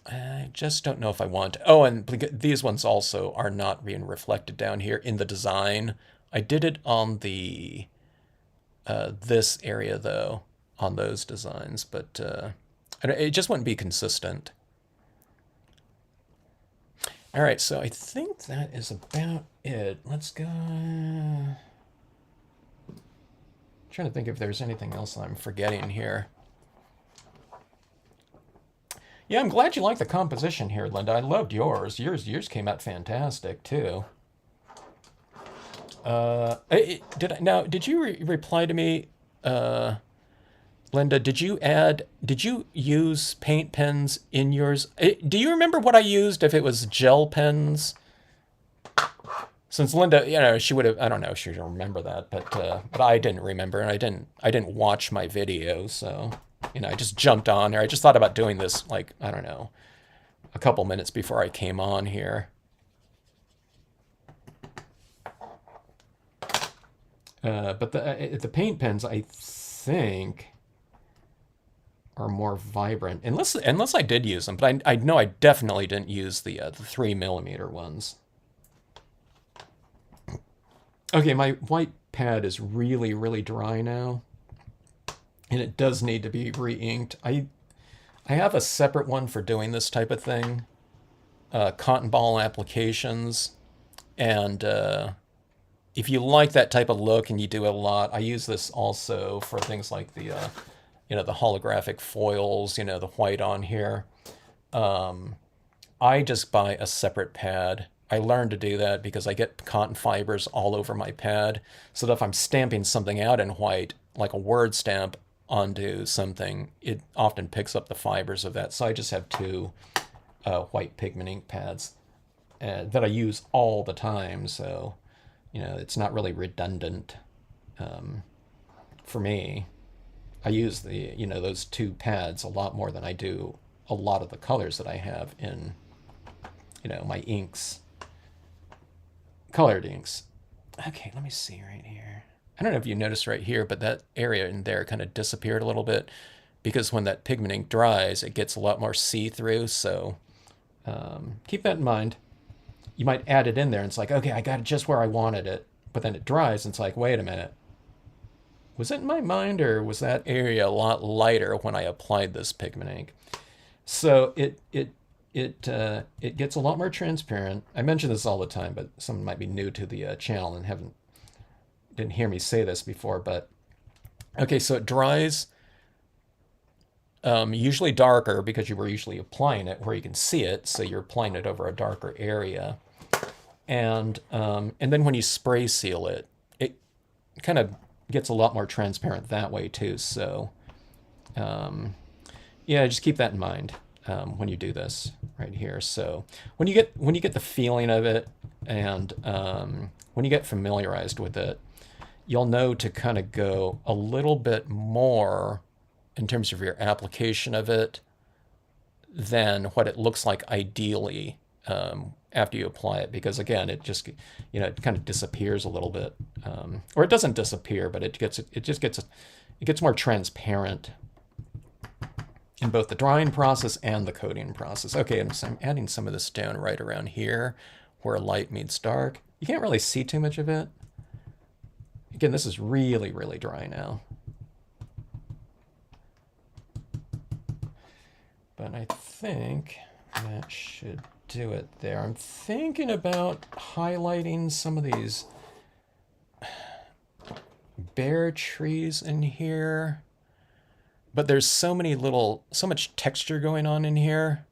I just don't know if I want to. Oh, and these ones also are not being reflected down here in the design. I did it on the this area though, on those designs, but it just wouldn't be consistent. All right, so I think that is about it. Let's go. Trying to think if there's anything else I'm forgetting here. Yeah, I'm glad you like the composition here, Linda. I loved yours. Yours came out fantastic too. Did you reply to me, Linda? Did you use paint pens in yours? Do you remember what I used? If it was gel pens? Since Linda, she would have. I don't know if she would remember that, but I didn't remember, and I didn't watch my video, so. I just jumped on there. I just thought about doing this, like, I don't know, a couple minutes before I came on here. But the paint pens, I think, are more vibrant, unless I did use them. But I know I definitely didn't use the 3mm ones. Okay, my white pad is really, really dry now. And it does need to be re-inked. I have a separate one for doing this type of thing, cotton ball applications. And if you like that type of look and you do it a lot, I use this also for things like the, the holographic foils, the white on here. I just buy a separate pad. I learned to do that because I get cotton fibers all over my pad. So that if I'm stamping something out in white, like a word stamp, onto something, it often picks up the fibers of that. So I just have two white pigment ink pads that I use all the time. So, it's not really redundant for me. I use those two pads a lot more than I do a lot of the colors that I have in, my inks, colored inks. Okay, let me see right here. I don't know if you noticed right here, but that area in there kind of disappeared a little bit because when that pigment ink dries, it gets a lot more see-through. So keep that in mind. You might add it in there and it's like, okay, I got it just where I wanted it. But then it dries and it's like, wait a minute. Was it in my mind or was that area a lot lighter when I applied this pigment ink? So it gets a lot more transparent. I mention this all the time, but someone might be new to the channel and didn't hear me say this before, but okay, so it dries usually darker because you were usually applying it where you can see it, so you're applying it over a darker area. And then when you spray seal it, it kind of gets a lot more transparent that way too. So yeah, just keep that in mind. when you do this right here. So when you get the feeling of it, and when you get familiarized with it, you'll know to kind of go a little bit more in terms of your application of it than what it looks like ideally after you apply it, because again, it just, it kind of disappears a little bit, or it doesn't disappear, but it gets more transparent in both the drying process and the coating process. Okay, and so I'm adding some of this down right around here where light meets dark. You can't really see too much of it. Again, this is really, really dry now. But I think that should do it there. I'm thinking about highlighting some of these bare trees in here. But there's so much texture going on in here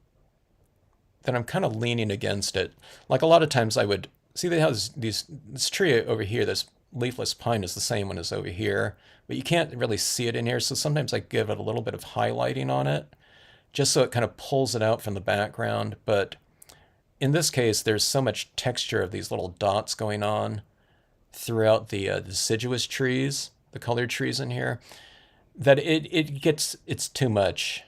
that I'm kind of leaning against it. Like a lot of times I would see they have this tree over here, this leafless pine is the same one as over here, but you can't really see it in here. So sometimes I give it a little bit of highlighting on it, just so it kind of pulls it out from the background. But in this case, there's so much texture of these little dots going on throughout the deciduous trees, the colored trees in here, that it's too much,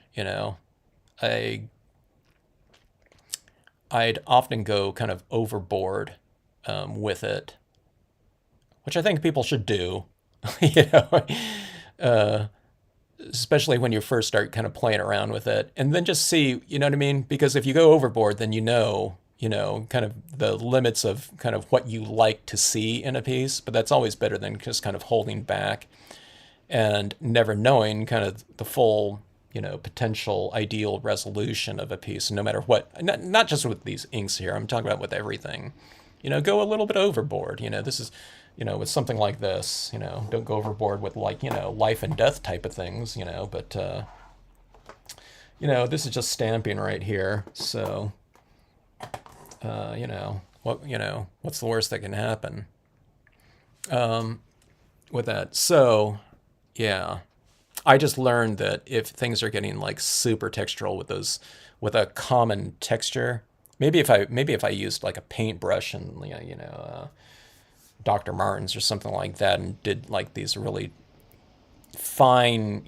I'd often go kind of overboard with it, which I think people should do, especially when you first start kind of playing around with it, and then just see, you know what I mean? Because if you go overboard, then kind of the limits of kind of what you like to see in a piece, but that's always better than just kind of holding back and never knowing kind of the full, potential ideal resolution of a piece, no matter what, not just with these inks here, I'm talking about with everything. Go a little bit overboard. This is, with something like this, don't go overboard with like, life and death type of things, but, this is just stamping right here. So, what's the worst that can happen with that? So, yeah, I just learned that if things are getting like super textural with a common texture, maybe if I used like a paintbrush and Dr. Martens or something like that, and did like these really fine,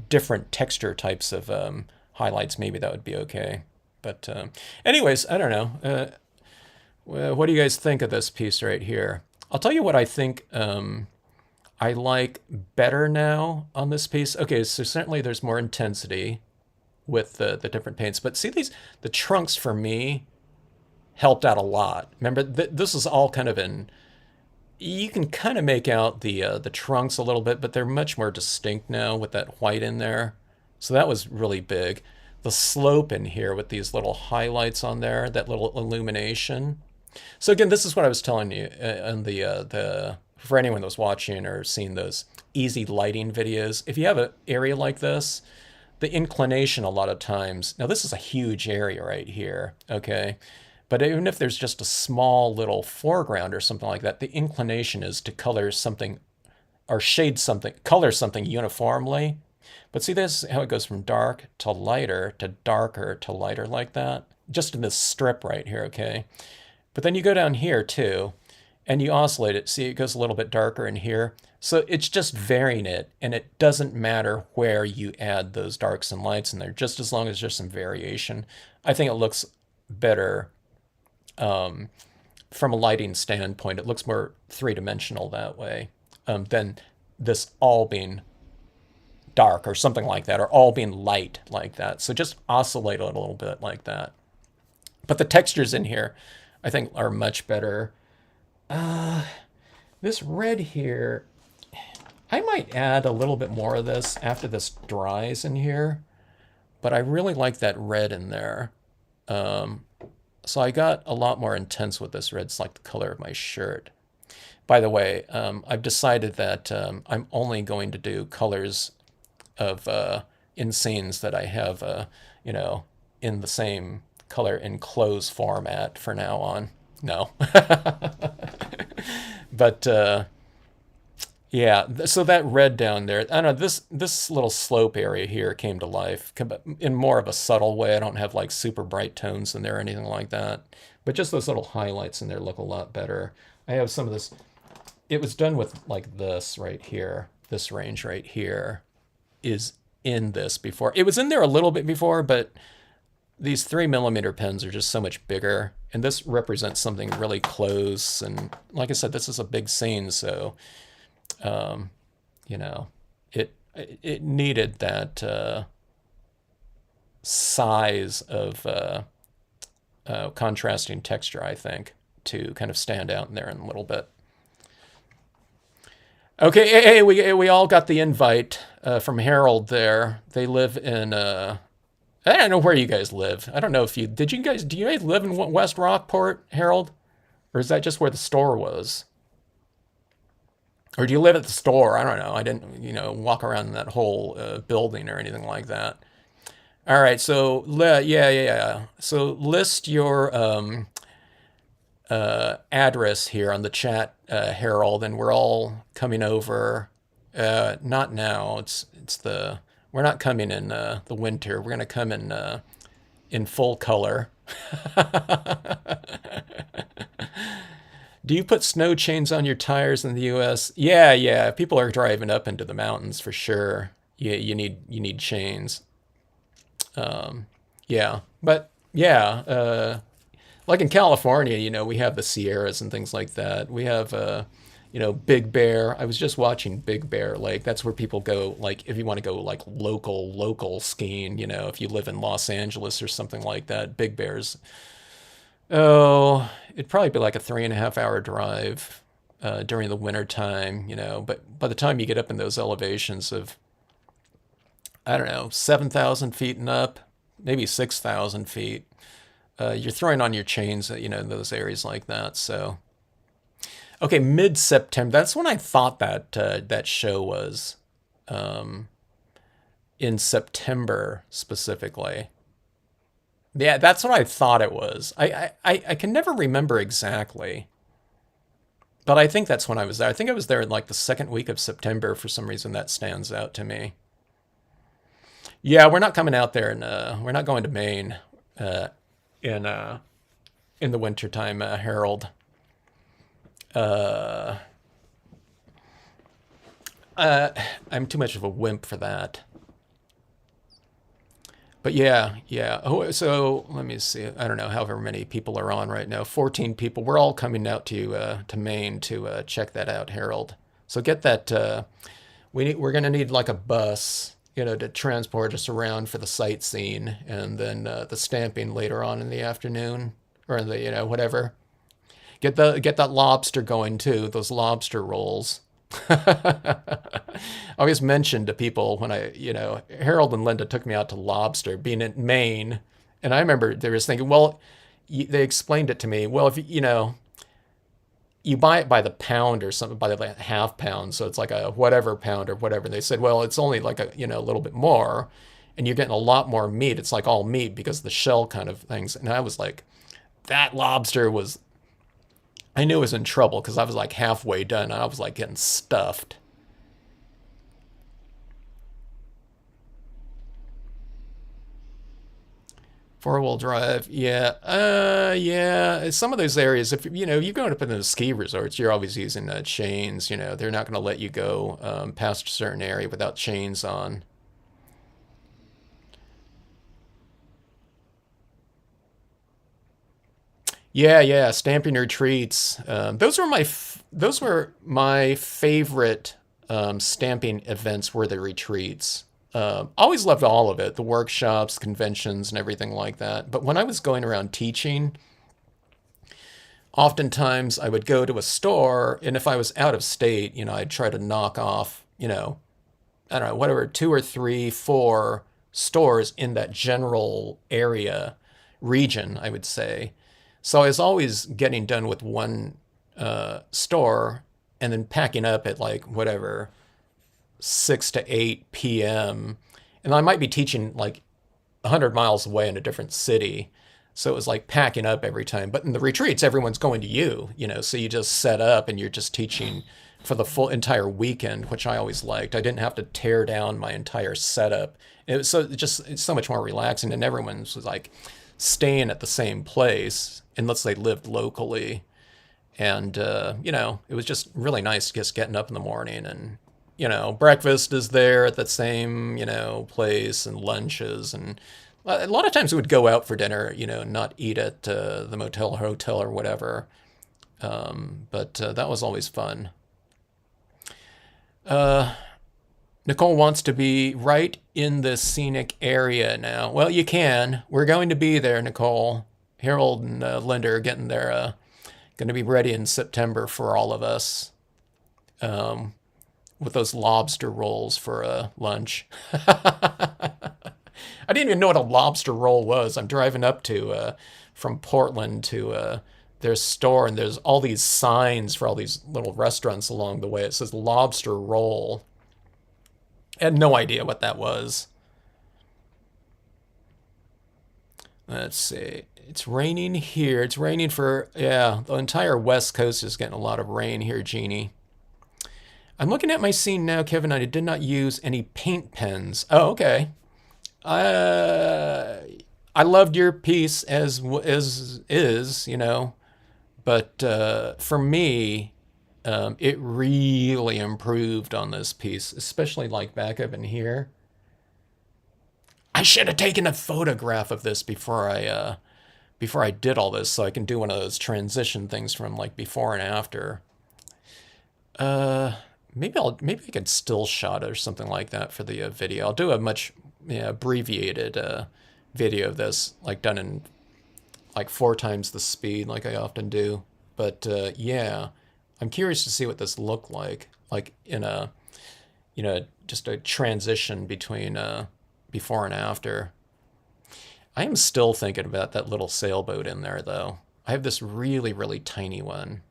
different texture types of highlights, maybe that would be okay. But anyways, I don't know. What do you guys think of this piece right here? I'll tell you what I think I like better now on this piece. Okay, so certainly there's more intensity with the different paints, but see the trunks for me helped out a lot. Remember, this is all kind of you can kind of make out the trunks a little bit, but they're much more distinct now with that white in there. So that was really big. The slope in here with these little highlights on there, that little illumination. So again, this is what I was telling you on the for anyone that was watching or seeing those easy lighting videos. If you have an area like this, the inclination a lot of times, now this is a huge area right here, okay? But even if there's just a small little foreground or something like that, the inclination is to color something or shade something, color something uniformly. But see this, how it goes from dark to lighter to darker to lighter like that? Just in this strip right here, okay? But then you go down here too, and you oscillate it. See, it goes a little bit darker in here. So it's just varying it, and it doesn't matter where you add those darks and lights in there, just as long as there's some variation. I think it looks better from a lighting standpoint. It looks more three-dimensional that way than this all being dark or something like that, or all being light like that. So just oscillate a little bit like that. But the textures in here, I think, are much better. This red here, I might add a little bit more of this after this dries in here, but I really like that red in there. So I got a lot more intense with this red. It's like the color of my shirt. By the way, I've decided that I'm only going to do colors of in scenes that I have, in the same color in clothes format for now on. No. But Yeah, so that red down there, I don't know, this little slope area here came to life in more of a subtle way. I don't have like super bright tones in there or anything like that. But just those little highlights in there look a lot better. I have some of this, it was done with like this right here. This range right here is in this before. It was in there a little bit before, but these 3mm pens are just so much bigger. And this represents something really close. And like I said, this is a big scene, so you know, it needed that size of contrasting texture, I think, to kind of stand out in there in a little bit. Okay, hey, we all got the invite from Harold there. They live in I don't know where you guys live. I don't know if do you guys live in West Rockport, Harold? Or is that just where the store was? Or do you live at the store? I don't know. I didn't, walk around that whole building or anything like that. All right, so yeah. So list your address here on the chat, Harold, and we're all coming over. Not now. We're not coming in the winter. We're gonna come in full color. Do you put snow chains on your tires in the U.S.? Yeah. People are driving up into the mountains for sure. You need chains. Yeah, but yeah, like in California, we have the Sierras and things like that. We have, Big Bear. I was just watching Big Bear Lake. That's where people go, like, if you want to go, like, local skiing, if you live in Los Angeles or something like that. Big Bear's, oh, it'd probably be like a 3.5 hour drive during the winter time, but by the time you get up in those elevations of, I don't know, 7,000 feet and up, maybe 6,000 feet, you're throwing on your chains, in those areas like that. So, okay, mid-September. That's when I thought that show was, in September specifically. Yeah, that's what I thought it was. I can never remember exactly, but I think that's when I was there. I think I was there in like the second week of September. For some reason, that stands out to me. Yeah, we're not coming out there, and we're not going to Maine in in the wintertime, Harold. Uh, I'm too much of a wimp for that. But yeah. Oh, so let me see. I don't know, however many people are on right now. 14 people. We're all coming out to Maine to check that out, Harold. So get that. We're gonna need like a bus, to transport us around for the sightseeing, and then the stamping later on in the afternoon, or in the whatever. Get that lobster going too. Those lobster rolls. I always mentioned to people when Harold and Linda took me out to lobster, being in Maine, and I remember they were thinking, well, they explained it to me. Well, if you buy it by the pound or something, by the like half pound, so it's like a whatever pound or whatever. And they said, well, it's only like a little bit more, and you're getting a lot more meat. It's like all meat because of the shell kind of things. And I was like, that lobster was. I knew I was in trouble because I was like halfway done and I was like getting stuffed. Four-wheel drive, yeah, yeah. Some of those areas, if you're going up in those ski resorts, you're always using chains. They're not going to let you go past a certain area without chains on. Yeah. Stamping retreats. Those were my favorite stamping events. Were the retreats. Always loved all of it, the workshops, conventions, and everything like that. But when I was going around teaching, oftentimes I would go to a store, and if I was out of state, I'd try to knock off, I don't know, whatever, two or three, four stores in that general area, region, I would say. So I was always getting done with one store and then packing up at like whatever 6 to 8 p.m. And I might be teaching like 100 miles away in a different city. So it was like packing up every time. But in the retreats, everyone's going to you, so you just set up and you're just teaching for the full entire weekend, which I always liked. I didn't have to tear down my entire setup. It's so much more relaxing, and everyone was like staying at the same place unless they lived locally. And, you know, it was just really nice just getting up in the morning and, you know, breakfast is there at the same, you know, place, and lunches. And a lot of times we would go out for dinner, you know, not eat at the motel or hotel or whatever. But that was always fun. Nicole wants to be right in the scenic area now. Well, you can. We're going to be there, Nicole. Harold and Linda are getting there. Going to be ready in September for all of us, with those lobster rolls for lunch. I didn't even know what a lobster roll was. I'm driving up to from Portland to their store, and there's all these signs for all these little restaurants along the way. It says lobster roll. I had no idea what that was. Let's see. It's raining here. It's raining for, yeah, the entire West Coast is getting a lot of rain here, Jeannie. I'm looking at my scene now, Kevin. I did not use any paint pens. Oh, okay. I loved your piece as is, you know, but for me, it really improved on this piece, especially like back up in here. I should have taken a photograph of this before I did all this, so I can do one of those transition things from like before and after. Maybe I could still shot it or something like that for the video. I'll do a much abbreviated video of this, like done in like 4 times the speed, like I often do. But yeah, I'm curious to see what this looked like in a, you know, just a transition between before and after. I am still thinking about that little sailboat in there, though. I have this really, really tiny one.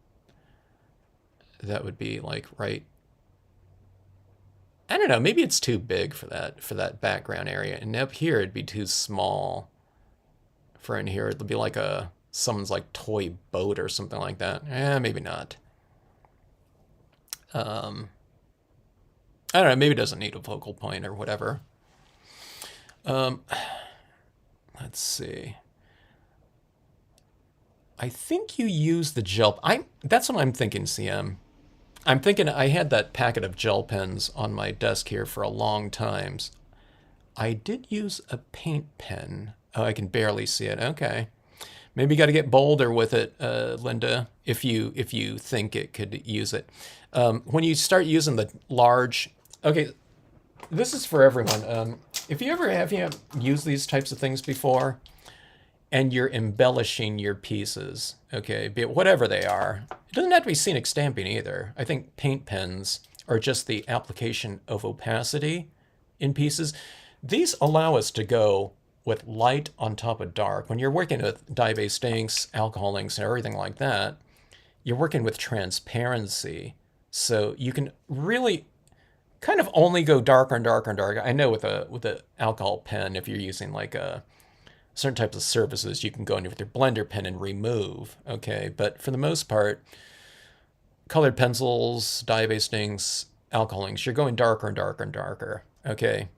That would be like right. I don't know. Maybe it's too big for that background area, and up here it'd be too small. For in here, it'll be like someone's like toy boat or something like that. Maybe not. I don't know. Maybe it doesn't need a focal point or whatever. Let's see. I think you use the gel. That's what I'm thinking, CM. I'm thinking I had that packet of gel pens on my desk here for a long time. I did use a paint pen. Oh, I can barely see it. Okay. Maybe you got to get bolder with it, Linda, if you think it could use it. When you start using the large, okay, this is for everyone. If you have used these types of things before, and you're embellishing your pieces, okay, be it whatever they are, it doesn't have to be scenic stamping either. I think paint pens are just the application of opacity in pieces. These allow us to go with light on top of dark. When you're working with dye-based inks, alcohol inks, and everything like that, you're working with transparency. So you can really kind of only go darker and darker and darker. I know with a alcohol pen, if you're using like certain types of surfaces, you can go in with your blender pen and remove, okay? But for the most part, colored pencils, dye-based inks, alcohol inks, you're going darker and darker and darker, okay?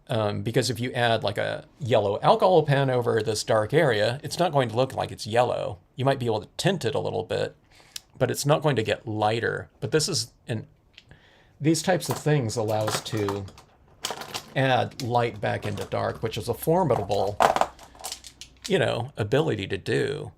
Because if you add like a yellow alcohol pen over this dark area, it's not going to look like it's yellow. You might be able to tint it a little bit, but it's not going to get lighter. But these types of things allow us to add light back into dark, which is a formidable, you know, ability to do.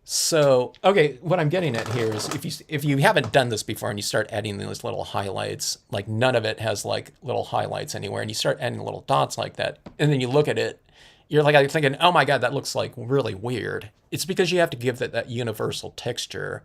So, okay, what I'm getting at here is if you haven't done this before and you start adding those little highlights, like none of it has like little highlights anywhere, and you start adding little dots like that, and then you look at it, you're like thinking, oh my God, that looks like really weird. It's because you have to give that universal texture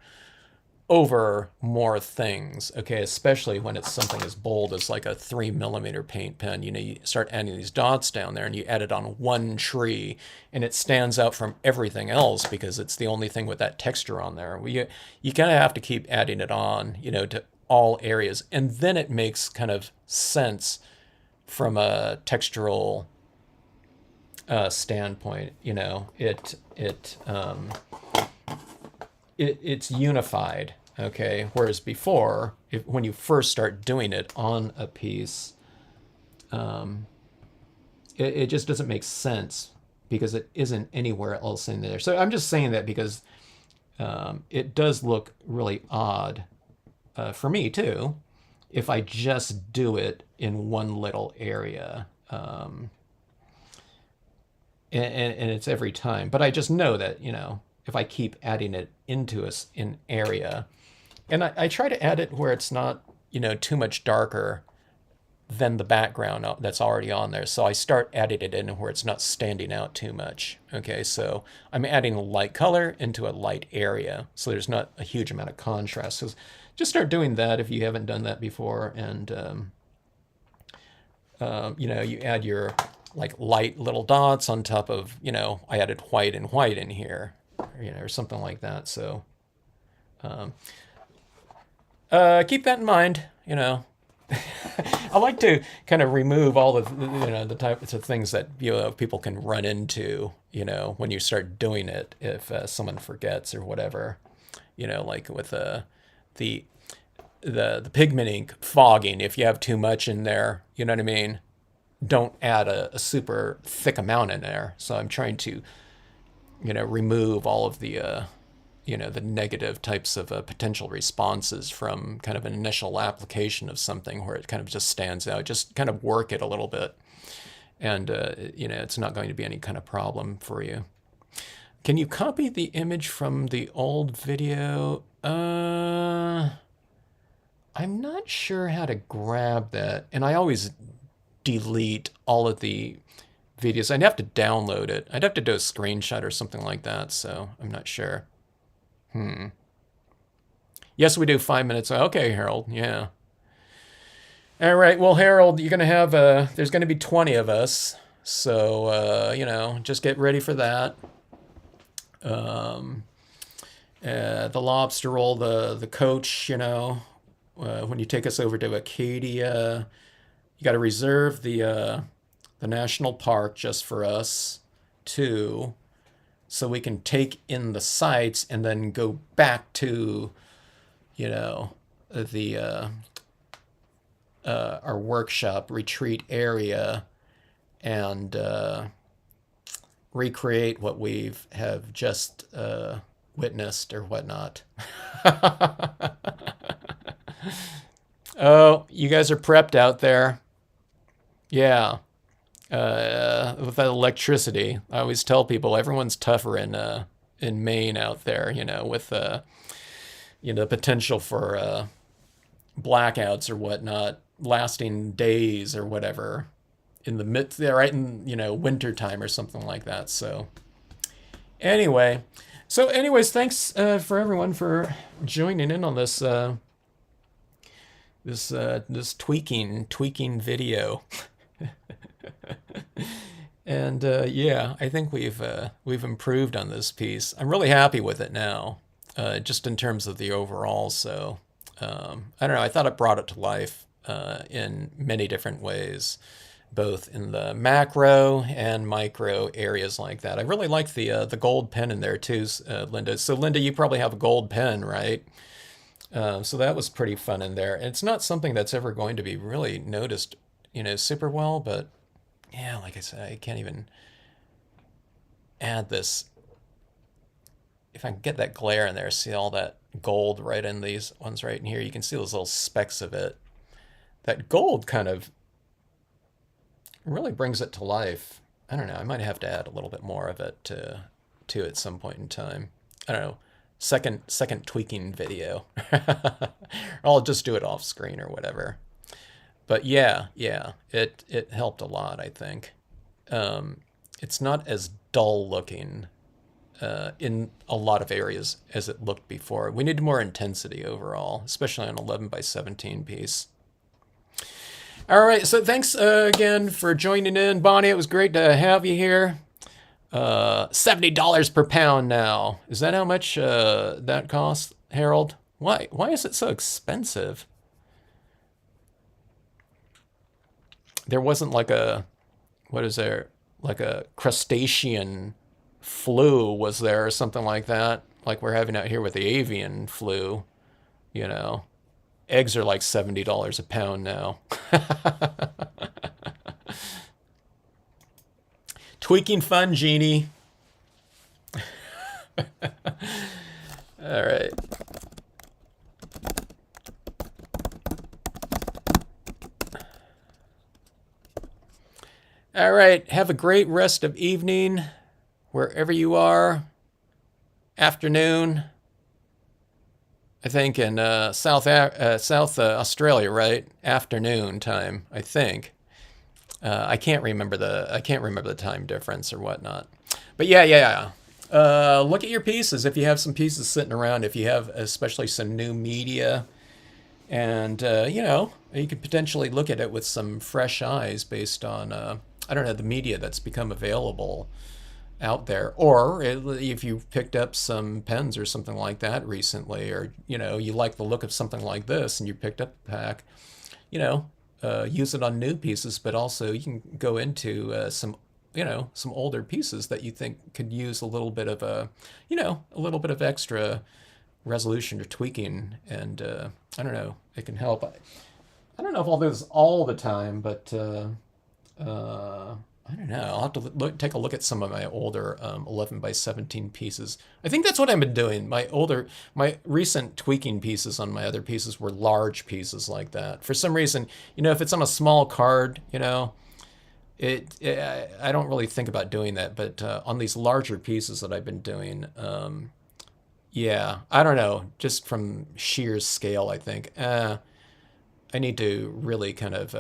over more things, okay, especially when it's something as bold as like a 3mm paint pen. You know, you start adding these dots down there and you add it on one tree and it stands out from everything else because it's the only thing with that texture on there. You kind of have to keep adding it on, you know, to all areas, and then it makes kind of sense from a textural standpoint. You know, it's unified. Okay, whereas before, when you first start doing it on a piece, it just doesn't make sense because it isn't anywhere else in there. So I'm just saying that because it does look really odd for me too if I just do it in one little area. And it's every time. But I just know that, if I keep adding it into an area, and I try to add it where it's not, too much darker than the background that's already on there. So I start adding it in where it's not standing out too much. Okay, so I'm adding a light color into a light area, so there's not a huge amount of contrast. So just start doing that if you haven't done that before, and you add your like light little dots on top of, I added white and white in here, or something like that. So keep that in mind, I like to kind of remove all of the types of things that people can run into when you start doing it if someone forgets or whatever, like with the pigment ink fogging. If you have too much in there, you know what I mean, don't add a super thick amount in there. So I'm trying to remove all of the the negative types of potential responses from kind of an initial application of something where it kind of just stands out. Just kind of work it a little bit, and it's not going to be any kind of problem for you. Can you copy the image from the old video? I'm not sure how to grab that, and I always delete all of the videos. I'd have to download it. I'd have to do a screenshot or something like that, so I'm not sure. Yes, we do 5 minutes. Okay, Harold. Yeah. All right. Well, Harold, you're going to have, there's going to be 20 of us. So, just get ready for that. The lobster roll, the coach, when you take us over to ACADIA, you got to reserve the national park just for us too, so we can take in the sights and then go back to, the our workshop retreat area and recreate what have just witnessed or whatnot. Oh, you guys are prepped out there. Yeah. With that electricity, I always tell people everyone's tougher in Maine out there, with the potential for blackouts or whatnot lasting days or whatever in the midst there, right in winter time or something like that. So anyways, thanks for everyone for joining in on this this tweaking video. And yeah, I think we've improved on this piece. I'm really happy with it now, just in terms of the overall. So I don't know. I thought it brought it to life in many different ways, both in the macro and micro areas like that. I really like the gold pen in there too, Linda. So Linda, you probably have a gold pen, right? So that was pretty fun in there. And it's not something that's ever going to be really noticed, super well, but yeah, like I said, I can't even add this. If I can get that glare in there, see all that gold right in these ones right in here, you can see those little specks of it. That gold kind of really brings it to life. I don't know, I might have to add a little bit more of it to at some point in time. I don't know, second tweaking video. Or I'll just do it off screen or whatever. But yeah, it helped a lot, I think. It's not as dull looking in a lot of areas as it looked before. We need more intensity overall, especially on 11 by 17 piece. All right, so thanks again for joining in, Bonnie. It was great to have you here. $70 per pound now. Is that how much that costs, Harold? Why is it so expensive? There wasn't like a crustacean flu, was there, or something like that? Like we're having out here with the avian flu. you know. Eggs are like $70 a pound now. Tweaking fun, Jeannie. All right. All right. Have a great rest of evening, wherever you are. Afternoon. I think in South Australia, right? Afternoon time, I think. I can't remember the time difference or whatnot. But yeah. Look at your pieces if you have some pieces sitting around. If you have especially some new media, and you know, you could potentially look at it with some fresh eyes based on I don't know, the media that's become available out there, or if you picked up some pens or something like that recently, or you know, you like the look of something like this and you picked up a pack, you know, use it on new pieces, but also you can go into some, you know, some older pieces that you think could use a little bit of a, you know, a little bit of extra resolution or tweaking, and I don't know, it can help. I don't know if I'll do this all the time, but I don't know. I'll have to take a look at some of my older 11 by 17 pieces. I think that's what I've been doing. My recent tweaking pieces on my other pieces were large pieces like that. For some reason, you know, if it's on a small card, you know, I don't really think about doing that. But on these larger pieces that I've been doing, yeah, I don't know. Just from sheer scale, I think I need to really kind of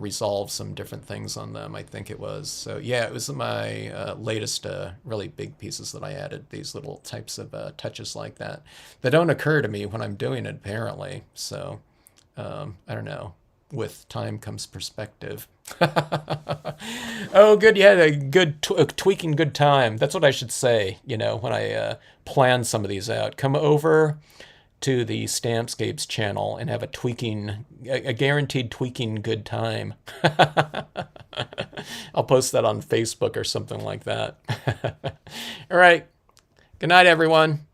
resolve some different things on them, I think it was. So yeah, it was my latest really big pieces that I added these little types of touches like that don't occur to me when I'm doing it, apparently. So I don't know. With time comes perspective. Oh, good. You had a good tweaking good time. That's what I should say, you know, when I plan some of these out. Come over to the Stampscapes channel and have a guaranteed tweaking good time. I'll post that on Facebook or something like that. All right. Good night, everyone.